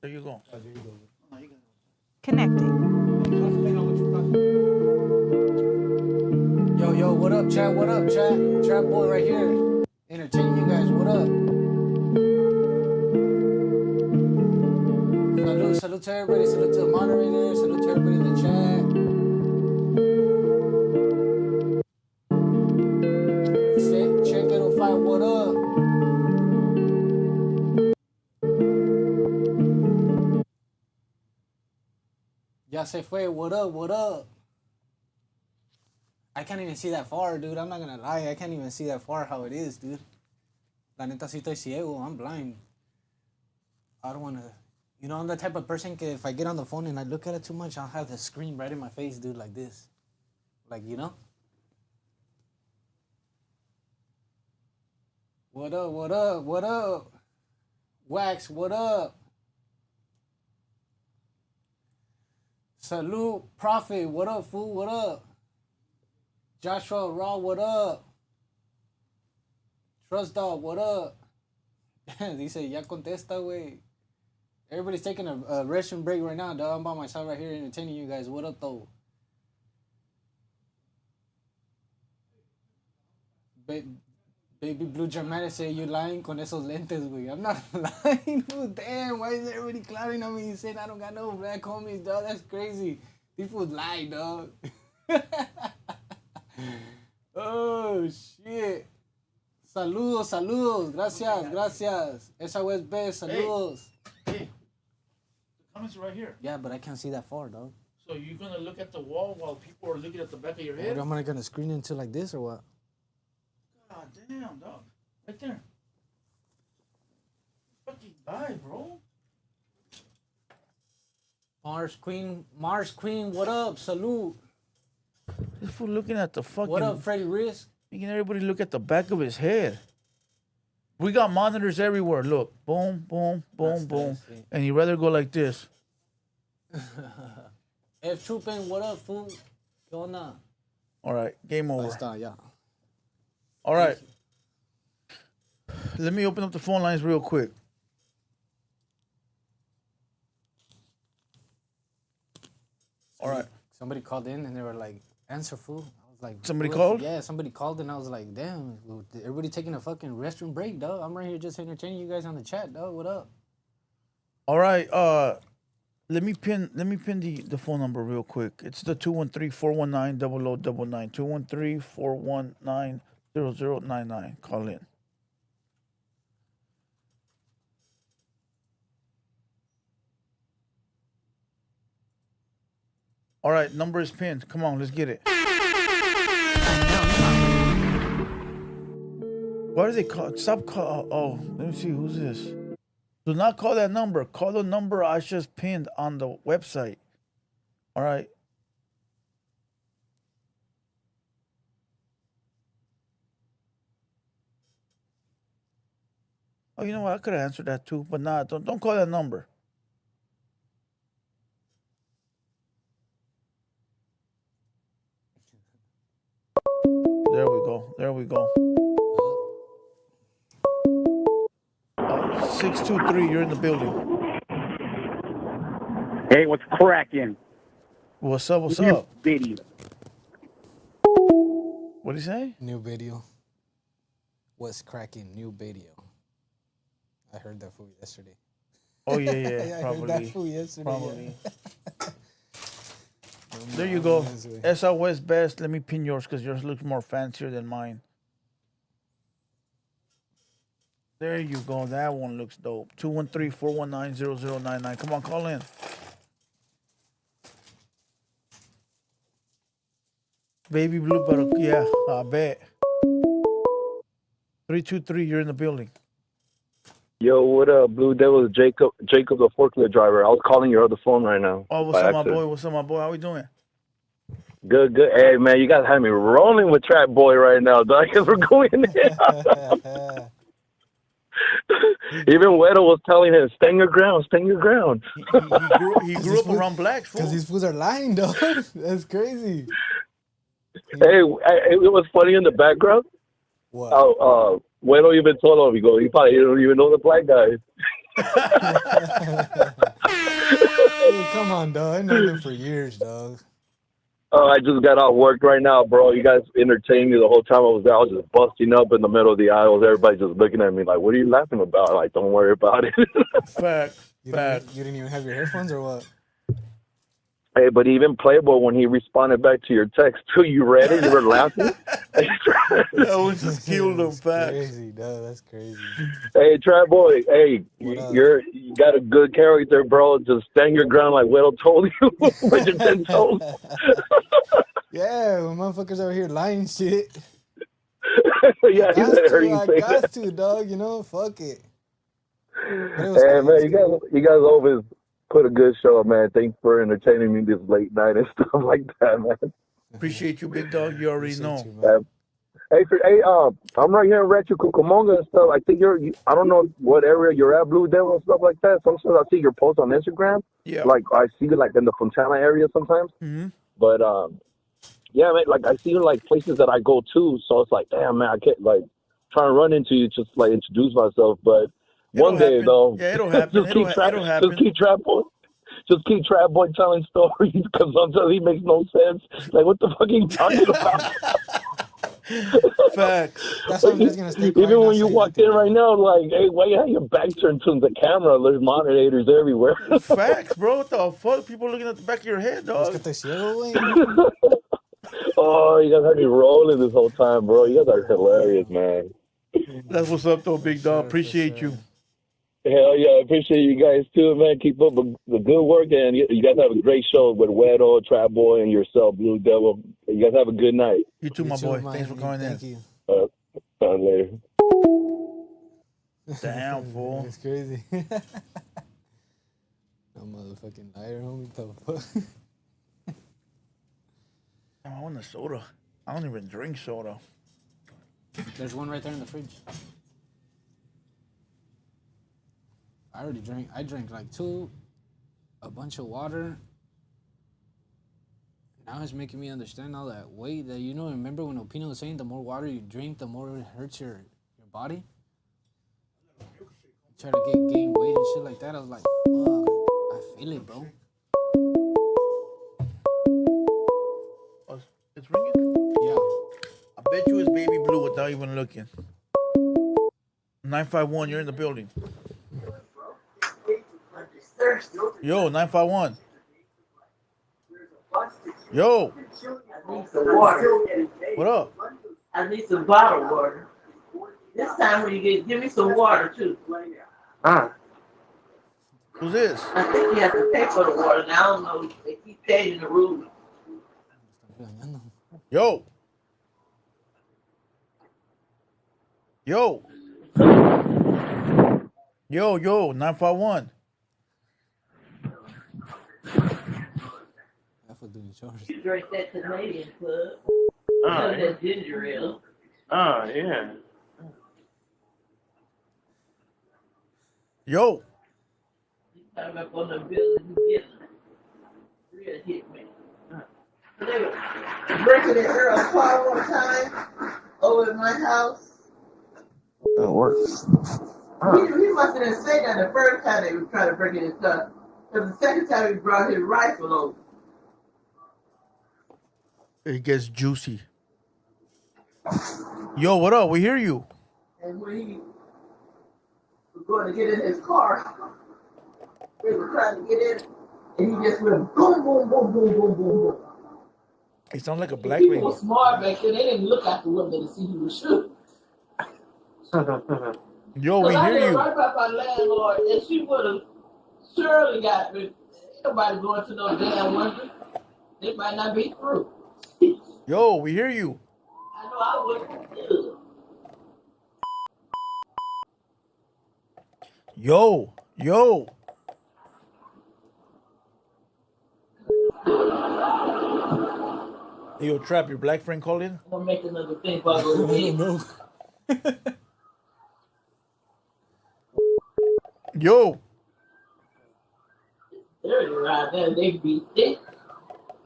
There you go. Connecting. Yo, what up, chat? What up, chat? Trapboi right here. Entertaining you guys. What up? Salute to everybody. Salute to the moderator. Salute to everybody in the chat. Check it on fire. What up? Ya se fue. What up? What up? I can't even see that far, dude. I'm not gonna lie. I can't even see that far how it is, dude. La neta, si estoy ciego. I'm blind. I don't wanna... You know, I'm the type of person that if I get on the phone and I look at it too much, I'll have the screen right in my face, dude, like this. Like, you know? What up, what up, what up? Wax, what up? Salute, Prophet, what up, fool, what up? Joshua Raw, what up? Trust Dog, what up? Dice, ya contesta, güey. Everybody's taking a restroom break right now, dog. I'm by myself right here entertaining you guys. What up, though? Baby Blue Dramatic said, you lying con esos lentes, güey. I'm not lying, dude. Damn, why is everybody clowning on me and saying I don't got no black homies, dog? That's crazy. These fools lie, dog. Oh, shit. Saludos. Gracias. Esa web best. Saludos. Hey. Comments right here. Yeah, but I can't see that far, dog. So you're gonna look at the wall while people are looking at the back of your head? What, am I gonna screen into like this or what? God damn, dog. Right there. Fucking die, bro. Mars Queen, what up? Salute. This fool looking at the fucking... What up, Freddie Risk? Making everybody look at the back of his head. We got monitors everywhere. Look. Boom, boom, boom, boom. And he'd rather go like this. F Troopin, what up, fool? ¿Qué onda? All right. Game over. Yeah. All right. Let me open up the phone lines real quick. All right. Somebody called in and they were like, answer, fool. I was like, somebody called? Yeah, somebody called and I was like, damn, everybody taking a fucking restroom break, dog. I'm right here just entertaining you guys on the chat, dog. What up? All right. Let me pin the phone number real quick. It's the 213-419-0099. 213-419-0099. Call in. All right, number is pinned. Come on, let's get it. Why do they call? Stop call. Oh, let me see. Who's this? Do not call that number. Call the number I just pinned on the website. All right. Oh, you know what? I could have answered that too, but nah, don't call that number. There we go. There we go. 623, you're in the building. Hey, what's cracking? What's up? What's New up? video. What do you say? New video. What's cracking? New video. I heard that fool yesterday. Oh yeah, I probably. heard that fool yesterday. Probably. Yeah. There you go. SR West Best. Let me pin yours because yours looks more fancier than mine. There you go. That one looks dope. 213-419-0099. Come on, call in. Baby blue, but yeah, I bet. 323, you're in the building. Yo, what up, Blue Devil? Jacob, the forklift driver. I was calling your other phone right now. Oh, what's up, my boy? What's up, my boy? How we doing? Good, good. Hey, man, you guys have me rolling with Trapboi right now, dog, because we're going in. Even Huero was telling him, stand your ground, stand your ground. He grew up around blacks, because these fools are lying, dog. That's crazy. Hey, it was funny in the background. What? Huero even told him, he goes, you probably don't even know the black guy. Dude, come on, dog. I know them for years, dog. I just got out work right now, bro. You guys entertained me the whole time I was there. I was just busting up in the middle of the aisles. Everybody just looking at me like, what are you laughing about? Like, don't worry about it. Fact. You didn't even have your headphones or what? Hey, but even Playboy, when he responded back to your text, too, you read it? You were laughing? That was just killed him, facts. Crazy, dog. That's crazy. Hey, Trapboi, hey, you got a good character, bro. Just stand your ground like Widow told you. With your 10 toes. Yeah, when motherfuckers over here lying shit. Yeah, he said heard you I say got that. to, dog. You know, fuck it. Hey, man, you guys always put a good show, man. Thanks for entertaining me this late night and stuff like that, man. Appreciate you, big dog. You already know. Hey, I'm right here in Rancho Cucamonga and stuff. I think I don't know what area you're at, Blue Devil and stuff like that. Sometimes I see your posts on Instagram. Yeah. Like, I see you, like, in the Fontana area sometimes. Mm-hmm. But, yeah, man, like, I see you, like, places that I go to. So it's like, damn, man, I can't, like, try to run into you, just, like, introduce myself. But one day, though. Yeah, it'll happen. It'll happen. Just keep Trapboi. Just keep Trapboi telling stories because sometimes he makes no sense. Like, what the fuck are you talking about? Facts. That's why I'm just gonna stay quiet. Even when you walked in right now, like, hey, why you have your back turned to the camera? There's monitors everywhere. Facts, bro. What the fuck? People looking at the back of your head, dog. Oh, you guys had me rolling this whole time, bro. You guys are hilarious, man. That's what's up, though, big dog. Appreciate you. Hell yeah, I appreciate you guys too, man. Keep up the good work, and you guys have a great show with Huero, Trapboi, and yourself, Blue Devil. You guys have a good night. You too, my boy. Thanks for coming in. Thank you. Later. Damn, fool. It's crazy. No motherfucking liar, homie. The fuck? Damn, I want a soda. I don't even drink soda. There's one right there in the fridge. I already drank. I drank like 2, a bunch of water. Now it's making me understand all that weight that, remember when Opino was saying the more water you drink, the more it hurts your body? Try to gain weight and shit like that. I was like, fuck, I feel it, bro. Oh, it's ringing? Yeah. I bet you it's Baby Blue without even looking. 951, you're in the building. Yo, 951. Yo. I need some water. What up? I need some bottled water. This time when you give me some water too. Who's this? I think you have to pay for the water. Now I don't know. They keep changing the rules. Yo. Yo. Yo, 951. You drink that Canadian club. That ginger ale. Yeah. Yo. I'm up on the building. You get real hit me. They were breaking it Earl car one time over at my house. That works. He must have didn't say that the first time they were trying to break in his car. Because the second time he brought his rifle over. It gets juicy. Yo, what up? We hear you. And when he was going to get in his car, they were trying to get in, and he just went boom, boom, boom, boom, boom, boom, boom. He sounds like a black People lady. were smart back then. They didn't look out the window to see who was shooting. Yo, we I hear lived you. right by my landlord, and she would have surely got me. Ain't nobody going to no damn window. They might not be through. Yo, we hear you. I know I would. Yo. Yo, Trap, your black friend called in? I'm going to make another thing before I go to bed. Yo. They're around there, they be thick.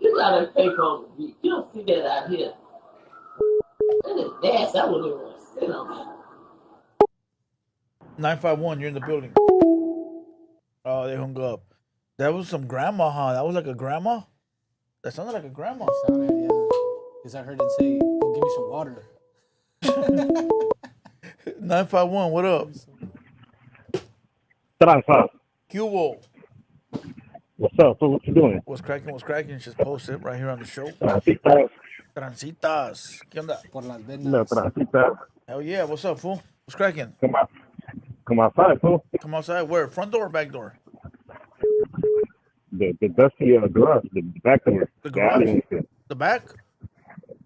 You gotta pay for the beat. You don't see that out here. That is nasty. I wouldn't even want to sit on that. 951, you're in the building. Oh, they hung up. That was some grandma, huh? That was like a grandma? That sounded like a grandma. Yeah. Because I heard it say, go give me some water. 951, what up? Tranza. Cubo. What's up? So what you doing? What's cracking? Just post it right here on the show. Transitas. Transitas. ¿Qué onda? Por las venas. No, transitas. Hell yeah, what's up, fool? What's cracking? Come outside, fool. Come outside. Where? Front door or back door? The dusty garage, the back door. The garage? The back?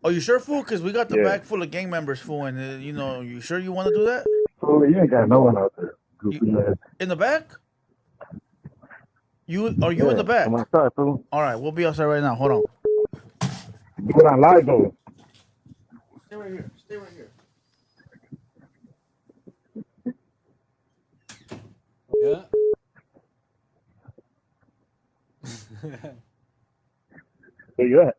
Oh, you sure, fool? Because we got the back full of gang members, fool. And, you sure you want to do that? Oh, you ain't got no one out there. In the back? Are you in the back? Come outside, fool. All right, we'll be outside right now. Hold on. Do it on live, though. Stay right here. Yeah. Where you at?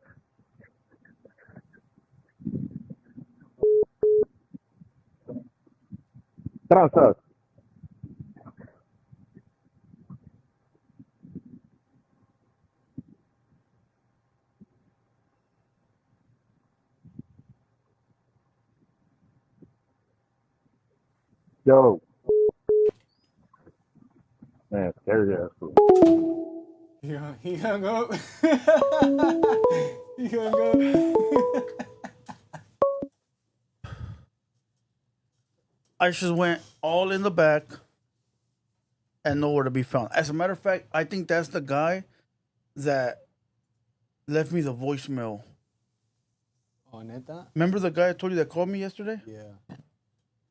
Tranza. Yo. Man, scary ass fool. He hung up. He hung up. I just went all in the back and nowhere to be found. As a matter of fact, I think that's the guy that left me the voicemail. Oh, neta? Remember the guy I told you that called me yesterday? Yeah.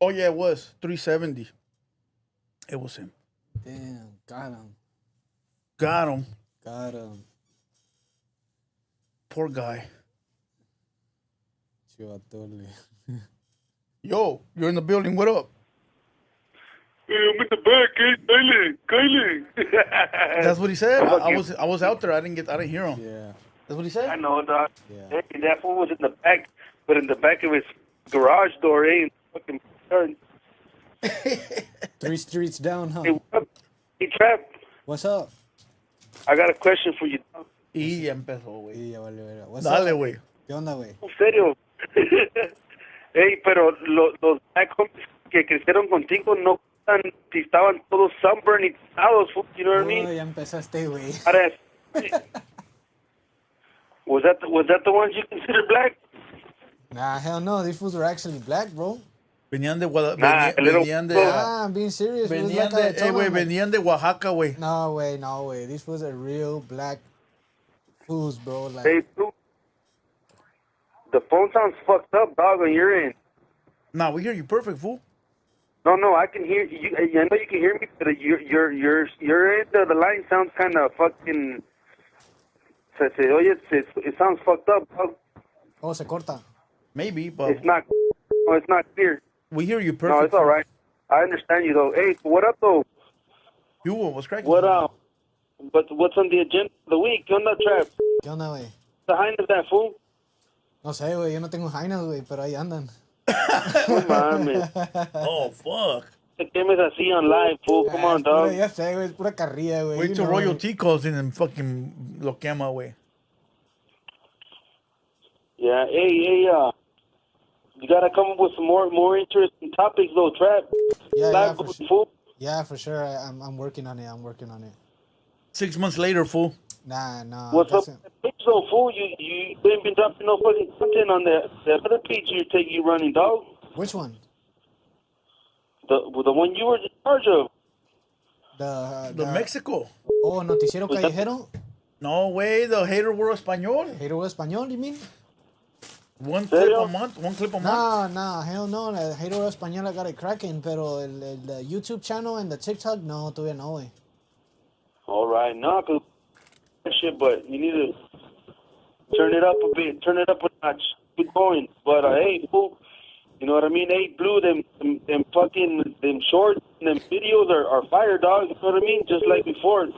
Oh, yeah, it was 370. It was him. Damn, got him. Got him. Got him. Poor guy. Chivatole. Yo, you're in the building. What up? Hey, I'm in the back, Kylie. That's what he said. I was out there. I didn't hear him. Yeah. That's what he said. I know, dog. Yeah. Hey, that fool was in the back, but in the back of his garage door, ain't fucking turn. 3 streets down, huh? Hey, what up? Hey, Trap. What's up? I got a question for you. Y ya empezó, güey. Sí, ya vale, verga. What's Dale, up? güey. ¿Qué onda, güey? En serio. Hey, pero los black homies que crecieron contigo no estaban todos sunburned y pesados, you know what I mean? Ya empezaste, güey. Was that the ones you consider black? Nah, hell no. These fools were actually black, bro. Venían de I'm being serious. Venían venían de Oaxaca, güey. No way. These fools are real black fools, bro. Like, Hey, the phone sounds fucked up, dog, on your end. Nah, we hear you perfect, fool. No, I can hear you. I know you can hear me, but your end of the line sounds kind of fucking. It sounds fucked up, dog. Oh, se corta. Maybe, but it's not. No, it's not clear. We hear you perfect. No, it's all right. I understand you though. Hey, what up though? Hugo, what's cracking? What But what's on the agenda of the week? ¿Qué onda, Trap? ¿Qué onda, güey? The hind of that fool? No sé, güey. Yo no tengo jainas, güey, pero ahí andan. No mames. Oh, fuck. Te quemes así on live, fool. Come on, dog. Ya sé, güey. Es pura carrilla, güey. Wait till royalty calls in and fucking lo quema, güey. Yeah, hey, you gotta come up with some more interesting topics, though, Trap. Yeah, for sure. I'm working on it. 6 months later, fool. Nah. What's up with that page, though, fool? You ain't been dropping no fucking content on the other page you running, dog. Which one? The one you were in charge of. The Mexico. Oh, Noticiero Callejero? No way, the Hater World Español. Hater World Español, you mean? One clip a month. Nah, hell no. The Hater World Español, I got it cracking, pero the YouTube channel and the TikTok, no, todavía no, güey. All right, no, cause shit, but you need to turn it up a bit, turn it up a notch, keep going. But hey, fool, you know what I mean? Hey, Blue, them shorts, them videos are fire, dog. You know what I mean? Just like before.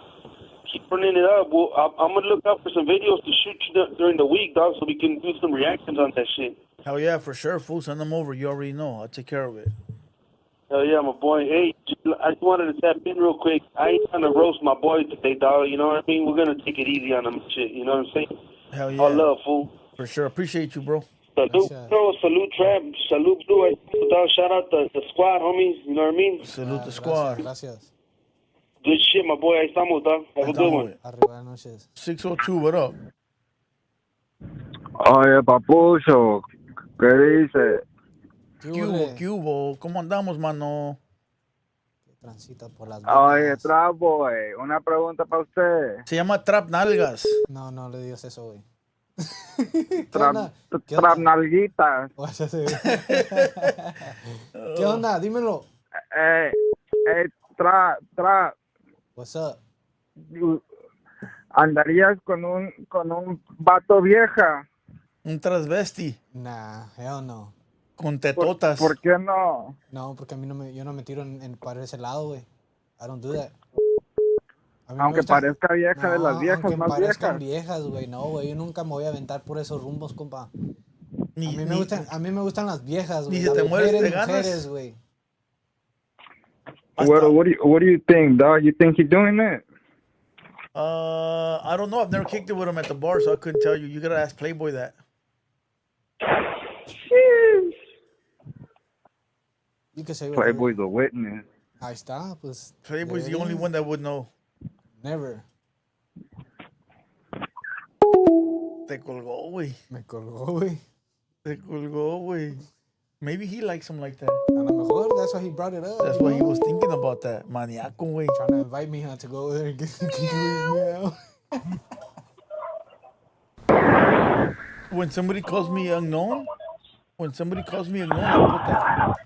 Keep running it up. Well, I'm gonna look up for some videos to shoot during the week, dog, so we can do some reactions on that shit. Hell yeah, for sure, fool. Send them over. You already know. I'll take care of it. Hell yeah, my boy. Hey, I just wanted to tap in real quick. I ain't trying to roast my boy today, dog. You know what I mean? We're gonna take it easy on him and shit. You know what I'm saying? Hell yeah. All love, fool. For sure. Appreciate you, bro. Salute, salute, Trap. Salute, Blue. Dog, shout out the squad, homies. You know what I mean? Salute the squad. Gracias. Good shit, my boy. Ahí estamos, dog. Have a good one. Arriba, noches. 602, what up? Oye, papucho, ¿qué dice? ¿Qué hubo? ¿Cómo andamos, mano? Transita por las Oye, Trapboi, una pregunta para usted. Se llama Trap Nalgas. No le digas eso, güey. Trap Nalguitas. ¿Qué onda? Dímelo. Trap. What's up? ¿Andarías con un vato vieja? Un transvesti. Nah, hell no. Con tetotas. ¿Por qué no? No, porque yo no me tiro para ese lado, güey. I don't do that. Aunque parezca vieja, de las viejas, aunque más parezcan viejas. viejas, güey. No, güey, yo nunca me voy a aventar por esos rumbos, compa. A mí me gustan las viejas, güey. Ni si te mueres de ganas. Mujeres, güey. What do you think, dog? You think he's doing it? I don't know. I've never kicked it with him at the bar, so I couldn't tell you. You gotta ask Playboy that. You can say Playboy's a witness. Ahí está, pues. Playboy's the only one that would know. Never. Te colgó, güey. Me colgó, güey. Te colgó, güey. Maybe he likes him like that. A lo mejor, that's why he brought it up. That's why he was thinking about that. Maniaco, güey. Trying to invite me to go over there and get me out. When somebody calls me unknown, I put that.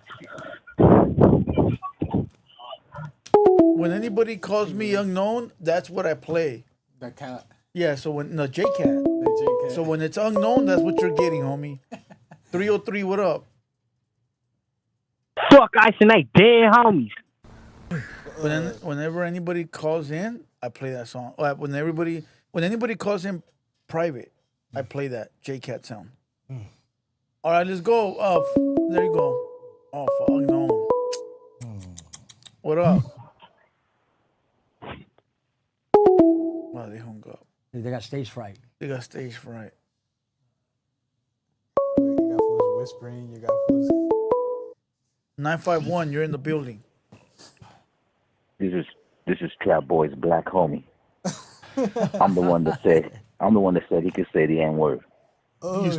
When anybody calls me unknown, that's what I play. The cat. Yeah, so J-Cat. So when it's unknown, that's what you're getting, homie. 303, what up? Fuck Ice and Night, dead homies. Whenever anybody calls in, I play that song. When anybody calls in private, I play that J-Cat sound. All right, let's go. There you go. Oh, fuck no. What up? Wow, they hung up. They got stage fright. You got fools whispering. You got fools. 951, you're in the building. is Trapboi's black homie. I'm the one that said he could say the N-word.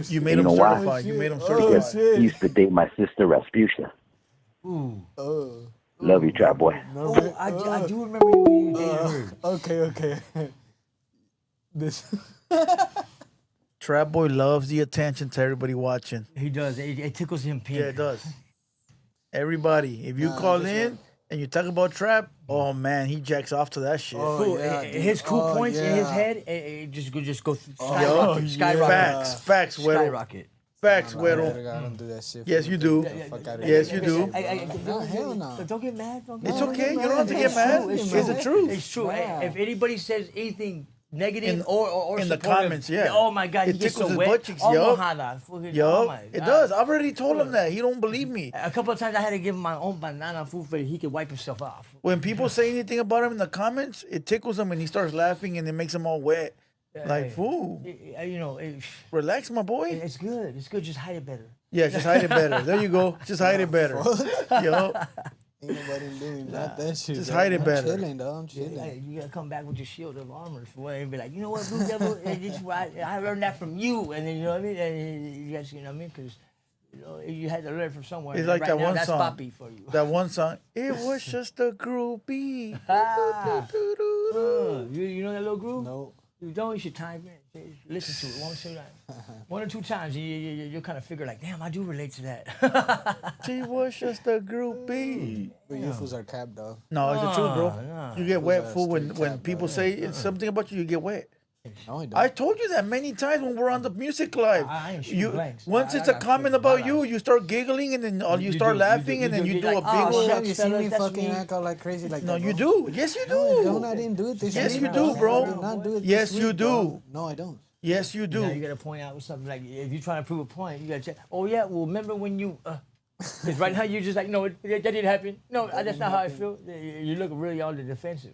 You made him certified. You made him certified. Because he used to date my sister Rasputia. Ooh. Love you, Trapboy. Oh, I do remember you dated her. Okay. This. Trapboi loves the attention to everybody watching. He does. It tickles him pink. Yeah, it does. Everybody, if you call in and you talk about trap, oh man, he jacks off to that shit. Cool. His cool points in his head, it just go skyrocket. Skyrocket. Facts, Huero. Skyrocket. Facts, I Huero. don't do that shit. Yes, you do. Yes, you do. Hell no. Don't get mad. It's okay. You don't have to get mad. It's the truth. It's true. If anybody says anything negative or in the supportive, comments, yeah. Oh my God, he gets tickles so his wet. butt cheeks, Oh, it does. I've already told him that. He don't believe me. A couple of times I had to give him my own banana food so he could wipe himself off. When people say anything about him in the comments, it tickles him and he starts laughing and it makes him all wet. Like, fool. You know, relax, my boy. It's good. It's good. Just hide it better. Yeah, just hide it better. There you go. Just hide it better. Yo. Ain't nobody doing that shit. Just hide it better. I'm chilling, though. I'm chilling. Hey, you gotta come back with your shield of armor for and be like, you know what, Blue Devil, I learned that from you, and then you know what I mean. And you guys, you know what I mean, because you had to learn from somewhere. It's like right that now, one that's song. Poppy for you. That one song. It was just a groupie. You know that little groove? No. You don't. You should time it. Listen to it 1 or 2 times. 1 or 2 times, you kind of figure like, damn, I do relate to that. She was just a groupie. But you fools are capped, dog. No, it's the truth, bro. No. You get wet, fool. When people say something about you, you get wet. No, I don't. I told you that many times when we're on the music live. I ain't shooting blanks. Once it's a comment about you, you start giggling and then you start laughing and then you do a big old. You see me fucking act out like crazy like no, that, you do. Yes, you do. No, I didn't do it this week. Yes, you do, bro. I did not do it Yes, this you week, do. bro. No, I don't. Yes, you do. Now you gotta point out something like if you're trying to prove a point, you gotta check. Oh yeah, well remember when you? Because right now you're just like, no, that didn't happen. No, that's not how I feel. You look really on the defensive.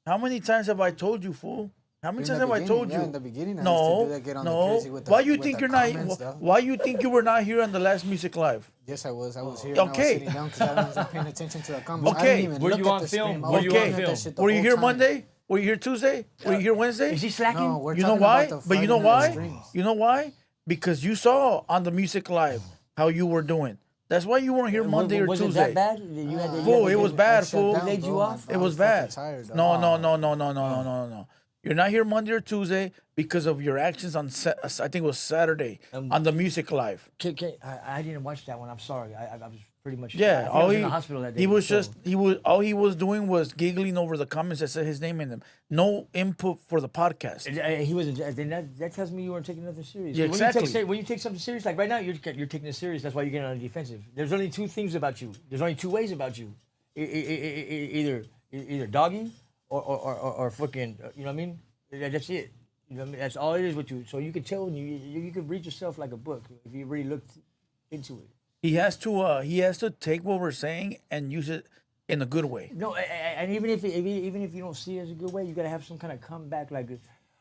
How many times have I told you, fool? How many times have I told you? In the beginning, I used no, to do that, get on the no. crazy with the, Why you with think the you're not? comments, though. Why you think you were not here on the last music live? Yes, I was. I was here. Okay. And I was sitting down because I wasn't paying attention to the comments. Okay. I didn't even Were look you at on the film? stream. I Were was you looking on at film? that shit the Were you whole here time. Monday? Were you here Tuesday? Were you here Wednesday? Is he slacking? No, we're You know talking why? about the But you know 5 minute why? streams. You know why? Because you saw on the music live how you were doing. That's why you weren't here Monday or was Tuesday. it that bad? You had to, Fool, it was bad, fool. Laid you off? It was bad. No. You're not here Monday or Tuesday because of your actions on, I think it was Saturday, on the music live. I didn't watch that one. I'm sorry. I was pretty much. Yeah, I was in the hospital that day. All he was doing was giggling over the comments that said his name in them. No input for the podcast. He wasn't. That tells me you weren't taking nothing serious. Yeah, exactly. When you take something serious, like right now, you're taking it serious. That's why you're getting on the defensive. There's only 2 things about you. There's only 2 ways about you. Either doggy or fucking. You know what I mean? That's it. You know what I mean? That's all it is with you. So you can tell you can read yourself like a book if you really looked into it. He has to take what we're saying and use it in a good way. No, and even if you don't see it as a good way, you gotta have some kind of comeback. Like,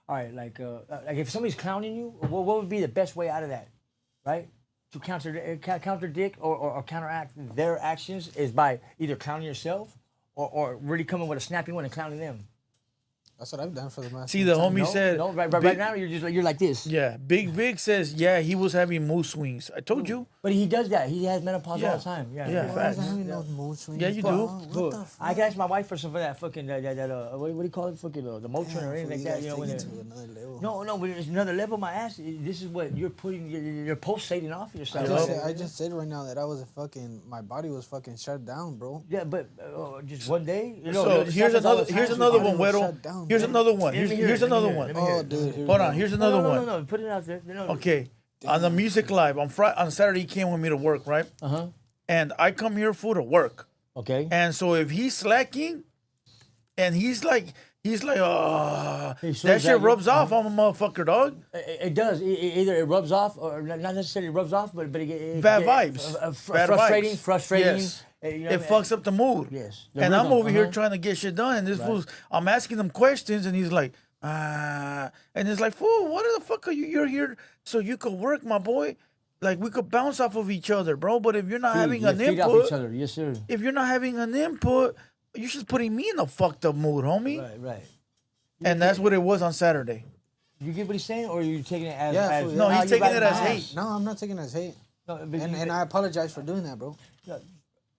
all right, like if somebody's clowning you, what would be the best way out of that, right? To contradict or counteract their actions is by either clowning yourself or really coming with a snappy one and clowning them. That's what I've done for the last. See, the homie said. No, right now you're like this. Yeah, Big Vic says, yeah, he was having mood swings. I told you. But he does that. He has menopause all the time. Yeah, facts. Yeah, you do. What the fuck? I can ask my wife for some for that fucking what do you call it? Fucking the Motrin or anything like that. You know, when no, but it's another level. My ass. This is what you're putting. You're pulsating off yourself. I just said right now that I was my body was fucking shut down, bro. Yeah, but just one day. So here's another one, Huero. Here's another one. Here's another one. Oh, dude. Hold on. Here's another one. No. Put it out there. Okay. On the music live on Saturday, he came with me to work, right? And I come here for to work. Okay. And so if he's slacking, and he's like, that shit rubs off on a motherfucker, dog. It does. Either it rubs off, or not necessarily rubs off, but it bad vibes. Frustrating. Yes. It fucks up the mood. Yes. And I'm over here trying to get shit done, and this fool's, I'm asking him questions, and he's like, and it's like, fool, what the fuck are you? You're here so you could work, my boy. Like, we could bounce off of each other, bro. But if you're not having an input, off each other. Yes, sir. If you're not having an input, you're just putting me in a fucked up mood, homie. Right. And that's what it was on Saturday. You get what he's saying, or are you taking it as? Yeah, as no, he's taking it as hate. No, I'm not taking it as hate. No, and I apologize for doing that, bro.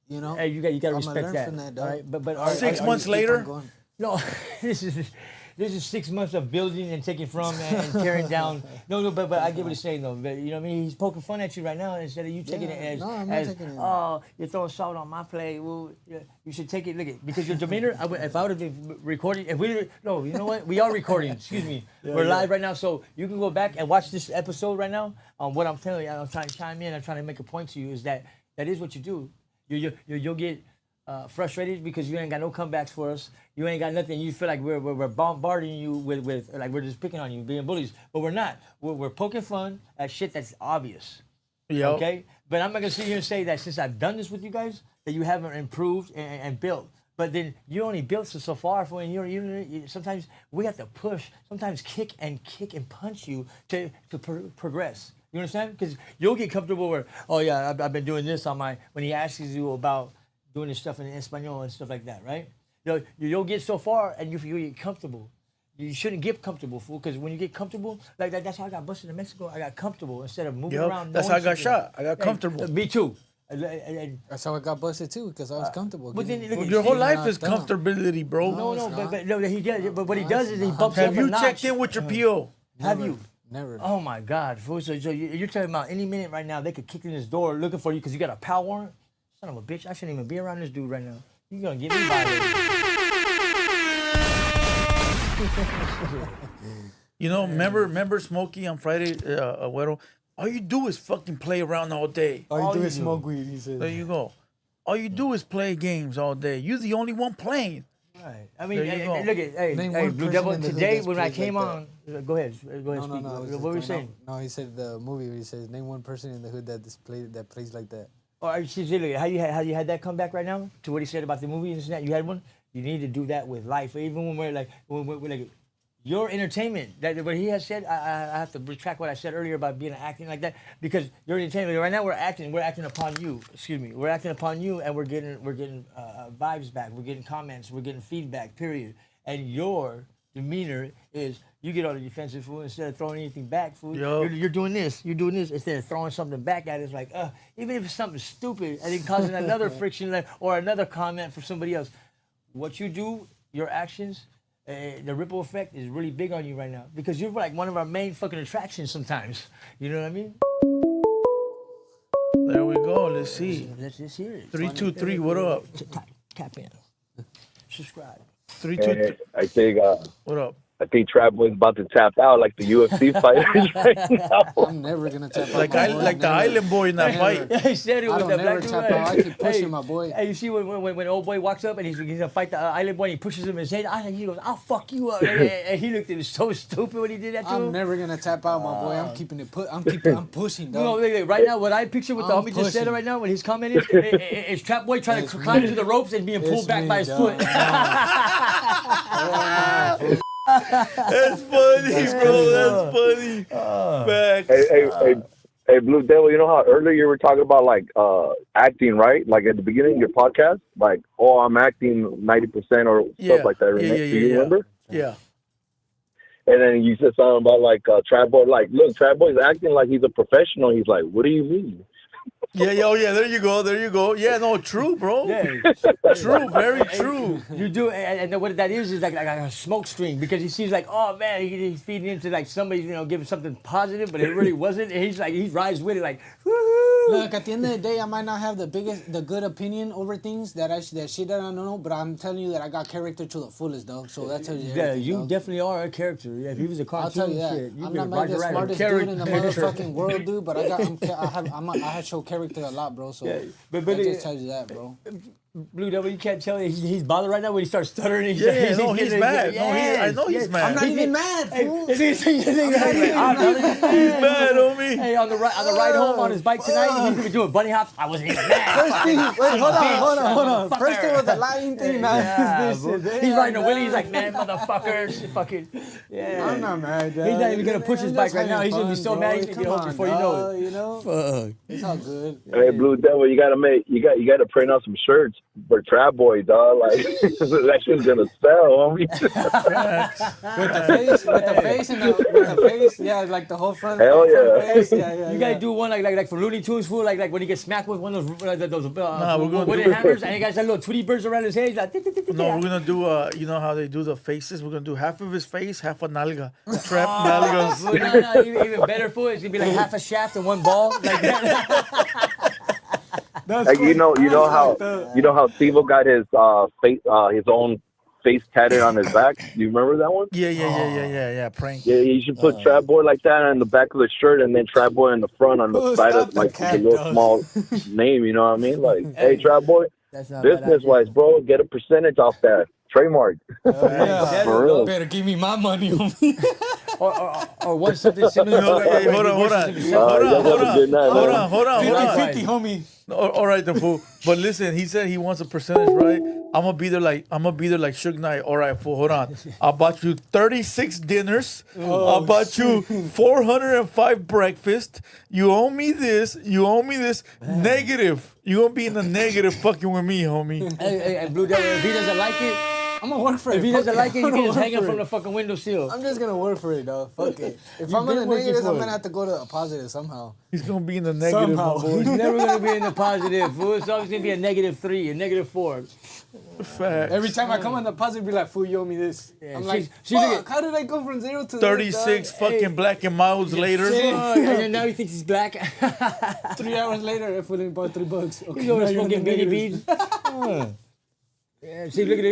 You know, hey, you got to I'm respect learn that. from that, All dog. right, but Are 6 you months keep later. on going. No, this is 6 months of building and taking from and tearing down. No, but I get what he's saying though. But you know what I mean? He's poking fun at you right now instead of you taking it as, no, I'm not taking it. Oh, you're throwing salt on my plate. Well, yeah, you should take it. Look at because your demeanor. If I would have been recording, you know what? We are recording. Excuse me. We're live right now, so you can go back and watch this episode right now. What I'm telling you, I'm trying to chime in. I'm trying to make a point to you is that is what you do. You'll get frustrated because you ain't got no comebacks for us. You ain't got nothing. You feel like we're bombarding you with like we're just picking on you, being bullies. But we're not. We're poking fun at shit that's obvious. Yeah. Okay? But I'm not going to sit here and say that since I've done this with you guys, that you haven't improved and built. But then you only built so far for when you sometimes we have to push, sometimes kick and punch you to progress. You understand? Because you'll get comfortable where, oh yeah, I've been doing this on my, when he asks you about doing this stuff in Espanol and stuff like that, right? You'll get so far and you get comfortable. You shouldn't get comfortable, fool, because when you get comfortable, like that's how I got busted in Mexico. I got comfortable instead of moving around. That's how I got shot. I got comfortable. Me too. That's how I got busted too, because I was comfortable. But then, look, Your whole life is comfortability, bro. No, but he does. But what he does is he bumps Have up a you notch. checked in with your PO? Have you? Never. Oh my God, fool. So you're talking about any minute right now they could kick in this door looking for you because you got a PAL warrant? Son of a bitch, I shouldn't even be around this dude right now. You're gonna get me violated. You know, remember Smokey on Friday, Huero? All you do is fucking play around all day. All you do is smoke weed, he said. There you go. All you do is play games all day. You're the only one playing. Right. I mean, There you go. look at, hey, Blue Devil, today when I came on, go ahead, speak. What were you saying? No, he said the movie where he says, name one person in the hood that plays like that. Oh, how you had that come back right now to what he said about the movie and that? You had one? You need to do that with life. Even when we're like, your entertainment, that what he has said, I have to retract what I said earlier about being acting like that because your entertainment. Right now we're acting upon you. Excuse me, we're acting upon you, and we're getting vibes back. We're getting comments. We're getting feedback. Period. And your demeanor is you get on the defensive, fool, instead of throwing anything back, fool. You're doing this. You're doing this instead of throwing something back at us. Like, even if it's something stupid, and then causing another friction or another comment for somebody else. What you do, your actions. The ripple effect is really big on you right now because you're like one of our main fucking attractions sometimes. You know what I mean? There we go. Let's see. Let's just hear it. 323. What up? Tap in. Subscribe. 323. I think. What up? I think Trapboi's about to tap out like the UFC fighters right now. I'm never gonna tap out. Like the island boy in that fight. Yeah, he said it with the black dude. I keep pushing my boy. Hey, you see when old boy walks up and he's gonna fight the island boy and he pushes him in his head, he goes, I'll fuck you up. And he looked at him so stupid when he did that to him. I'm never gonna tap out, my boy. I'm keeping it I'm pushing, dog. No, look, right now, what I picture what the homie just said right now, when his comment is Trapboi trying to climb to the ropes and being pulled back by his foot. That's funny, bro. That's funny. Facts. Hey, Blue Devil, you know how earlier you were talking about like acting, right? Like at the beginning of your podcast, like, oh, I'm acting 90% or stuff like that. Do you remember? Yeah. And then you said something about like Trapboi. Like, look, Trapboi's acting like he's a professional. He's like, what do you mean? Yeah. There you go. Yeah, no, true, bro. Yeah. True, very true. You do, and what that is like a smoke screen because he sees like, oh man, he's feeding into like somebody, giving something positive, but it really wasn't. And he's like, he rides with it like, woo-hoo. Look, at the end of the day, I might not have the good opinion over things that shit that I don't know, but I'm telling you that I got character to the fullest, dog. So that tells you everything. Yeah, you dog. definitely are a character. Yeah, if he was a cartoon, I'll tell you that. shit, I'm not maybe the smartest dude in the motherfucking world, dude, but I have show character a lot, bro. So that just tells you that, bro. Blue Devil, you can't tell he's bothered right now when he starts stuttering. He's mad. I know he's mad. I'm not even mad, fool. He's mad, homie. Hey, on the ride home on his bike tonight, he's gonna be doing bunny hops. I wasn't even mad. First thing, wait, hold on. First thing was the lying thing. Now he's riding a wheelie. He's like, man, motherfuckers, fucking. Yeah. I'm not mad, dog. He's not even gonna push his bike right now. He's gonna be so mad he's gonna get home before you know it. You know, fuck. It's all good. Hey, Blue Devil, you gotta print out some shirts. for Trapboi, dog. Like that shit's gonna sell, homie. with the face and with the face, yeah, like the whole front. Hell front yeah. face. Yeah. You gotta do one like for Looney Tunes, fool. Like when he gets smacked with one of those we're gonna wooden do hammers, and he got that little Tweety birds around his head. He's like, No, we're gonna do. You know how they do the faces? We're gonna do half of his face, half a nalga. Trap nalgas. No, even better, fool. It's gonna be like half a shaft and one ball. Like that. Like, you know how Steve got his face, his own face tatted on his back. Do you remember that one? Yeah. Prank. Yeah, you should put Trapboi like that on the back of the shirt, and then Trapboi in the front on the side of like the little small name. You know what I mean? Like, hey, Trapboi, business-wise, bro, get a percentage off that trademark. For real. Better give me my money. or one something similar. Hey, hold on. 50-50, homie. All right, then, fool. But listen, he said he wants a percentage, right? I'm gonna be there like Suge Knight. All right, fool. Hold on. I bought you 36 dinners. I bought you 405 breakfast. You owe me this. Negative. You gonna be in the negative fucking with me, homie. Hey, Blue Devil, if he doesn't like it, I'm gonna work for it. If he doesn't like it, you can just hang him from the fucking windowsill. I'm just gonna work for it, dog. Fuck it. If I'm in the negatives, I'm gonna have to go to a positive somehow. He's gonna be in the negative. Somehow. He's never gonna be in the positive. Fool. It's always gonna be a -3, a -4. Facts. Every time I come on the positive, be like, "Fool, you owe me this." Yeah, I'm like, she's "Fuck, how did I go from 0 to 36 fucking black and milds later. And then now he thinks he's black. 3 hours later, I put in about $3. Okay, He's over now you're smoking in the beanie negatives. beans. Yeah, see, look at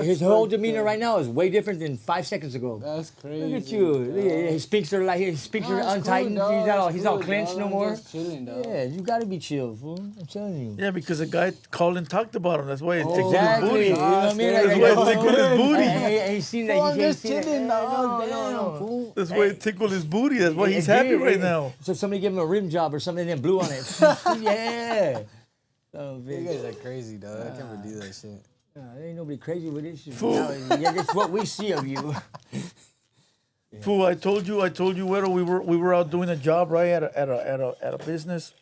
his whole demeanor right now is way different than 5 seconds ago. That's crazy. Look at you. Look at his sphincter, like his sphincter untightened. Cool, he's all clenched no more. Just chilling, dog. Yeah, you gotta be chill, fool. I'm telling you. Yeah, because a guy called and talked about him. That's why it tickled Exactly. his booty. You know what I mean? That's why it tickled his booty. And he's seen that. Fool, I'm He just can't see chilling, that. dog. No. Fool. That's why it tickled his booty. That's why he's It happy did. right now. So somebody gave him a rim job or something and then blew on it. Yeah. Oh, You guys are crazy, dog. I can't do that shit. There ain't nobody crazy with this shit. Fool. Yeah, that's what we see of you. Fool, I told you, Huero, we were out doing a job, right, at a business.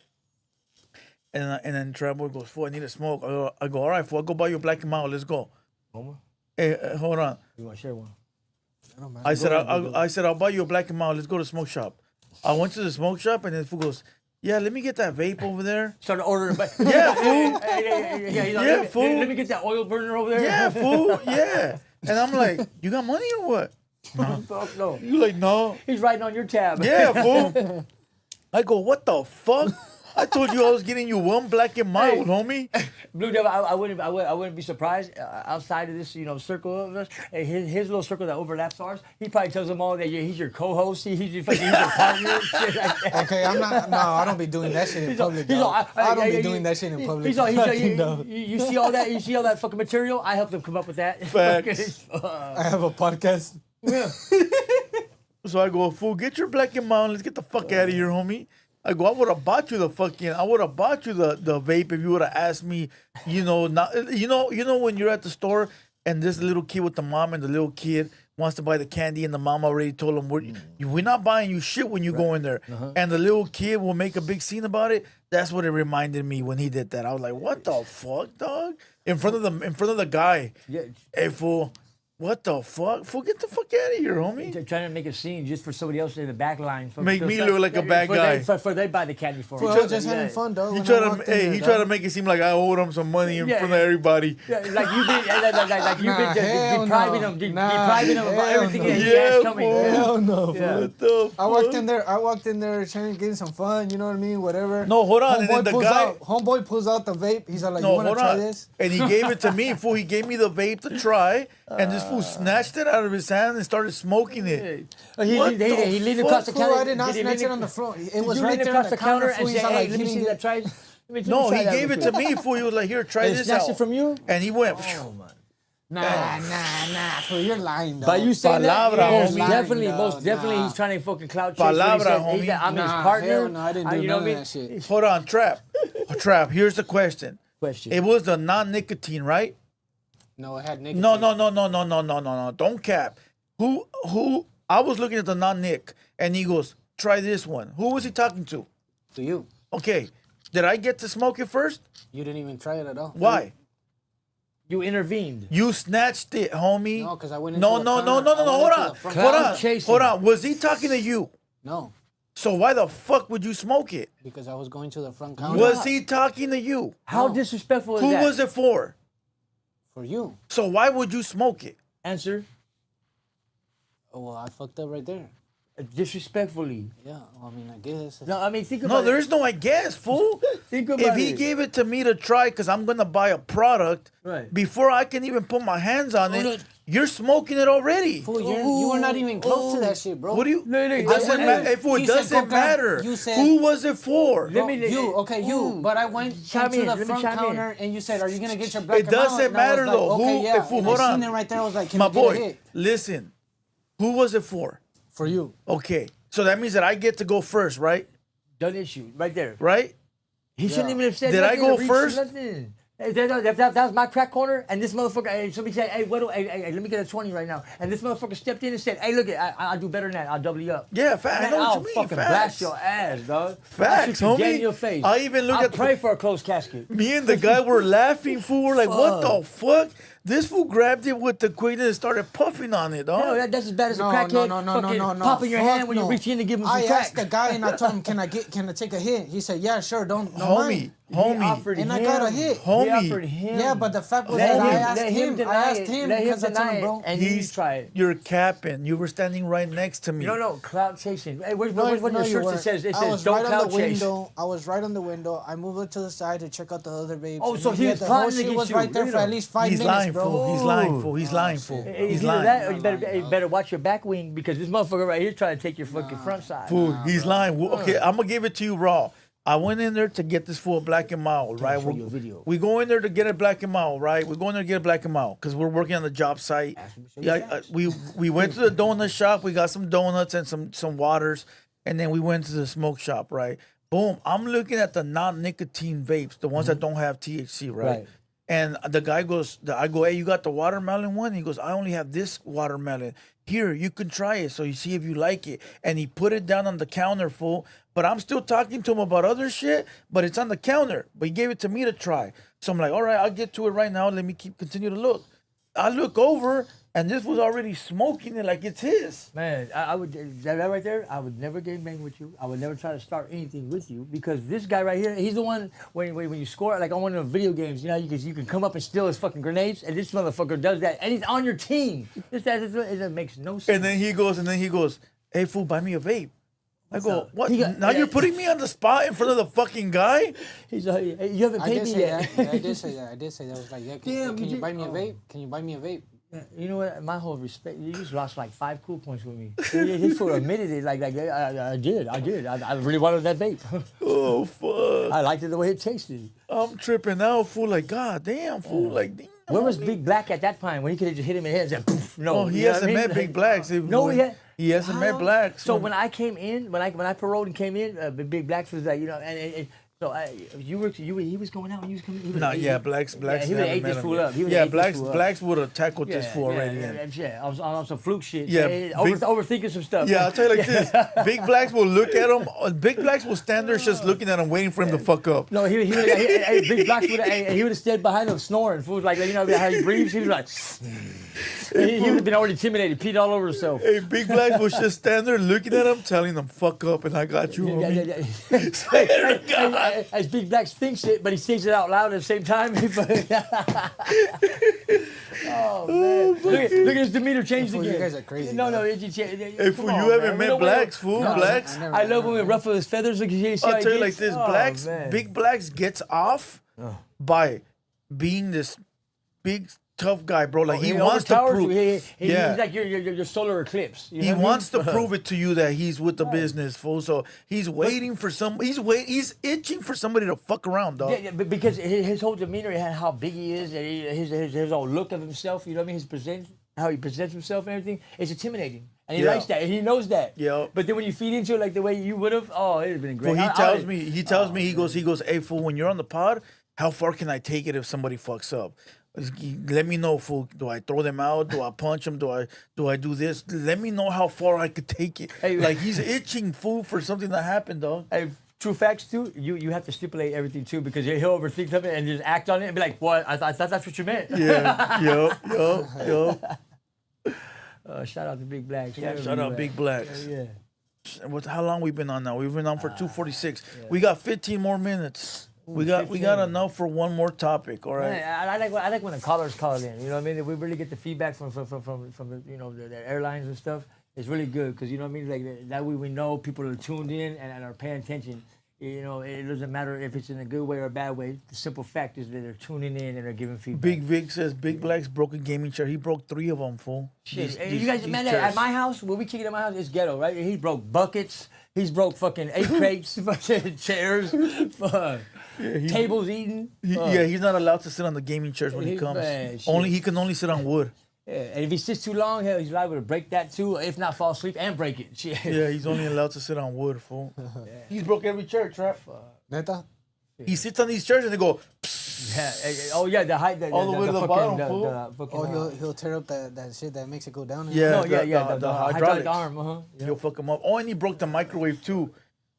And then Trapboi goes, "Fool, I need a smoke." I go, "All right, fool, I'll go buy you a black and mild. Let's go." Hey, hold on. You want to share one? I said, "I'll buy you a black and mild. Let's go to the smoke shop." I went to the smoke shop, and then fool goes, "Yeah, let me get that vape over there." Started ordering. Yeah, fool. Yeah, fool. Let me get that oil burner over there. Yeah, fool. Yeah. And I'm like, "You got money or what?" Fuck no. You like, "No." He's writing on your tab. Yeah, fool. I go, "What the fuck? I told you I was getting you one black and mild, homie." Blue Devil, I wouldn't be surprised outside of this, circle of us. His little circle that overlaps ours. He probably tells them all that he's your co-host. He's your partner. Shit like that. Okay, I'm not. No, I don't be doing that shit in public. Dog. I don't be doing that shit in public. You see all that? You see all that fucking material? I helped him come up with that. Facts. I have a podcast. Yeah. So I go, "Fool, get your black and mild. Let's get the fuck out of here, homie." I go, I would have bought you the vape if you would have asked me, not, when you're at the store and this little kid with the mom and the little kid wants to buy the candy and the mom already told him, we're not buying you shit when you go in there. And the little kid will make a big scene about it. That's what it reminded me when he did that. I was like, what the fuck, dog? In front of the guy. Yeah. Hey, fool. What the fuck? Fool, get the fuck out of here, homie. Trying to make a scene just for somebody else in the back line. Make me look like a bad guy. For they buy the candy for him. Well, just having fun, dog. He tried to make it seem like I owed him some money in front of everybody. Yeah, like you've been depriving him of everything that he has coming. Hell no. Yeah. I walked in there trying to get some fun, you know what I mean? Whatever. No, hold on. Homeboy pulls out the vape. He's like, you want to try this? And he gave it to me, fool. He gave me the vape to try. And this fool snatched it out of his hand and started smoking it. He leaned across the counter. I did not snatch it on the floor. It was right there on the counter. And said, "Hey, let me see that. Try." No, he gave it to me, fool. He was like, "Here, try this out." Snatched it from you? And he went. Nah, fool. You're lying, dog. By you saying Palabra, that, homie. most definitely, he's trying to fucking clout chase. Palabra, homie. I'm his partner. No, I didn't do none of that shit. Hold on, Trap. Here's the question. It was the non-nicotine, right? No, it had nicotine. No. Don't cap. Who? I was looking at the non-nic, and he goes, "Try this one." Who was he talking to? To you. Okay. Did I get to smoke it first? You didn't even try it at all. Why? You intervened. You snatched it, homie. No, because I went into No, the no, counter. no, no, no, I hold went on. into the front Hold counter. on. chasing. Hold on. Was he talking to you? No, So why the fuck would you smoke it? because I was going to the front counter. Was he talking to you? How disrespectful is Who that? was it for? For you. So why would you smoke it? Answer. Oh, well, I fucked up right there. Disrespectfully. Yeah, well, I mean, I guess. No, I mean, think about No, it. there is no I guess, fool. Think about If he it. gave it to me to try because I'm going to buy a product, Right. before I can even put my hands on Oh, no. it, you're smoking it already. Fool, you were not even close to that shit, bro. What do you? No, It doesn't matter. If it doesn't matter. You said, Who was it for? you. But I went Chime into in, the let me front chime in. counter and you said, "Are you gonna get your black?" It doesn't matter though. Okay, Who? yeah. If, And hold I on. seen it right there. I was like, "Can My I get a boy, hit?" listen. Who was it for? For you. Okay, so that means that I get to go first, right? Done issue. Right there. Right? He shouldn't even have said Did I nothing go to reach first? nothing. Hey, that was my crack corner, and this motherfucker, hey, somebody said, hey, let me get a 20 right now. And this motherfucker stepped in and said, hey, look, I'll do better than that. I'll double you up. Yeah, facts. I know I'll what you mean. fucking Facts. blast your ass, dog. Facts, I'll shoot you dead homie. in your face. I even look I'll at pray for a closed casket. Me and the guy were laughing, fool. We're like, what the fuck? This fool grabbed it with the quick and started puffing on it, dog. No, that's as bad as a No, crackhead no, fucking popping your Fuck hand when you no. reach in to give him some I crack. asked the guy and I told him, "Can I take a hit?" He said, "Yeah, sure, don't Homie, mind." And I got a hit. Homie. He offered him. Yeah, but the fact was Let that I him- asked let him him. deny I asked it. him Let him because I told deny him, bro. it, and you try it. You're capping. You were standing right next to me. No, cloud chasing. Hey, where's No, your you shirt that weren't. says, it I says was don't right on cloud the chase? window. I was right on the window. I moved it to the side to check out the other babes. Oh, And so then he had was the whole plotting shit against was you. right there for at least 5 He's minutes, lying, bro. fool. He's lying, fool. He's lying, fool. It's He's either lying. that or you better watch your back wing because this motherfucker right here trying to take your fucking front side. Fool, he's lying. Okay, I'm gonna give it to you raw. I went in there to get this fool a black and mild, right? show you a video. We go in there to get a black and mild, right? We go in there to get a black and mild because we're working on the job site. Yeah, we went to the donut shop. We got some donuts and some waters, and then we went to the smoke shop, right? Boom! I'm looking at the non-nicotine vapes, the ones that don't have THC, right? And the guy goes, I go, hey, you got the watermelon one? He goes, I only have this watermelon. Here, you can try it so you see if you like it. And he put it down on the counter, fool. But I'm still talking to him about other shit, but it's on the counter. But he gave it to me to try. So I'm like, all right, I'll get to it right now. Let me continue to look. I look over, and this was already smoking it like it's his. Man, I would, that right there, I would never get bang with you. I would never try to start anything with you because this guy right here, he's the one, when you score, like on one of the video games, you know, you can come up and steal his fucking grenades, and this motherfucker does that, and he's on your team. It makes no sense. And then he goes, hey, fool, buy me a vape. I go, what? Now you're putting me on the spot in front of the fucking guy? He's like, hey, you haven't paid me yet. I did say that. I was like, yeah, can you buy me a vape? Can you buy me a vape? Yeah, you know what? My whole respect, you just lost like 5 cool points with me. This fool admitted it. Like I did. I really wanted that vape. Oh, fuck. I liked it the way it tasted. I'm tripping out, fool. Like, god damn, fool. Like, damn. Where was Big Black at that time when he could have just hit him in the head and said, poof, no? Oh, he hasn't met Big Blacks. No, he hasn't met Blacks. So when I came in, when I paroled and came in, Big Blacks was like, you know, and so he was going out when you was coming. Blacks. Yeah, he would have ate this fool up. Blacks would have tackled this fool already. Yeah, I was on some fluke shit. Yeah, overthinking some stuff. Yeah, I'll tell you like this: Big Blacks will look at him. Big Blacks will stand there just looking at him, waiting for him to fuck up. No, Big Blacks would have stayed behind him snoring. Fools like, you know how he breathes. He was like. He would have been already intimidated, peed all over himself. Hey, Big Black was just stand there looking at him, telling him, fuck up, and I got you, homie. As Big Black thinks it, but he says it out loud at the same time. Oh, man. Look at his demeanor changed again. You guys are crazy. No, Hey, fool, you haven't met Blacks, fool. Blacks. I love when we ruffle his feathers. Look, I'll tell you like this: Big Blacks gets off by being this big tough guy, bro. Like he wants to prove. He's like your solar eclipse. He wants to prove it to you that he's with the business, fool. So he's waiting for He's itching for somebody to fuck around, dog. Yeah, but because his whole demeanor, how big he is, and his whole look of himself. You know what I mean? How he presents himself and everything. It's intimidating, and he likes that, and he knows that. Yeah. But then when you feed into it like the way you would have, it'd have been great. Well, he tells me, he goes, hey, fool, when you're on the pod, how far can I take it if somebody fucks up? Let me know, fool. Do I throw them out? Do I punch them? Do I do this? Let me know how far I could take it. Hey, like he's itching, fool, for something to happen, dog. Hey, true facts too, you have to stipulate everything too, because he'll overthink something and just act on it and be like, "What? I thought that's what you meant." Yeah. Yo. Shout out to Big Blacks. Yeah, shout out Big Blacks. Yeah. How long we been on now? We've been on for 2:46. We got 15 more minutes. We got enough for one more topic. All right. Man, I like when the callers call in. You know what I mean? If we really get the feedback from the, you know, the airlines and stuff, it's really good, because you know what I mean. Like that way we know people are tuned in and are paying attention. You know, it doesn't matter if it's in a good way or a bad way. The simple fact is that they're tuning in and they're giving feedback. Big Vic says Big Black's broken gaming chair. He broke 3 of them, fool. Shit, you guys, man, at my house, when we kick it at my house, it's ghetto, right? He broke buckets. He's broke fucking 8 crates, fucking chairs, tables eaten. He's not allowed to sit on the gaming chairs when he comes. He can only sit on wood. Yeah, and if he sits too long, hell, he's liable to break that too. If not, fall asleep and break it. Shit. Yeah, he's only allowed to sit on wood, fool. He's broke every chair, Trap. Neta? He sits on these chairs and they go. Yeah, the height, all the way to the bottom, fool. He'll tear up that shit that makes it go down. Yeah, the hydraulic arm. He'll fuck him up. Oh, and he broke the microwave too.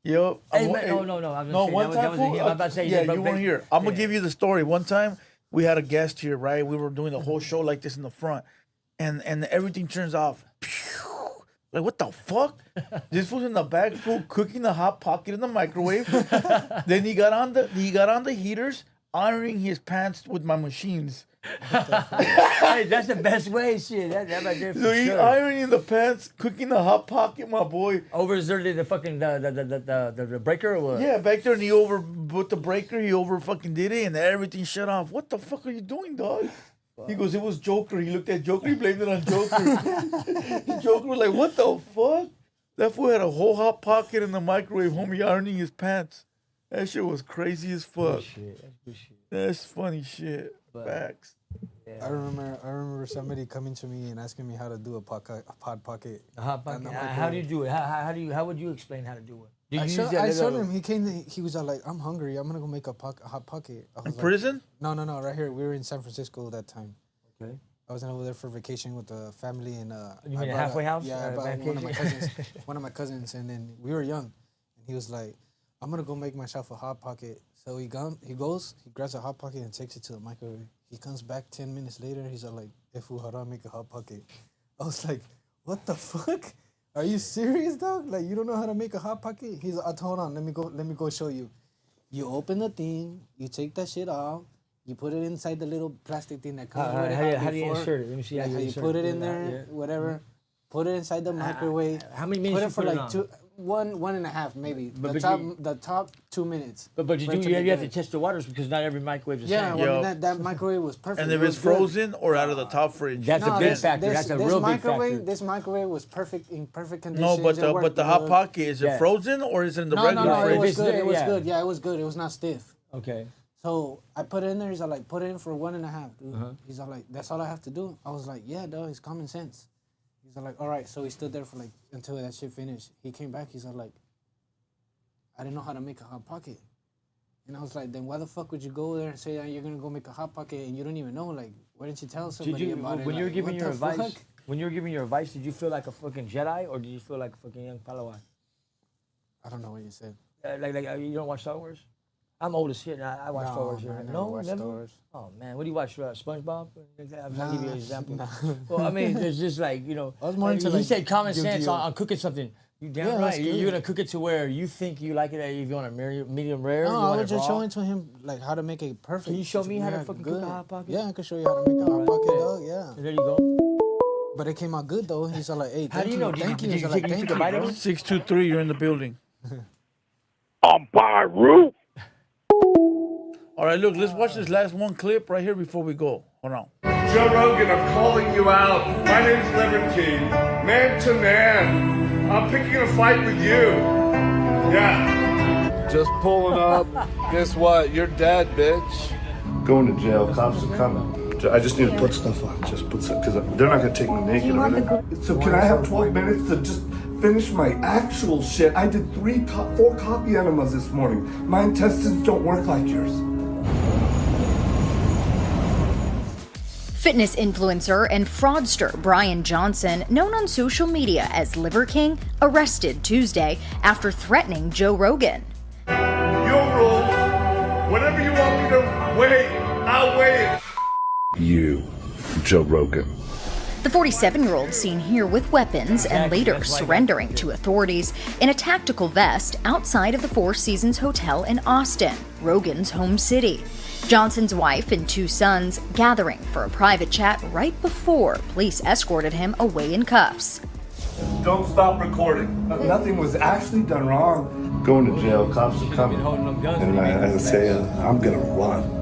Yo. No. One time, fool. I'm about to say, you weren't here. I'm gonna give you the story. One time, we had a guest here, right? We were doing the whole show like this in the front, and everything turns off. Like, what the fuck? This fool's in the back, fool, cooking the Hot Pocket in the microwave. Then he got on the heaters, ironing his pants with my machines. Hey, that's the best way, shit. That right there for so he sure. ironing the pants, cooking the Hot Pocket, my boy. Overexerted the fucking the breaker or what? Yeah, back there, and he over put the breaker. He over fucking did it, and everything shut off. What the fuck are you doing, dog? He goes, it was Joker. He looked at Joker. He blamed it on Joker. Joker was like, what the fuck? That fool had a whole Hot Pocket in the microwave, homie, ironing his pants. That shit was crazy as fuck. That's good shit. That's funny shit. Facts. I remember somebody coming to me and asking me how to do a pod pocket. A hot pocket. How do you do it? How would you explain how to do it? I showed him. He came. He was like, "I'm hungry. I'm gonna go make a hot pocket." In prison? No, right here. We were in San Francisco that time. Okay. I was over there for vacation with the family and. You mean a halfway house? Yeah, I brought one of my cousins, and then we were young, and he was like, "I'm gonna go make myself a hot pocket." So he goes, he grabs a hot pocket and takes it to the microwave. He comes back 10 minutes later. He's like, "Hey fool, how do I make a hot pocket?" I was like, "What the fuck? Are you serious, dog? Like, you don't know how to make a hot pocket?" He's like, "Hold on, let me go show you." You open the thing, you take that shit off, you put it inside the little plastic thing that comes with it. How do you insert it? Let me see how you insert it. You put it in there, whatever. Put it inside the microwave. How many minutes? Put it for like one and a half maybe. The top 2 minutes. But you have to test the waters, because not every microwave is the same. Yeah, well, that microwave was perfect. And if it's frozen or out of the top fridge. That's a big factor. That's a real big factor. This microwave was perfect, in perfect condition. No, but the Hot Pocket, is it frozen or is it in the regular fridge? It was good. It was good. Yeah, it was good. It was not stiff. Okay. So I put it in there. He's like, put it in for 1.5, dude. He's like, that's all I have to do. I was like, yeah, dog, it's common sense. He's like, all right. So he stood there for like until that shit finished. He came back. He's like, I didn't know how to make a Hot Pocket. And I was like, then why the fuck would you go there and say that you're gonna go make a Hot Pocket and you don't even know? Like, why didn't you tell somebody about it? When you were giving your advice, did you feel like a fucking Jedi or did you feel like a fucking young Padawan? I don't know what you said. Like you don't watch Star Wars? I'm old as shit. I watch Star Wars. Never? Star Wars. Oh man, what do you watch? SpongeBob? I'm trying to give you an example. Well, I mean, there's just like, you know. I was more into he said common sense on cooking something. You damn right. You're gonna cook it to where you think you like it. If you want a medium rare. No, I was just showing to him like how to make it perfect. Can you show me how to fucking cook a Hot Pocket? Yeah, I can show you how to make a Hot Pocket, dog. Yeah. There you go. But it came out good though. He's like, hey, how do you know? Thank you. Did you take a bite of it? 623, you're in the building. On Baru. All right, look, let's watch this last one clip right here before we go. Hold on. Joe Rogan, I'm calling you out. My name's Liberty. Man to man. I'm picking a fight with you. Yeah. Just pulling up. Guess what? You're dead, bitch. Going to jail. Cops are coming. I just need to put stuff on. Just put stuff, because they're not going to take me naked. So can I have 12 minutes to just finish my actual shit? I did 4 coffee enemas this morning. My intestines don't work like yours. Fitness influencer and fraudster Brian Johnson, known on social media as Liver King, arrested Tuesday after threatening Joe Rogan. I'll wait. You, Joe Rogan. The 47-year-old seen here with weapons and later surrendering to authorities in a tactical vest outside of the Four Seasons Hotel in Austin, Rogan's home city. Johnson's wife and 2 sons gathering for a private chat right before police escorted him away in cuffs. Don't stop recording. Nothing was actually done wrong. Going to jail, cops are coming. And I say, I'm gonna run.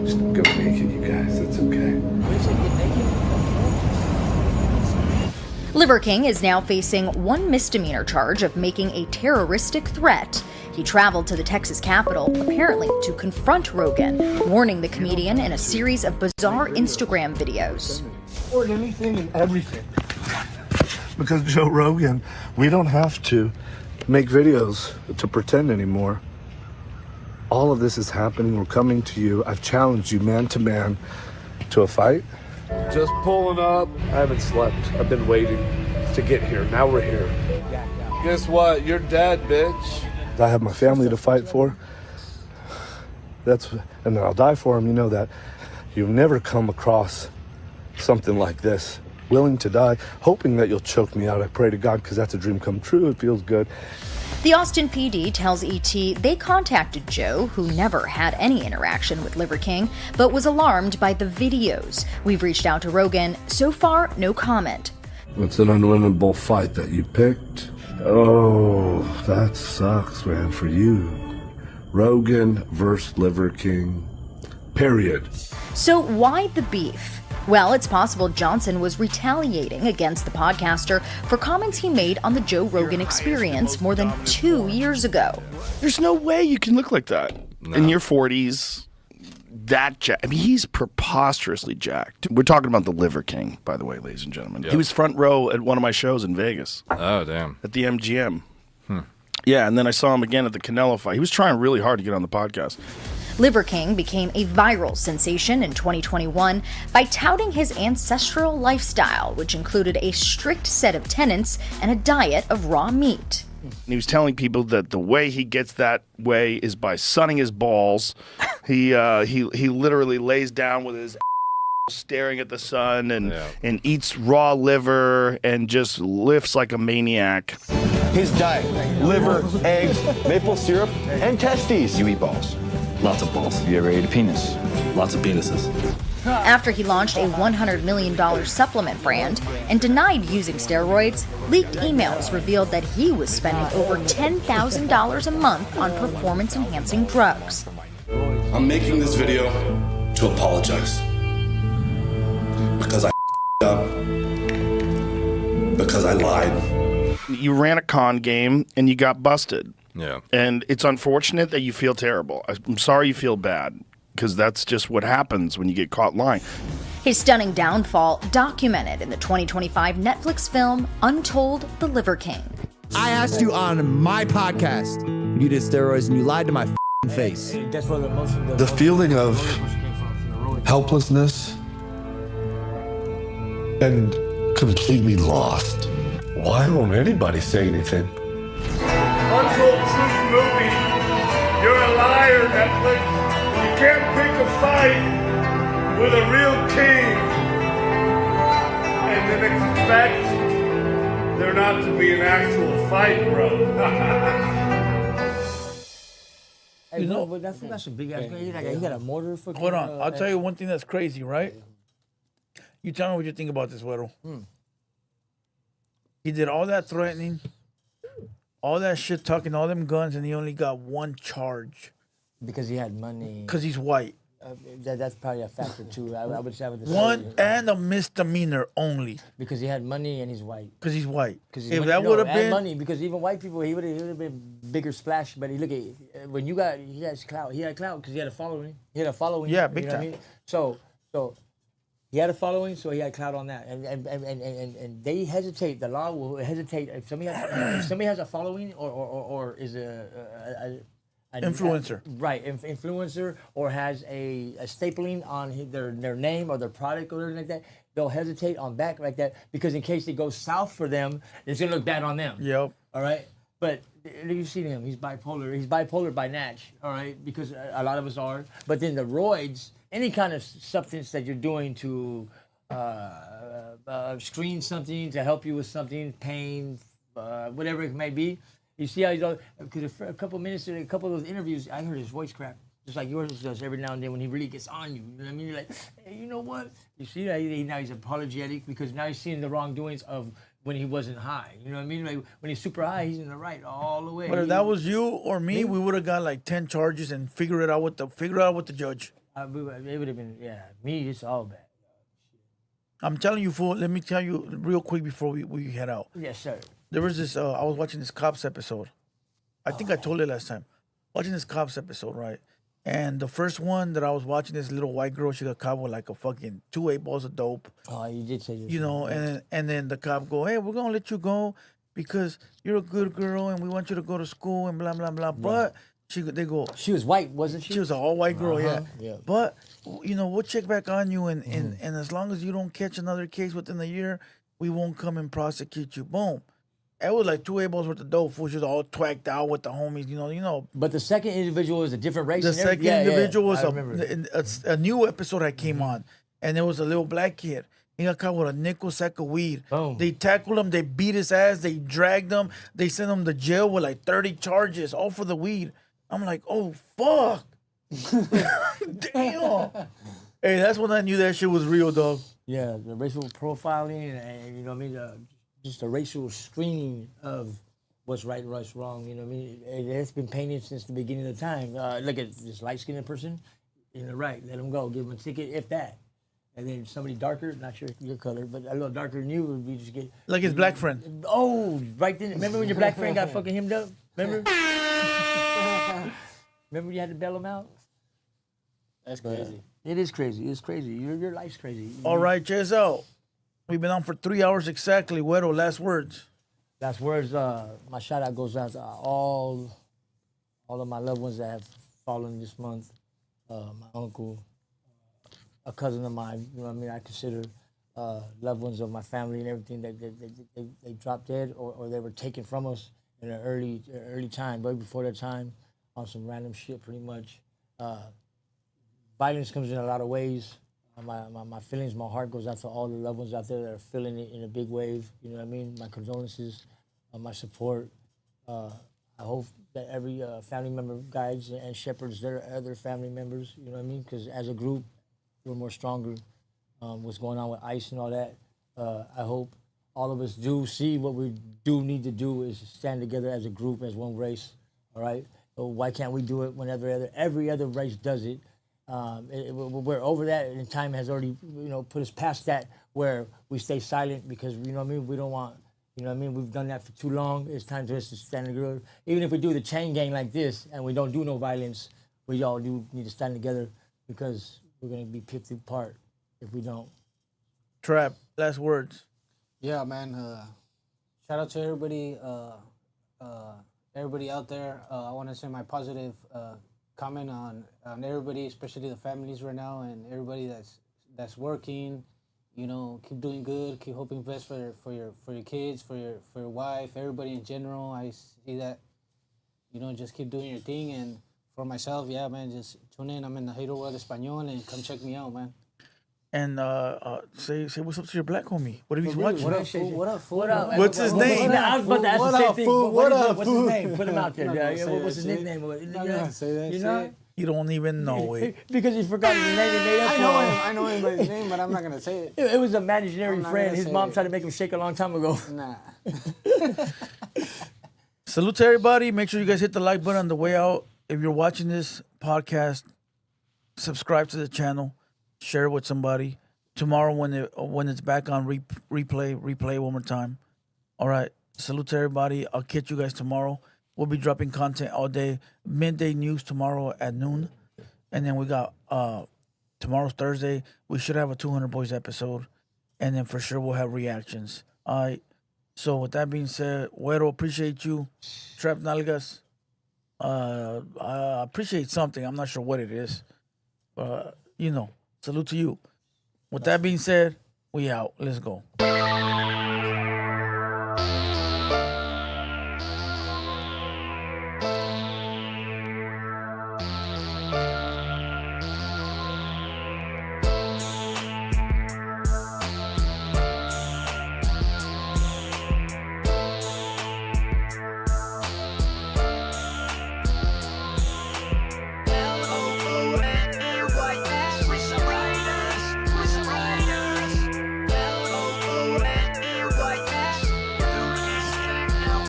Just gonna make it, you guys. It's okay. Liver King is now facing 1 misdemeanor charge of making a terroristic threat. He traveled to the Texas Capitol, apparently to confront Rogan, warning the comedian in a series of bizarre Instagram videos. Or anything and everything. Because Joe Rogan, we don't have to make videos to pretend anymore. All of this is happening. We're coming to you. I've challenged you man to man to a fight. Just pulling up. I haven't slept. I've been waiting to get here. Now we're here. Guess what? You're dead, bitch. I have my family to fight for. And I'll die for them. You know that. You've never come across something like this. Willing to die, hoping that you'll choke me out. I pray to God, because that's a dream come true. It feels good. The Austin PD tells ET they contacted Joe, who never had any interaction with Liver King, but was alarmed by the videos. We've reached out to Rogan. So far, no comment. It's an unwinnable fight that you picked. Oh, that sucks, man, for you. Rogan versus Liver King. Period. So why the beef? Well, it's possible Johnson was retaliating against the podcaster for comments he made on the Joe Rogan Experience more than 2 years ago. There's no way you can look like that in your 40s. I mean, he's preposterously jacked. We're talking about the Liver King, by the way, ladies and gentlemen. Yep. He was front row at one of my shows in Vegas. Oh, damn. At the MGM. Yeah, and then I saw him again at the Canelo fight. He was trying really hard to get on the podcast. Liver King became a viral sensation in 2021 by touting his ancestral lifestyle, which included a strict set of tenets and a diet of raw meat. And he was telling people that the way he gets that way is by sunning his balls. He literally lays down with his staring at the sun and eats raw liver and just lifts like a maniac. His diet: liver, eggs, maple syrup, and testes. You eat balls. Lots of balls. You ever ate a penis? Lots of penises. After he launched a $100 million supplement brand and denied using steroids, leaked emails revealed that he was spending over $10,000 a month on performance-enhancing drugs. I'm making this video to apologize. Because I up. Because I lied. You ran a con game and you got busted. Yeah. And it's unfortunate that you feel terrible. I'm sorry you feel bad, because that's just what happens when you get caught lying. His stunning downfall documented in the 2025 Netflix film Untold: The Liver King. I asked you on my podcast, you did steroids and you lied to my face. The feeling of helplessness and completely lost. Why won't anybody say anything? Untold Truth movie. You're a liar, Netflix. You can't pick a fight with a real king and then expect there not to be an actual fight, bro. Hey, no, but that's a big ass. He got a mortar for. Hold on, I'll tell you one thing that's crazy, right? You tell me what you think about this, Huero. He did all that threatening, all that shit talking, all them guns, and he only got one charge. Because he had money. Because he's white. That's probably a factor too. I would say with the one and a misdemeanor only. Because he had money and he's white. Because he's white. If that would have been money, because even white people, he would have been bigger splash. But look at when you got he had clout. He had clout because he had a following. He had a following. Yeah, big time. What I mean? So he had a following, so he had clout on that. And they hesitate. The law will hesitate if somebody has a following or is an influencer, right? Influencer, or has a stapling on their name or their product or anything like that. They'll hesitate on back like that because in case it goes south for them, it's gonna look bad on them. Yep. All right. But you see him. He's bipolar. He's bipolar by natch. All right, because a lot of us are. But then the roids any kind of substance that you're doing to screen something, to help you with something, pain, whatever it may be. You see how he's all, because a couple minutes, a couple of those interviews, I heard his voice crack, just like yours does every now and then when he really gets on you. You know what I mean? You're like, hey, you know what? You see that now he's apologetic because now he's seeing the wrongdoings of when he wasn't high. You know what I mean? Like when he's super high, he's in the right all the way. But if that was you or me, we would have got like 10 charges and figure it out with the judge. It would have been, me, it's all bad. I'm telling you, fool. Let me tell you real quick before we head out. Yes, sir. There was this. I was watching this Cops episode. I think I told it last time. Watching this Cops episode, right? And the first one that I was watching, this little white girl, she got caught with like a fucking 2 8-balls of dope. Oh, you did say this. You know, and then the cop go, hey, we're gonna let you go because you're a good girl and we want you to go to school and blah blah blah. But they go. She was white, wasn't she? She was an all white girl, yeah. But you know, we'll check back on you and as long as you don't catch another case within the year, we won't come and prosecute you. Boom. It was like 2 8-balls worth of dope. Which was all twacked out with the homies, you know. But the second individual was a different race. The second individual was a a new episode that came on, and there was a little black kid. He got caught with a nickel sack of weed. Boom. They tackled him. They beat his ass. They dragged him. They sent him to jail with like 30 charges, all for the weed. I'm like, oh fuck, damn. Hey, that's when I knew that shit was real, dog. Yeah, the racial profiling and you know what I mean. Just a racial screening of what's right and what's wrong. You know what I mean? It's been painted since the beginning of time. Look at this light-skinned person in the right. Let him go. Give him a ticket, if that. And then somebody darker, not sure your color, but a little darker than you would be just get... Like his black friend. Oh, right then. Remember when your black friend got fucking hemmed up? Remember? Remember you had to bail him out? That's crazy. It is crazy. It's crazy. Your life's crazy. All right, check us out. We've been on for 3 hours exactly. Huero, last words. Last words, my shout out goes out to all of my loved ones that have fallen this month. My uncle, a cousin of mine, you know what I mean? I consider loved ones of my family and everything that they dropped dead or they were taken from us in an early time, way before their time, on some random shit pretty much. Violence comes in a lot of ways. My feelings, my heart goes out to all the loved ones out there that are feeling it in a big wave. You know what I mean? My condolences, my support. I hope that every family member guides and shepherds their other family members. You know what I mean? Because as a group, we're more stronger. What's going on with ICE and all that. I hope all of us do see what we do need to do is stand together as a group, as one race. All right? So why can't we do it whenever every other race does it? We're over that, and time has already, put us past that where we stay silent because, you know what I mean, we don't want, you know what I mean, we've done that for too long. It's time for us to stand together. Even if we do the chain gang like this and we don't do no violence, we all do need to stand together because we're going to be picked apart if we don't. Trap, last words. Yeah, man. Shout out to everybody, everybody out there. I want to say my positive comment on everybody, especially the families right now, and everybody that's working. Keep doing good. Keep hoping best for your kids, for your wife, everybody in general. I see that. Just keep doing your thing. And for myself, yeah, man, just tune in. I'm in the Huero World Español, and come check me out, man. And say what's up to your black homie. What if he's watching? What up, fool? What up, fool? What up? What's his name? I was about to ask the same thing. What's his name? Put him out there. What's his nickname? Say that. You know? You don't even know it. Because he forgot his name and made up for him. I know him by his name, but I'm not gonna say it. It was an imaginary friend. His mom tried to make him shake a long time ago. Nah. Salute to everybody. Make sure you guys hit the like button on the way out. If you're watching this podcast, subscribe to the channel. Share it with somebody. Tomorrow when it's back on replay one more time. All right. Salute to everybody. I'll catch you guys tomorrow. We'll be dropping content all day. Midday news tomorrow at noon. And then we got tomorrow's Thursday. We should have a 200 Boys episode. And then for sure we'll have reactions. All right. So with that being said, Huero, appreciate you. Trap Nalgas. I appreciate something. I'm not sure what it is. Salute to you. With that being said, we out. Let's go.